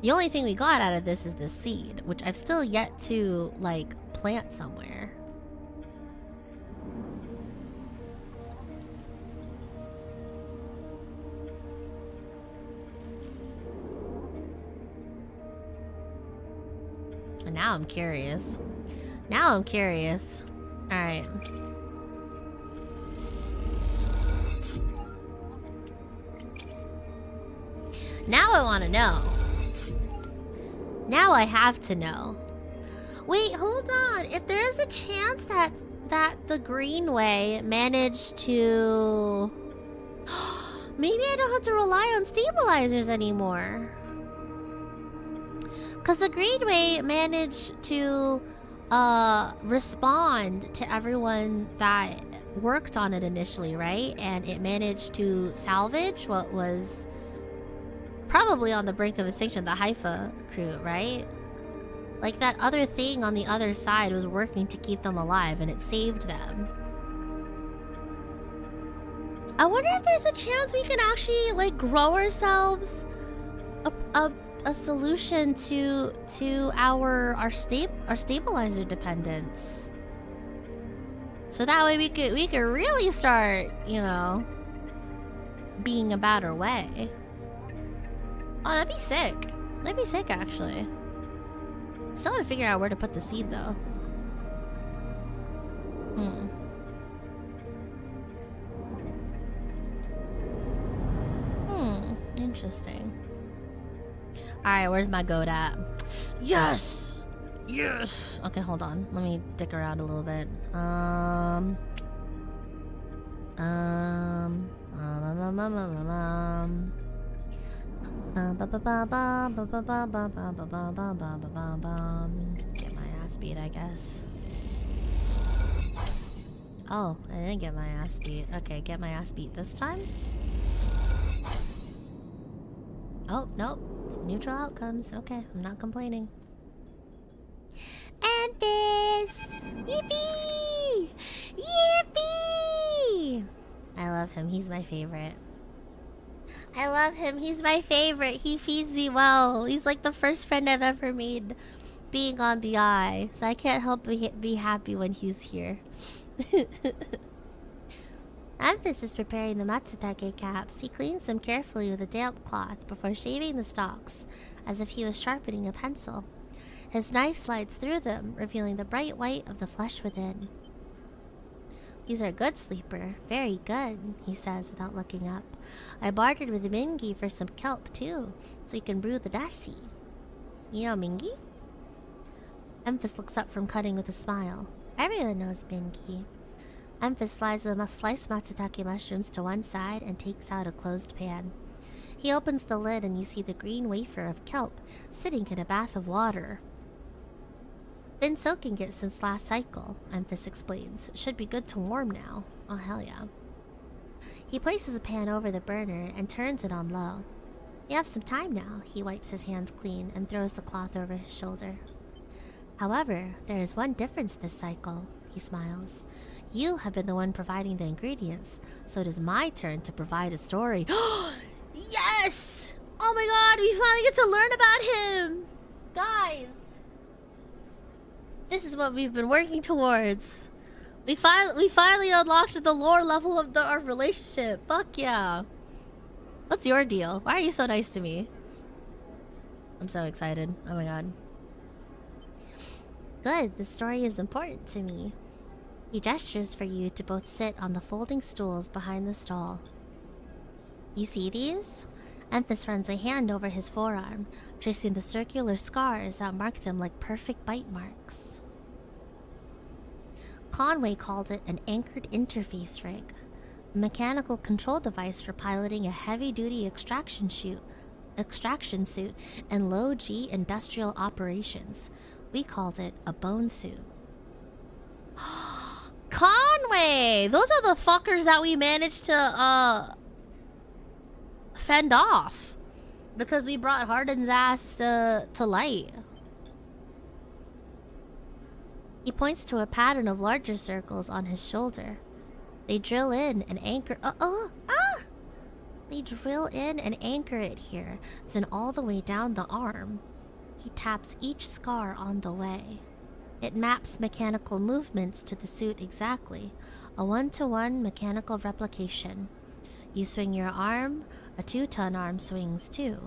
The only thing we got out of this is this seed, which I've still yet to like plant somewhere. And now I'm curious. Alright. Now I want to know. Now I have to know. Wait, hold on. If there is a chance that the Greenway managed to... Maybe I don't have to rely on stabilizers anymore. Because the Greenway managed to respond to everyone that worked on it initially, right? And it managed to salvage what was probably on the brink of extinction, the Haifa crew, right? Like that other thing on the other side was working to keep them alive and it saved them. I wonder if there's a chance we can actually like grow ourselves a solution to our stabilizer dependence. So that way we could really start, you know, being a better way. Oh, that'd be sick. That'd be sick actually. Still gotta figure out where to put the seed though. Interesting. Alright, where's my goat at? Yes! Yes! Okay, hold on. Let me dick around a little bit. Get my ass beat, I guess. Oh, I didn't get my ass beat. Okay, get my ass beat this time? Oh, nope. It's neutral outcomes. Okay, I'm not complaining. And this! Yippee! Yippee! I love him. He's my favorite. I love him. He's my favorite. He feeds me well. He's like the first friend I've ever made being on the eye. So I can't help but be happy when he's here. Memphis is preparing the matsutake caps. He cleans them carefully with a damp cloth before shaving the stalks, as if he was sharpening a pencil. His knife slides through them, revealing the bright white of the flesh within. These are good, sleeper. Very good, he says without looking up. I bartered with Mingi for some kelp, too, so you can brew the dashi. Yo, Mingi? Memphis looks up from cutting with a smile. Everyone knows Mingi. Memphis slides the sliced matsutake mushrooms to one side and takes out a closed pan. He opens the lid and you see the green wafer of kelp sitting in a bath of water. Been soaking it since last cycle, Memphis explains. Should be good to warm now. Oh, hell yeah. He places the pan over the burner and turns it on low. You have some time now. He wipes his hands clean and throws the cloth over his shoulder. However, there is one difference this cycle. He smiles. You have been the one providing the ingredients, so it is my turn to provide a story. Yes! Oh my god, we finally get to learn about him! Guys! This is what we've been working towards. We finally unlocked the lore level of our relationship. Fuck yeah. What's your deal? Why are you so nice to me? I'm so excited. Oh my god. Good, the story is important to me. He gestures for you to both sit on the folding stools behind the stall. You see these? EVE.EXE runs a hand over his forearm, tracing the circular scars that mark them like perfect bite marks. Conway called it an anchored interface rig, a mechanical control device for piloting a heavy-duty extraction suit and low-G industrial operations. We called it a bone suit. Conway! Those are the fuckers that we managed to, fend off. Because we brought Hardin's ass to light. He points to a pattern of larger circles on his shoulder. They drill in and anchor... They drill in and anchor it here, then all the way down the arm. He taps each scar on the way. It maps mechanical movements to the suit exactly. A one-to-one mechanical replication. You swing your arm, a 2-ton arm swings too.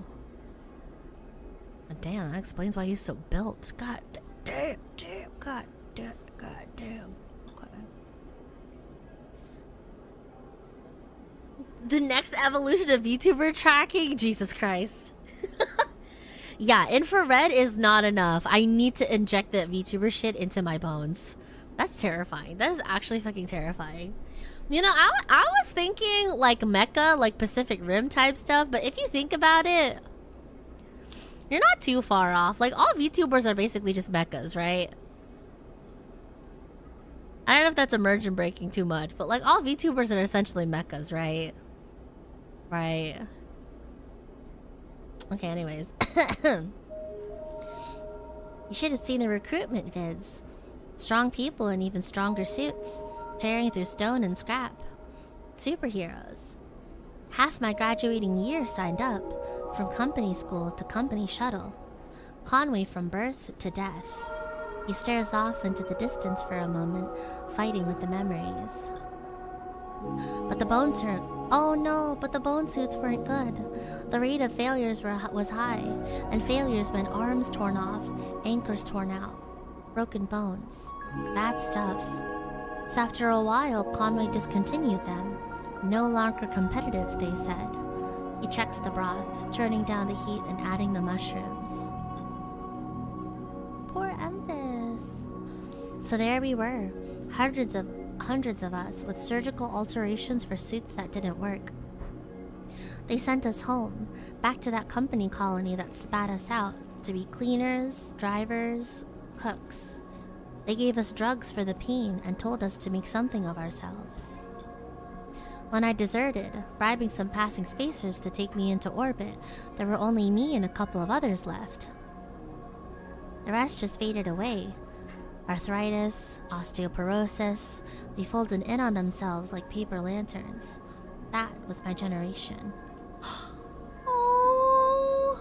Oh, damn, that explains why he's so built. God damn. Okay. The next evolution of VTuber tracking? Jesus Christ. Yeah, infrared is not enough. I need to inject that VTuber shit into my bones. That's terrifying. That is actually fucking terrifying. You know, I was thinking like Mecha, like Pacific Rim type stuff, but if you think about it, you're not too far off. Like, all VTubers are basically just mechas, right? I don't know if that's immersion breaking too much, but like, all VTubers are essentially mechas, right? Right. Okay, anyways. You should have seen the recruitment vids. Strong people in even stronger suits, tearing through stone and scrap. Superheroes. Half my graduating year signed up, from company school to company shuttle. Conway from birth to death. He stares off into the distance for a moment, fighting with the memories. But the bones are... Oh no, but the bone suits weren't good. The rate of failures was high, and failures meant arms torn off, anchors torn out, broken bones. Bad stuff. So after a while, Conway discontinued them. No longer competitive, they said. He checks the broth, turning down the heat and adding the mushrooms. Poor EVE.EXE. So there we were, hundreds of us with surgical alterations for suits that didn't work. They sent us home, back to that company colony that spat us out, to be cleaners, drivers, cooks. They gave us drugs for the pain and told us to make something of ourselves. When I deserted, bribing some passing spacers to take me into orbit, there were only me and a couple of others left. The rest just faded away. Arthritis, osteoporosis, they folded in on themselves like paper lanterns. That was my generation. Oh,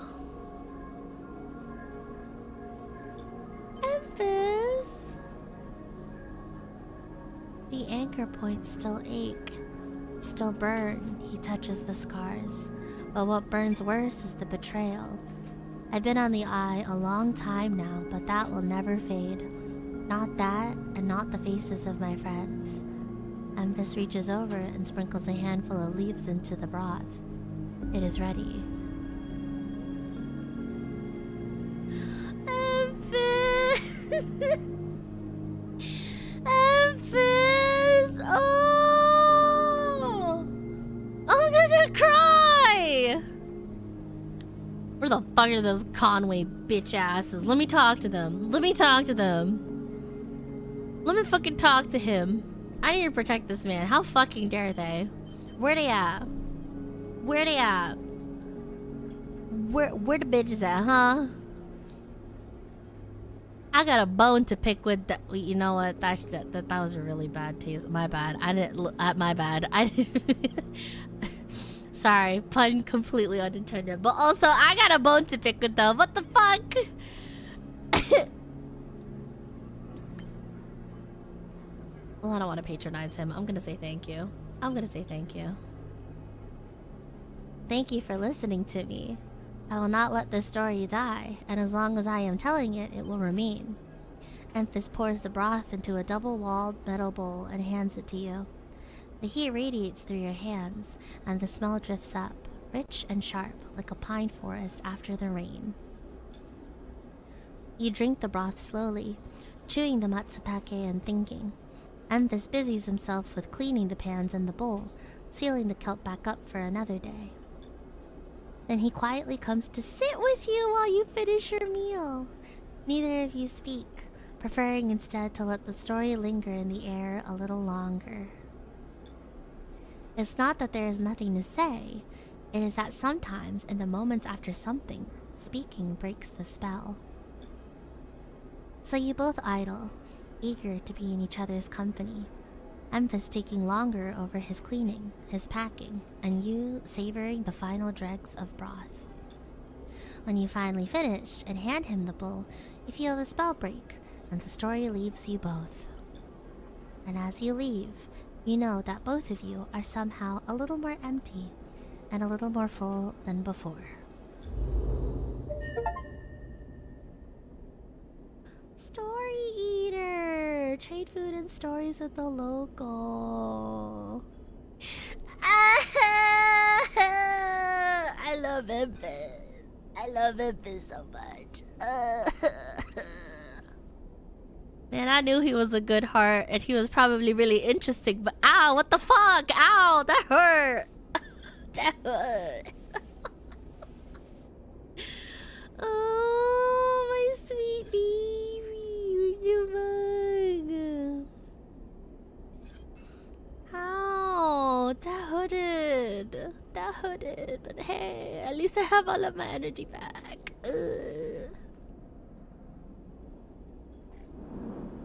EVE.EXE. The anchor points still ache, still burn. He touches the scars, but what burns worse is the betrayal. I've been on the eye a long time now, but that will never fade. Not that, and not the faces of my friends. EVE.EXE reaches over and sprinkles a handful of leaves into the broth. It is ready. EVE.EXE! EVE.EXE! Oh! I'm gonna cry! Where the fuck are those Conway bitch asses? Let me talk to them. Let me talk to them. Let me fucking talk to him. I need to protect this man. How fucking dare they? Where they at? Where they at? Where the bitches at, huh? I got a bone to pick with that. You know what? That was a really bad taste. My bad. I didn't. My bad. I didn't. Sorry, pun completely unintended. But also, I got a bone to pick with them. What the fuck? Well, I don't want to patronize him. I'm gonna say thank you. I'm gonna say thank you. Thank you for listening to me. I will not let this story die, and as long as I am telling it, it will remain. EVE.EXE pours the broth into a double-walled metal bowl and hands it to you. The heat radiates through your hands, and the smell drifts up, rich and sharp, like a pine forest after the rain. You drink the broth slowly, chewing the matsutake and thinking. EVE.EXE busies himself with cleaning the pans and the bowl, sealing the kelp back up for another day. Then he quietly comes to sit with you while you finish your meal. Neither of you speak, preferring instead to let the story linger in the air a little longer. It's not that there is nothing to say, it is that sometimes, in the moments after something, speaking breaks the spell. So you both idle, eager to be in each other's company. EVE.EXE taking longer over his cleaning, his packing, and you savoring the final dregs of broth. When you finally finish and hand him the bowl, you feel the spell break, and the story leaves you both. And as you leave, you know that both of you are somehow a little more empty and a little more full than before. Story Eater! Trade food and stories at the local. I love EVE.EXE. I love EVE.EXE so much. Man, I knew he was a good heart and he was probably really interesting, but ow, what the fuck? Ow, that hurt. That hurt. Oh, my sweet baby. Ow, that hurted. That hurted. But hey, at least I have all of my energy back. Ugh.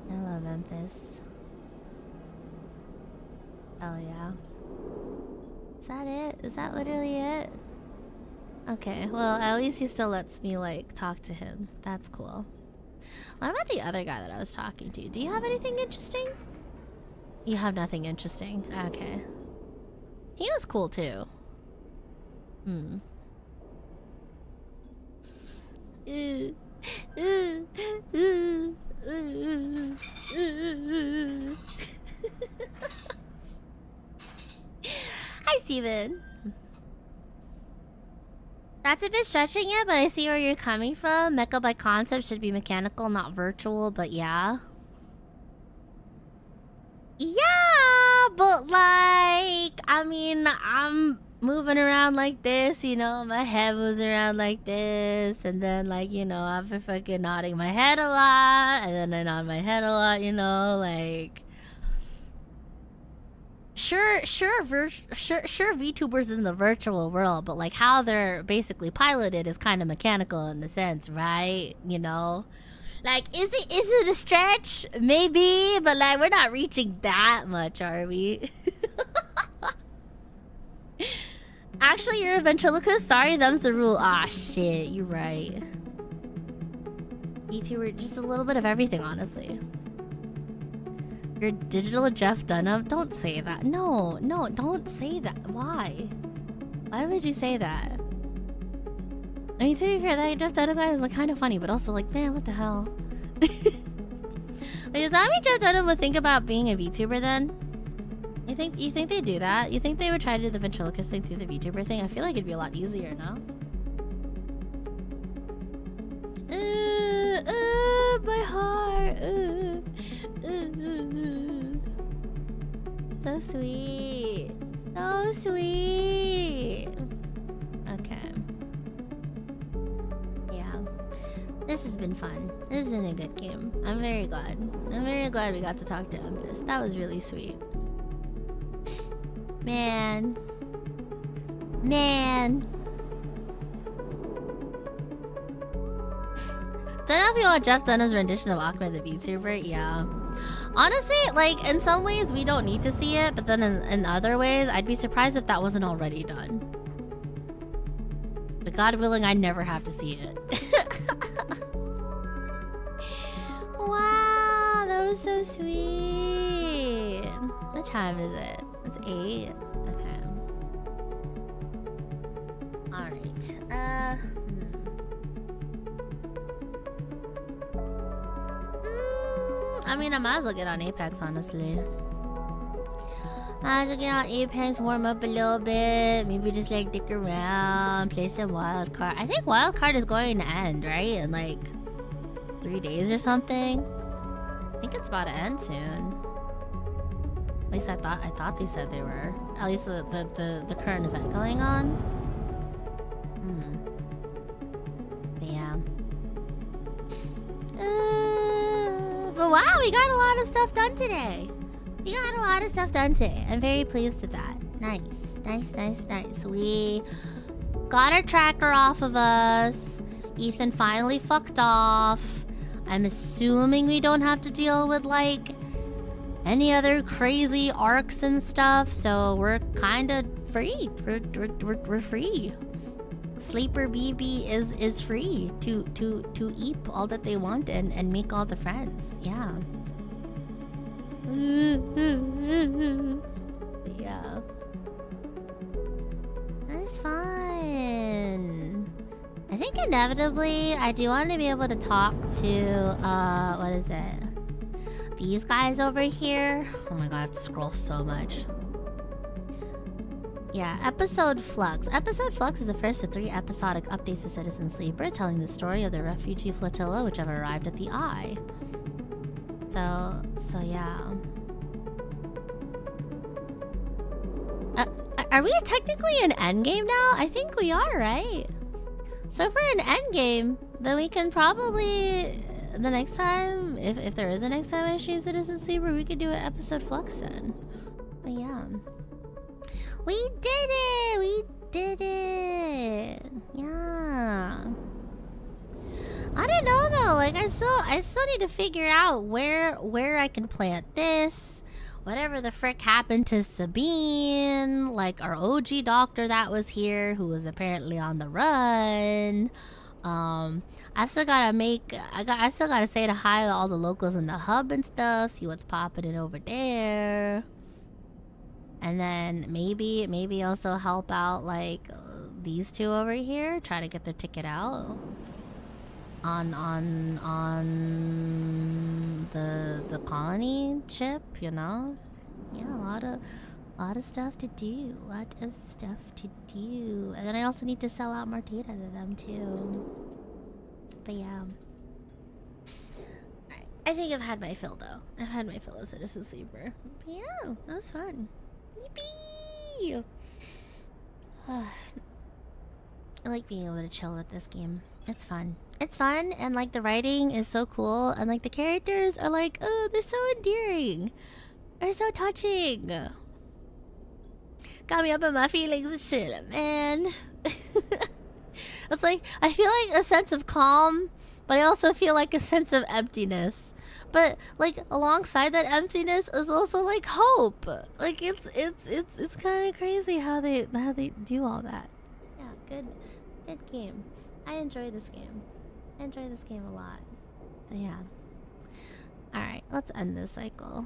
I love EVE.EXE. Hell yeah. Is that it? Is that literally it? Okay, well, at least he still lets me, like, talk to him. That's cool. What about the other guy that I was talking to? Do you have anything interesting? You have nothing interesting. Okay. He was cool, too. Hi, Steven. That's a bit stretching it, but I see where you're coming from. Mecha by concept should be mechanical, not virtual, but yeah. Yeah, but like, I mean, I'm moving around like this, you know, my head moves around like this, and then like, you know, I've been fucking nodding my head a lot, and then I nod my head a lot, you know, like... Sure, VTubers in the virtual world, but like how they're basically piloted is kind of mechanical in the sense, right? You know, like is it a stretch? Maybe, but like we're not reaching that much, are we? Actually, you're a ventriloquist. Sorry, them's the rule. Ah, shit, you're right. VTuber, just a little bit of everything, honestly. You're digital Jeff Dunham? Don't say that. No, don't say that. Why? Why would you say that? I mean, to be fair, that Jeff Dunham guy was like kind of funny, but also like, man, what the hell? Wait, does that mean Jeff Dunham would think about being a VTuber then? You think they do that? You think they would try to do the ventriloquist thing through the VTuber thing? I feel like it'd be a lot easier, no? My heart. So sweet. So sweet. Okay. Yeah. This has been fun. This has been a good game. I'm very glad. I'm very glad we got to talk to EVE.EXE. That was really sweet. Man. Don't know if you want Jeff Dunham's rendition of Ahmed the VTuber. Yeah. Honestly, like, in some ways, we don't need to see it. But then in other ways, I'd be surprised if that wasn't already done. But God willing, I never have to see it. Wow, that was so sweet. What time is it? It's 8. Okay. All right. I mean, I might as well get on Apex, honestly. Might as well get on Apex, warm up a little bit. Maybe just like dick around, play some wildcard. I think wildcard is going to end, right? In like 3 days or something. I think it's about to end soon. At least I thought they said they were. At least the current event going on. But yeah. But wow, we got a lot of stuff done today. We got a lot of stuff done today. I'm very pleased with that. Nice. We got our tracker off of us. Ethan finally fucked off. I'm assuming we don't have to deal with like any other crazy arcs and stuff, so we're kind of free. We're free. Sleeper BB is free to eat all that they want and make all the friends. Yeah. Yeah. That's fun. I think inevitably I do want to be able to talk to what is it? These guys over here. Oh my god, I have to scroll so much. Yeah, episode Flux. Episode Flux is the first of 3 episodic updates to Citizen Sleeper, telling the story of the refugee flotilla which have arrived at the Eye. So yeah. Are we technically in endgame now? I think we are, right? So if we're in endgame, then we can probably the next time, if there is a next time I stream Citizen Sleeper, we could do an episode Flux then. But yeah. We did it! We did it! Yeah. I don't know though, like I still need to figure out where I can plant this. Whatever the frick happened to Sabine, like our OG doctor that was here, who was apparently on the run. I still gotta say hi to all the locals in the hub and stuff, see what's popping in over there. And then maybe also help out like these two over here, try to get their ticket out on the colony ship, you know? Yeah, a lot of stuff to do. And then I also need to sell out more data to them too. But yeah. Alright. I think I've had my fill though. I've had my fill of Citizen Sleeper. But yeah, that was fun. Yippee! I like being able to chill with this game. It's fun. It's fun, and like the writing is so cool, and like the characters are like, oh, they're so endearing. They're so touching. Got me up in my feelings and shit, man. It's like, I feel like a sense of calm, but I also feel like a sense of emptiness. But like alongside that emptiness is also like hope. Like it's kind of crazy how they do all that. Yeah, good game. I enjoy this game. I enjoy this game a lot. But yeah. Alright, let's end this cycle.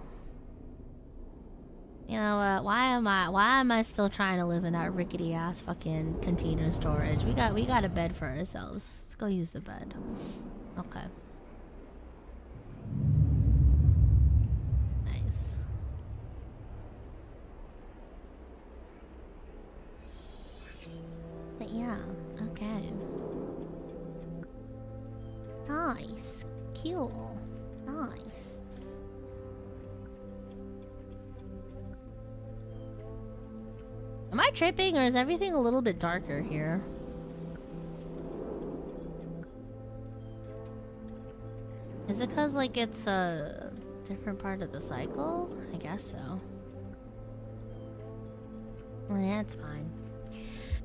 You know what? Why am I still trying to live in that rickety ass fucking container storage? We got a bed for ourselves. Let's go use the bed. Okay. Nice. But yeah, okay. Nice. Cool. Nice. Am I tripping or is everything a little bit darker here? Is it because like it's a different part of the cycle? I guess so. Well, yeah, it's fine.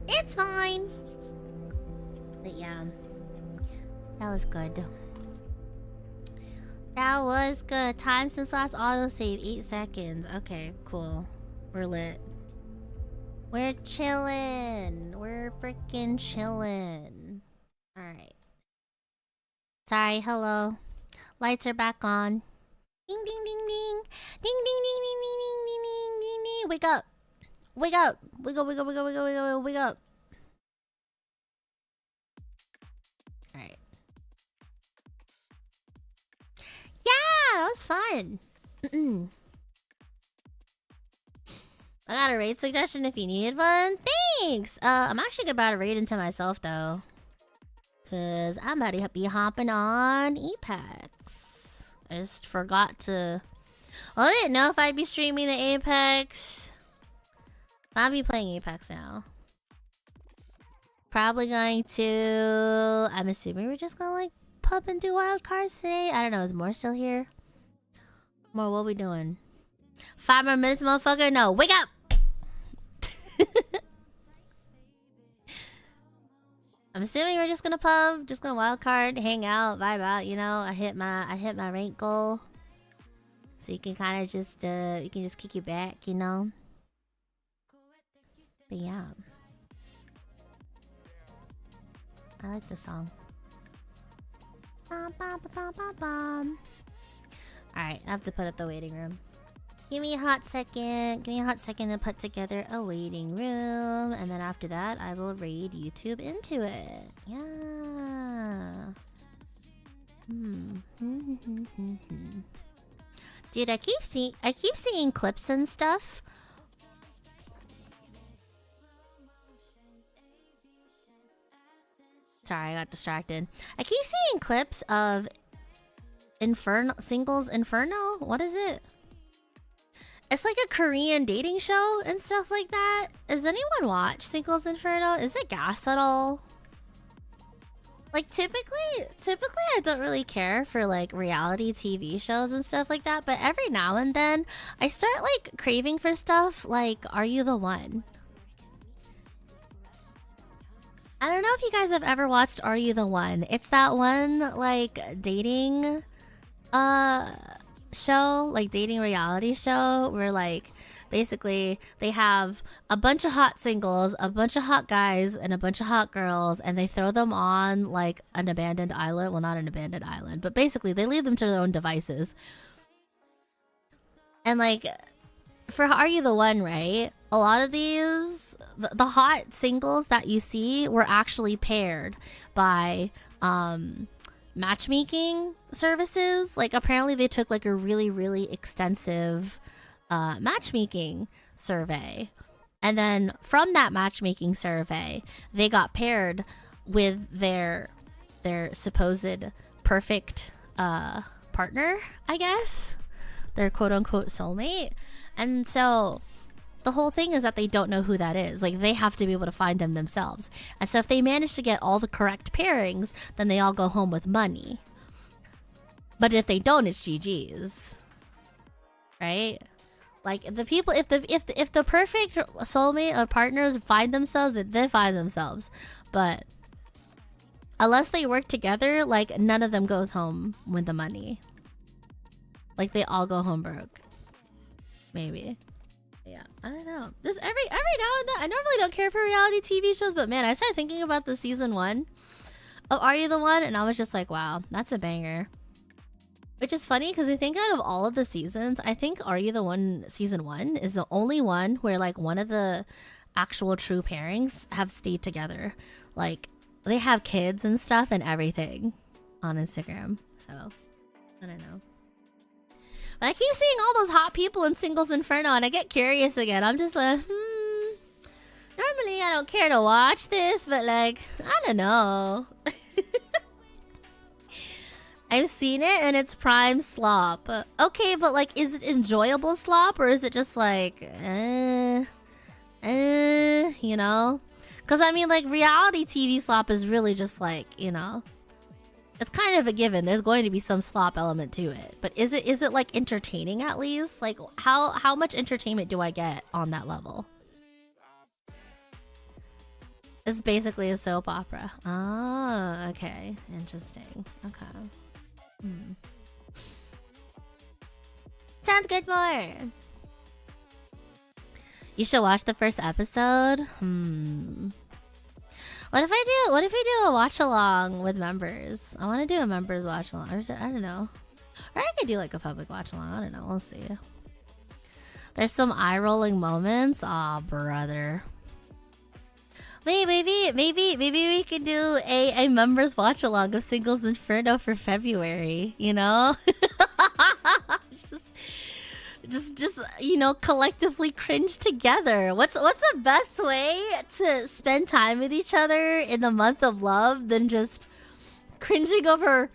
It's fine! But yeah. That was good. That was good. Time since last autosave, 8 seconds. Okay, cool. We're lit. We're chillin'. We're freaking chillin'. Alright. Sorry, hello. Lights are back on. Ding ding ding ding. Ding ding ding ding ding ding ding ding. wake up. Wake up. Wake up, wake up, wake up, wake up, wake up, wake up. Alright. Yeah, that was fun. I got a raid suggestion if you needed one. Thanks! I'm actually about to raid into myself though. Cause I'm about to be hopping on EVE.EXE. I just forgot to... Well, I didn't know if I'd be streaming the Apex. I'll be playing Apex now. Probably going to... I'm assuming we're just gonna like pop and do wild cards today. I don't know, is More still here? More, what we doing? 5 more minutes, motherfucker? No, wake up! I'm assuming we're just gonna pub, just gonna wild card, hang out, vibe out, you know. I hit my rank goal. So you can kinda just you can just kick you back, you know. But yeah. I like this song. Alright, I have to put up the waiting room. Give me a hot second. Give me a hot second to put together a waiting room. And then after that, I will raid YouTube into it. Yeah. Dude, I keep seeing clips and stuff. Sorry, I got distracted. I keep seeing clips of Singles Inferno? What is it? It's like a Korean dating show and stuff like that. Does anyone watch Singles Inferno? Is it gas at all? Like typically I don't really care for like reality TV shows and stuff like that, but every now and then I start like craving for stuff like Are You the One? I don't know if you guys have ever watched Are You the One? It's that one like dating show, like dating reality show where like basically they have a bunch of hot singles, a bunch of hot guys, and a bunch of hot girls, and they throw them on like an abandoned island. Well, not an abandoned island, but basically they leave them to their own devices. And like for Are You the One, right? A lot of these the hot singles that you see were actually paired by matchmaking services. Like apparently they took like a really extensive matchmaking survey, and then from that matchmaking survey they got paired with their supposed perfect partner, I guess, their quote-unquote soulmate. And so the whole thing is that they don't know who that is. Like they have to be able to find them themselves. And so if they manage to get all the correct pairings, then they all go home with money. But if they don't, it's GG's. Right? Like the people, if the perfect soulmate or partners find themselves, then they find themselves. But unless they work together, like none of them goes home with the money. Like they all go home broke. Maybe. Yeah, I don't know. Just every now and then. I normally don't care for reality TV shows, but man, I started thinking about the season 1 of Are You the One, and I was just like, wow, that's a banger. Which is funny because I think out of all of the seasons, I think Are You the One season 1 is the only one where like one of the actual true pairings have stayed together. Like they have kids and stuff and everything on Instagram. So I don't know. But I keep seeing all those hot people in Singles Inferno and I get curious again. I'm just like, normally I don't care to watch this, but like, I don't know. I've seen it and it's prime slop. Okay, but like, is it enjoyable slop or is it just like, you know? Because I mean, like, reality TV slop is really just like, you know, it's kind of a given. There's going to be some slop element to it. But is it like entertaining at least? Like, how much entertainment do I get on that level? It's basically a soap opera. Oh, okay. Interesting. Okay. Sounds good, more. You should watch the first episode. What if we do a watch along with members? I want to do a members watch along. Or I don't know. Or I could do like a public watch along. I don't know. We'll see. There's some eye-rolling moments. Aw, brother. Maybe we could do a members watch along of Singles Inferno for February, you know? just you know, collectively cringe together. What's the best way to spend time with each other in the month of love than just cringing over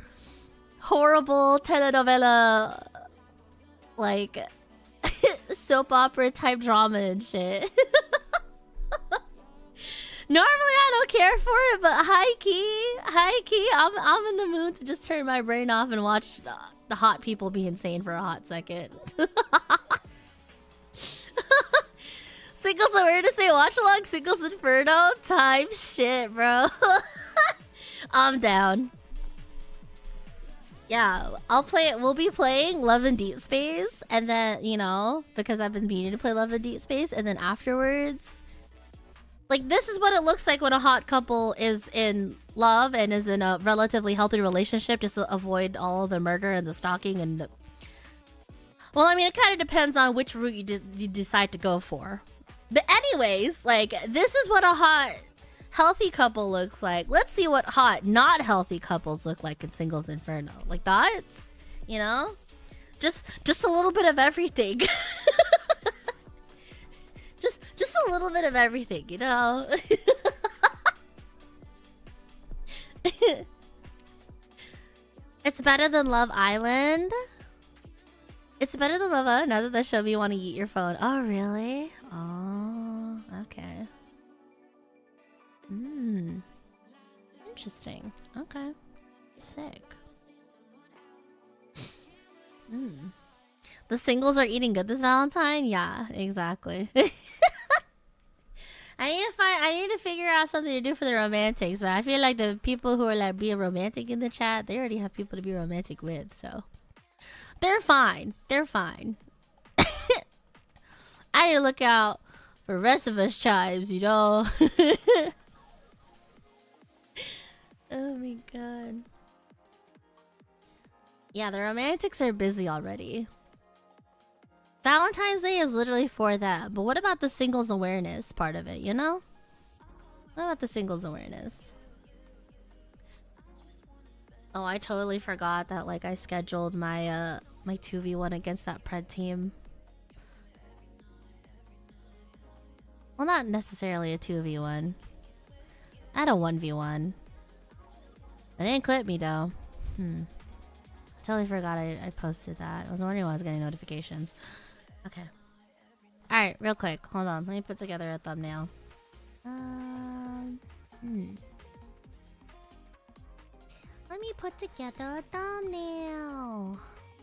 horrible telenovela, like soap opera type drama and shit. Normally I don't care for it, but high key, I'm in the mood to just turn my brain off and watch the hot people be insane for a hot second. Singles Awareness Day watch along, Singles Inferno type shit, bro. I'm down. Yeah, I'll play it. We'll be playing Love and Deep Space, and then, you know, because I've been meaning to play Love and Deep Space, and then afterwards, like, this is what it looks like when a hot couple is in love and is in a relatively healthy relationship, just to avoid all of the murder and the stalking and the... Well, I mean, it kind of depends on which route you decide to go for. But anyways, like, this is what a hot, healthy couple looks like. Let's see what hot, not healthy couples look like in Singles Inferno. Like, that's, you know? Just a little bit of everything. Just a little bit of everything, you know? It's better than Love Island. It's better than Love Island now that they show me you want to eat your phone. Oh, really? Oh, okay. Interesting. Okay. Sick. The singles are eating good this Valentine? Yeah, exactly. I need to figure out something to do for the romantics, but I feel like the people who are like being romantic in the chat, they already have people to be romantic with, so they're fine. They're fine. I need to look out for the rest of us chives, you know. Oh my god. Yeah, the romantics are busy already. Valentine's Day is literally for that, but what about the singles awareness part of it, you know? What about the singles awareness? Oh, I totally forgot that, like, I scheduled my my 2v1 against that pred team. Well, not necessarily a 2v1. I had a 1v1. They didn't clip me though. Totally forgot I posted that. I was wondering why I was getting notifications. Okay. Alright, real quick. Hold on. Let me put together a thumbnail. Let me put together a thumbnail.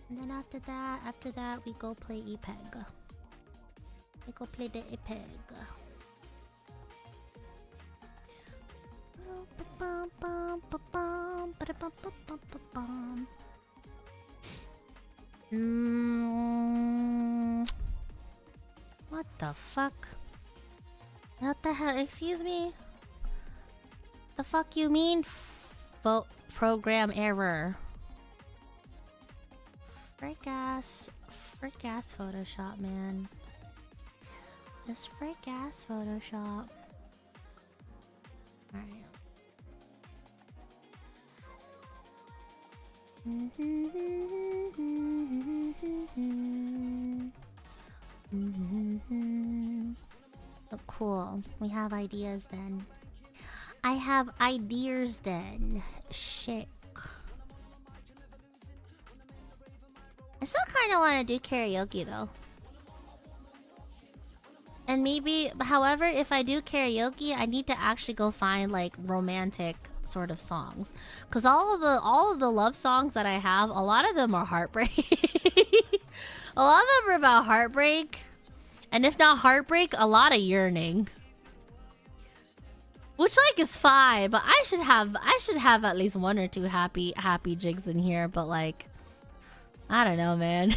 And then after that, we go play EVE.EXE. We go play the EVE.EXE. What the fuck? What the hell? Excuse me? The fuck you mean? Program error. Frick ass Photoshop, man. This frick ass Photoshop. Alright. Oh, cool. We have ideas then. I have ideas then. Shit. I still kind of want to do karaoke though. And maybe, however, if I do karaoke, I need to actually go find like romantic sort of songs, because all of the love songs that I have, a lot of them are heartbreak. A lot of them are about heartbreak, and if not heartbreak, a lot of yearning, which like is fine. But I should have at least one or two happy jigs in here. But like, I don't know, man.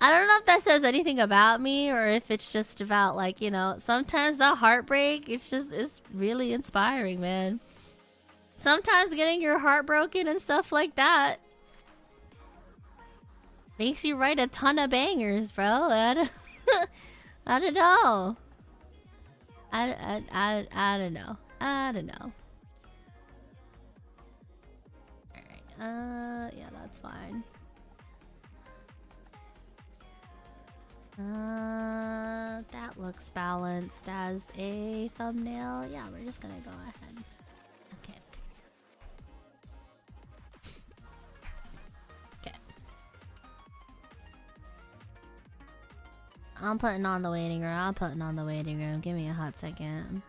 I don't know if that says anything about me, or if it's just about, like, you know, sometimes the heartbreak, it's really inspiring, man. Sometimes getting your heart broken and stuff like that Makes you write a ton of bangers, bro. I don't know. I don't know. I don't know. Alright, yeah, that's fine. That looks balanced as a thumbnail. Yeah, we're just gonna go ahead. Okay. Okay. I'm putting on the waiting room. I'm putting on the waiting room. Give me a hot second.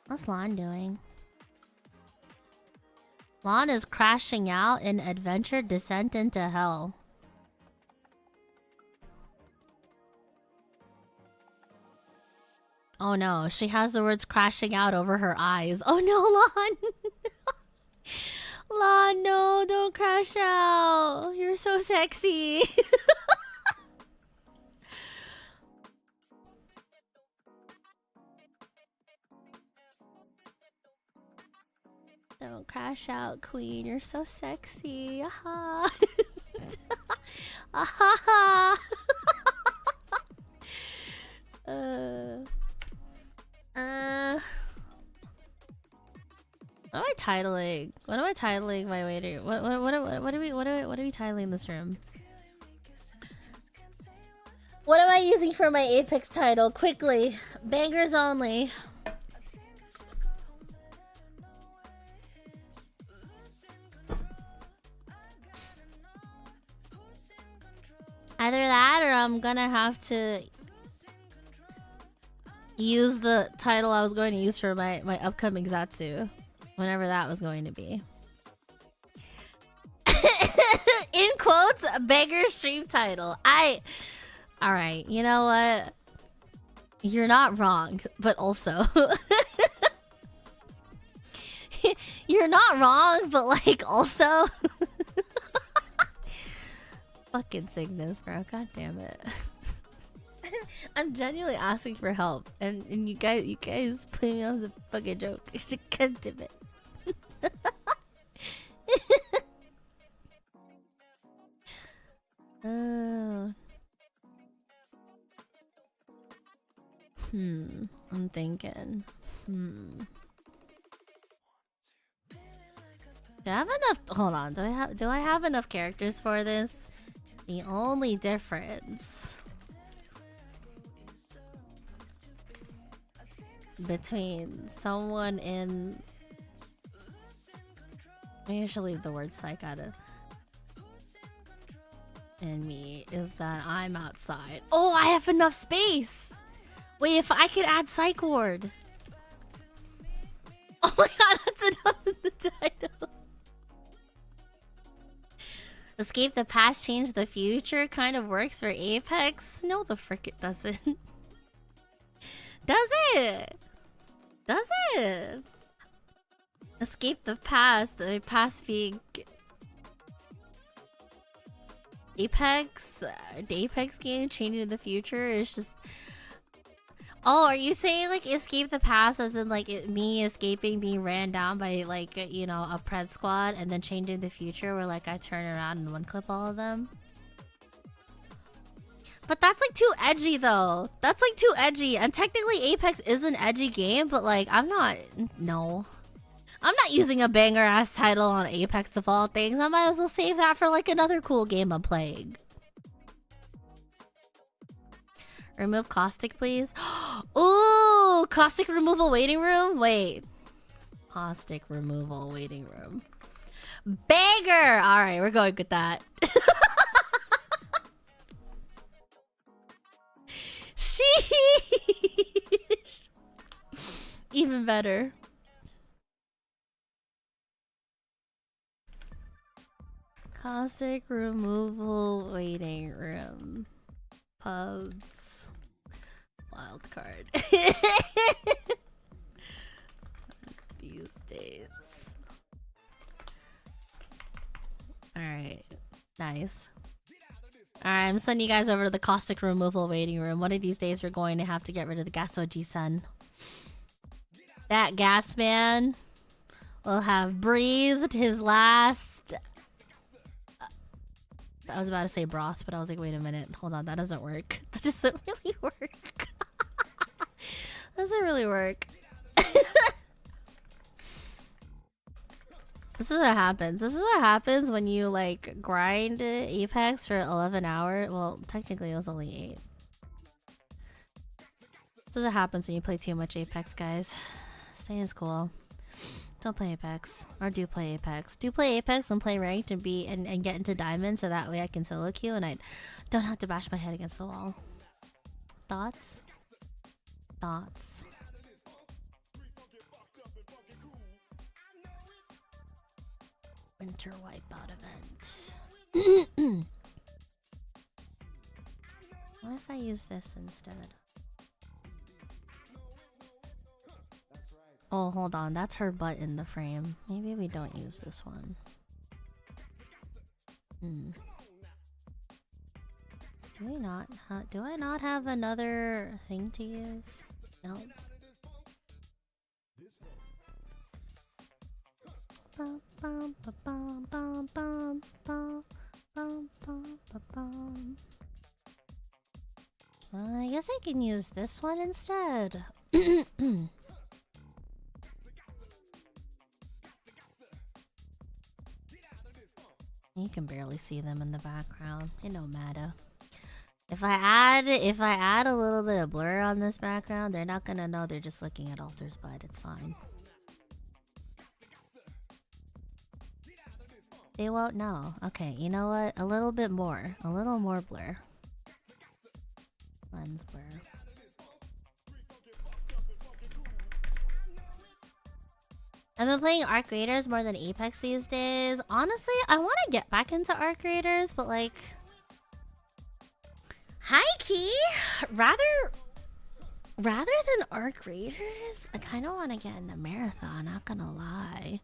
What's Lon doing? Lon is crashing out in Adventure Descent into Hell. Oh no, she has the words crashing out over her eyes. Oh no, Lon! Lon, no, don't crash out. You're so sexy. Don't crash out, queen. You're so sexy. Aha. Aha. What am I titling? What am I titling my waiting? What are we titling this room? What am I using for my Apex title? Quickly. Bangers only. Either that or I'm gonna have to use the title I was going to use for my upcoming Zatsu. Whenever that was going to be. In quotes, banger stream title. Alright, you know what? You're not wrong, but also... You're not wrong, but like, also... Fucking sickness, bro. God damn it. I'm genuinely asking for help, and you guys put me on the fucking joke. God damn it. I'm thinking. Do I have enough? Hold on. Do I have enough characters for this? The only difference between someone in... Maybe I should leave the word psych out of... and me is that I'm outside. Oh, I have enough space! Wait, if I could add psych ward. Oh my god, that's enough in the title. Escape the past, change the future kind of works for Apex? No, the frick it doesn't. Does it? Does it? Escape the past being... Apex? The Apex game changing the future is just... Oh, are you saying like escape the past as in like me escaping being ran down by like, you know, a pred squad and then changing the future where like I turn around and one clip all of them? But that's like too edgy though. That's like too edgy. And technically Apex is an edgy game, but like I'm not using a banger ass title on Apex of all things. I might as well save that for like another cool game I'm playing. Remove caustic, please. Ooh, caustic removal waiting room? Wait. Caustic removal waiting room. Banger! Alright, we're going with that. Sheesh. Even better. Caustic removal waiting room. Pubs. Wild card. These days. Alright. Nice. Alright, I'm sending you guys over to the caustic removal waiting room. One of these days we're going to have to get rid of the Gasoji-san. That gas man will have breathed his last... I was about to say broth, but I was like, wait a minute. Hold on, that doesn't work. That doesn't really work. Doesn't really work. This is what happens. This is what happens when you like grind Apex for 11 hours. Well, technically it was only 8. This is what happens when you play too much Apex, guys. Stay in school. Don't play Apex. Or do play Apex. Do play Apex and play ranked and and get into diamond so that way I can solo queue and I don't have to bash my head against the wall. Thoughts? Thoughts? Winter wipeout event. What if I use this instead? Oh, hold on. That's her butt in the frame. Maybe we don't use this one. Do I not have another thing to use? No. Bum, bum, ba, bum, bum, bum, bum, bum, bum, ba, bum. Well, I guess I can use this one instead. You can barely see them in the background. It don't matter. If I add a little bit of blur on this background, they're not gonna know they're just looking at Alter's butt. It's fine. They won't know. Okay, you know what? A little bit more. A little more blur. Lens blur. I've been playing Arc Raiders more than Apex these days. Honestly, I want to get back into Arc Raiders, but like... high-key, rather than Arc Raiders, I kind of want to get into Marathon, not gonna lie.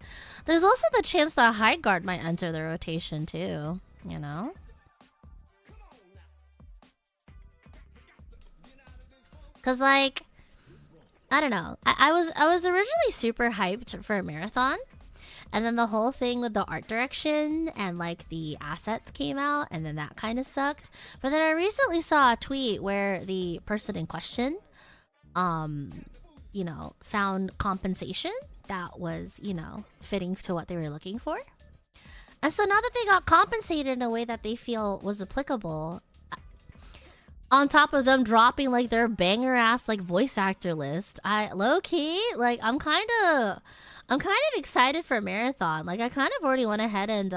There's also the chance that High Guard might enter the rotation too, you know? Cause like... I don't know. I was originally super hyped for a Marathon, and then the whole thing with the art direction and like the assets came out, and then that kind of sucked. But then I recently saw a tweet where the person in question, you know, found compensation that was, you know, fitting to what they were looking for. And so now that they got compensated in a way that they feel was applicable, on top of them dropping like their banger ass like voice actor list, I low key like I'm kind of excited for Marathon. Like I kind of already went ahead and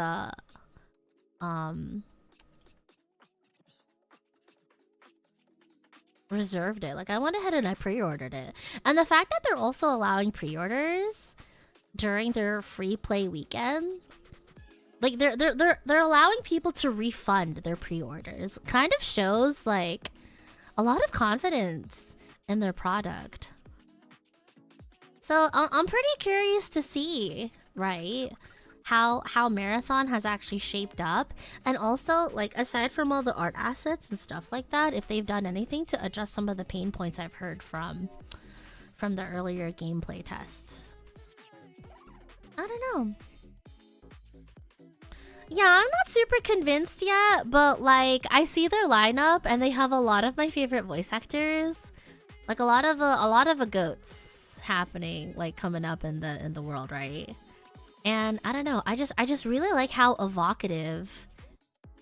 reserved it. Like I went ahead and I pre-ordered it. And the fact that they're also allowing pre-orders during their free play weekend, like they're allowing people to refund their pre-orders, kind of shows like a lot of confidence in their product. So I'm pretty curious to see, right, how Marathon has actually shaped up, and also like aside from all the art assets and stuff like that, if they've done anything to address some of the pain points I've heard from the earlier gameplay tests. I don't know. Yeah, I'm not super convinced yet, but like I see their lineup and they have a lot of my favorite voice actors, like a lot of goats happening, like coming up in the world, right? And I don't know, I just really like how evocative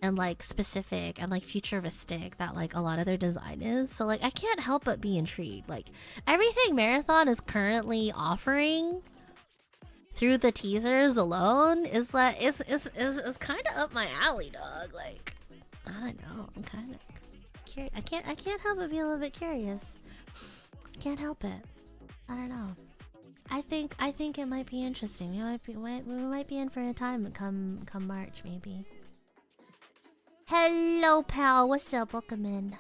and like specific and like futuristic that like a lot of their design is. So like I can't help but be intrigued. Like everything Marathon is currently offering through the teasers alone is like is kind of up my alley, dog. Like I don't know, I'm kind of curious. I can't help but be a little bit curious. Can't help it. I don't know. I think it might be interesting. We might be in for a time come March maybe. Hello, pal. What's up? Welcome in.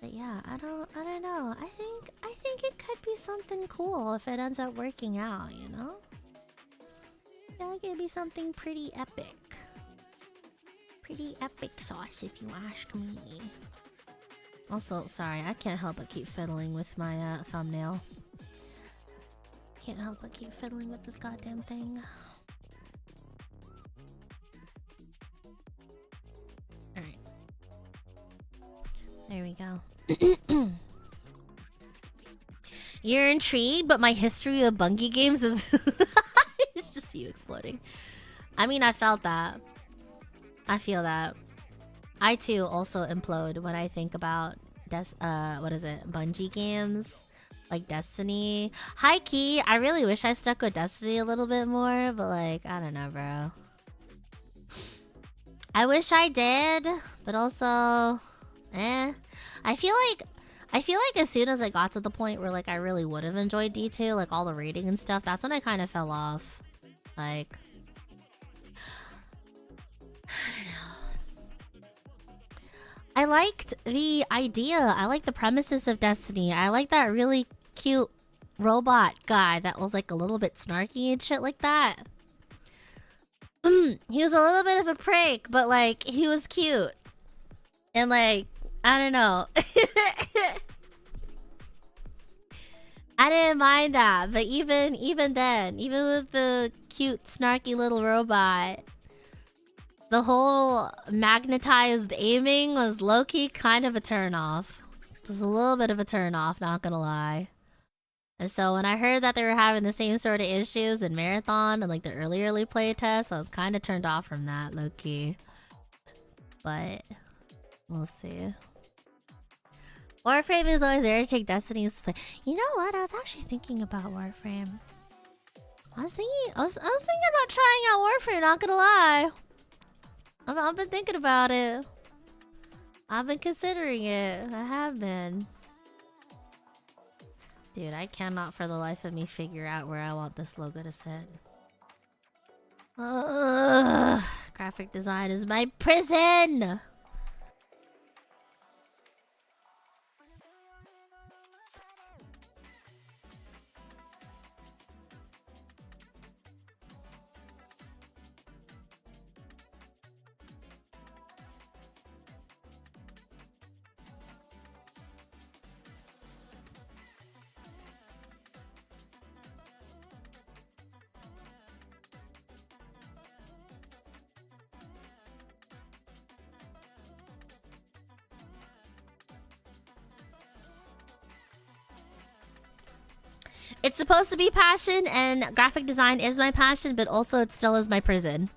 But yeah, I don't know. I think it could be something cool if it ends up working out, you know? I feel like it'd be something pretty epic. Pretty epic sauce, if you ask me. Also, sorry, I can't help but keep fiddling with my thumbnail. Can't help but keep fiddling with this goddamn thing. Alright. There we go. You're intrigued, but my history of Bungie games is... It's just you exploding. I mean, I felt that. I feel that. I too also implode when I think about what is it? Bungie games? Like Destiny. High key, I really wish I stuck with Destiny a little bit more, but like, I don't know, bro. I wish I did, but also, I feel like as soon as I got to the point where like I really would have enjoyed D2, like all the rating and stuff, that's when I kind of fell off. Like, I don't know. I liked the idea. I liked the premises of Destiny. I like that really cute robot guy that was like a little bit snarky and shit like that. He was a little bit of a prick, but like he was cute. And like, I don't know. I didn't mind that, but even then, even with the cute snarky little robot, the whole magnetized aiming was low-key kind of a turn-off. Just a little bit of a turn-off, not gonna lie. And so when I heard that they were having the same sort of issues in Marathon and like the early playtests, I was kind of turned off from that, low-key. But we'll see. Warframe is always there to take Destiny's place. You know what? I was actually thinking about Warframe. I was thinking about trying out Warframe, not gonna lie. I've been thinking about it. I've been considering it. I have been. Dude, I cannot for the life of me figure out where I want this logo to sit. Graphic design is my prison! It's supposed to be passion, and graphic design is my passion, but also it still is my prison.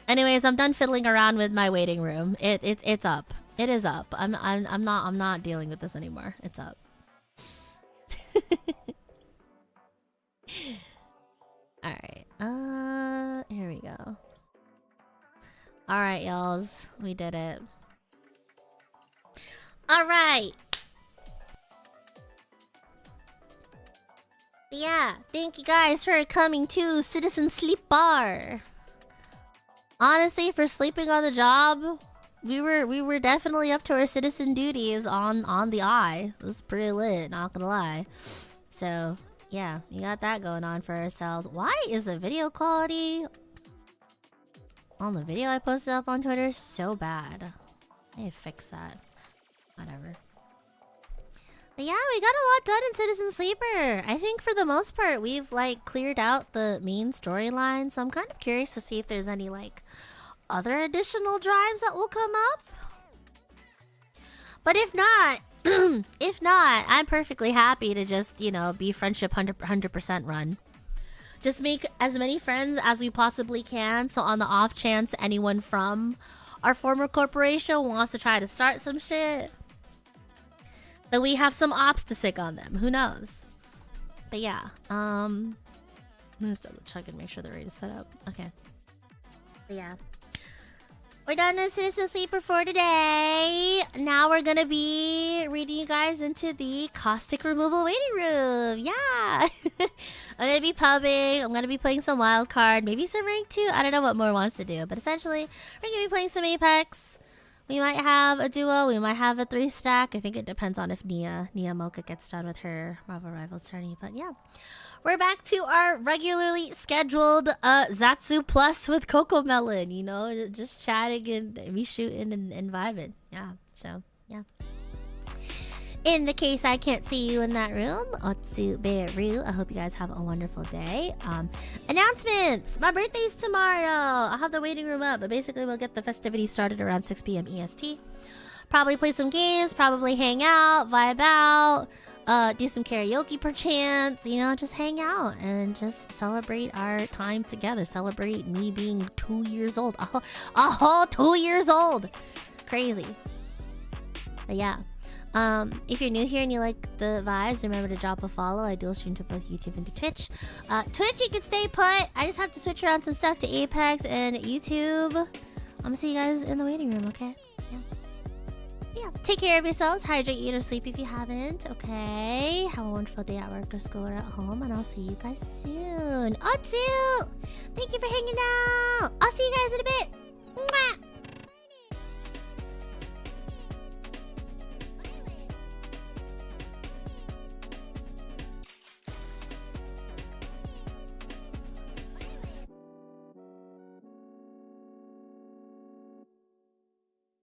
Anyways, I'm done fiddling around with my waiting room. It's up. It is up. I'm not dealing with this anymore. It's up. Alright. Here we go. Alright, y'alls. We did it. Alright. Yeah, thank you guys for coming to Citizen Sleep Bar. Honestly, for sleeping on the job, we were definitely up to our citizen duties on the eye. It was pretty lit, not gonna lie. So yeah, we got that going on for ourselves. Why is the video quality on the video I posted up on Twitter so bad? I need to fix that. Whatever. But yeah, we got a lot done in Citizen Sleeper. I think for the most part, we've like cleared out the main storyline. So I'm kind of curious to see if there's any like other additional drives that will come up. But if not, I'm perfectly happy to just, you know, be friendship 100% run. Just make as many friends as we possibly can. So on the off chance anyone from our former corporation wants to try to start some shit, then we have some ops to sick on them. Who knows? But yeah, let's double check and make sure they're ready to set up. Okay. But yeah. We're done with Citizen Sleeper for today. Now we're gonna be reading you guys into the caustic removal waiting room. Yeah. I'm gonna be pubbing. I'm gonna be playing some wild card, maybe some rank 2. I don't know what more wants to do, but essentially we're gonna be playing some Apex. We might have a duo. We might have a 3-stack. I think it depends on if Nia Mocha gets done with her Marvel Rivals tourney. But yeah. We're back to our regularly scheduled Zatsu Plus with Coco Melon, you know, just chatting and reshooting and vibing. Yeah, so, yeah. In the case I can't see you in that room, Otsuberu, I hope you guys have a wonderful day. Announcements! My birthday's tomorrow! I'll have the waiting room up, but basically we'll get the festivities started around 6 p.m. EST. Probably play some games, probably hang out, vibe out, do some karaoke perchance, you know, just hang out and just celebrate our time together. Celebrate me being 2 years old. A whole 2 years old! Crazy. But yeah. If you're new here and you like the vibes, remember to drop a follow. I dual stream to both YouTube and to Twitch. Twitch, you can stay put. I just have to switch around some stuff to Apex and YouTube. I'm gonna see you guys in the waiting room, okay? Yeah. Take care of yourselves. Hydrate, eat, or sleep if you haven't. Okay. Have a wonderful day at work or school or at home, and I'll see you guys soon. Otsu! Thank you for hanging out. I'll see you guys in a bit. Mwah!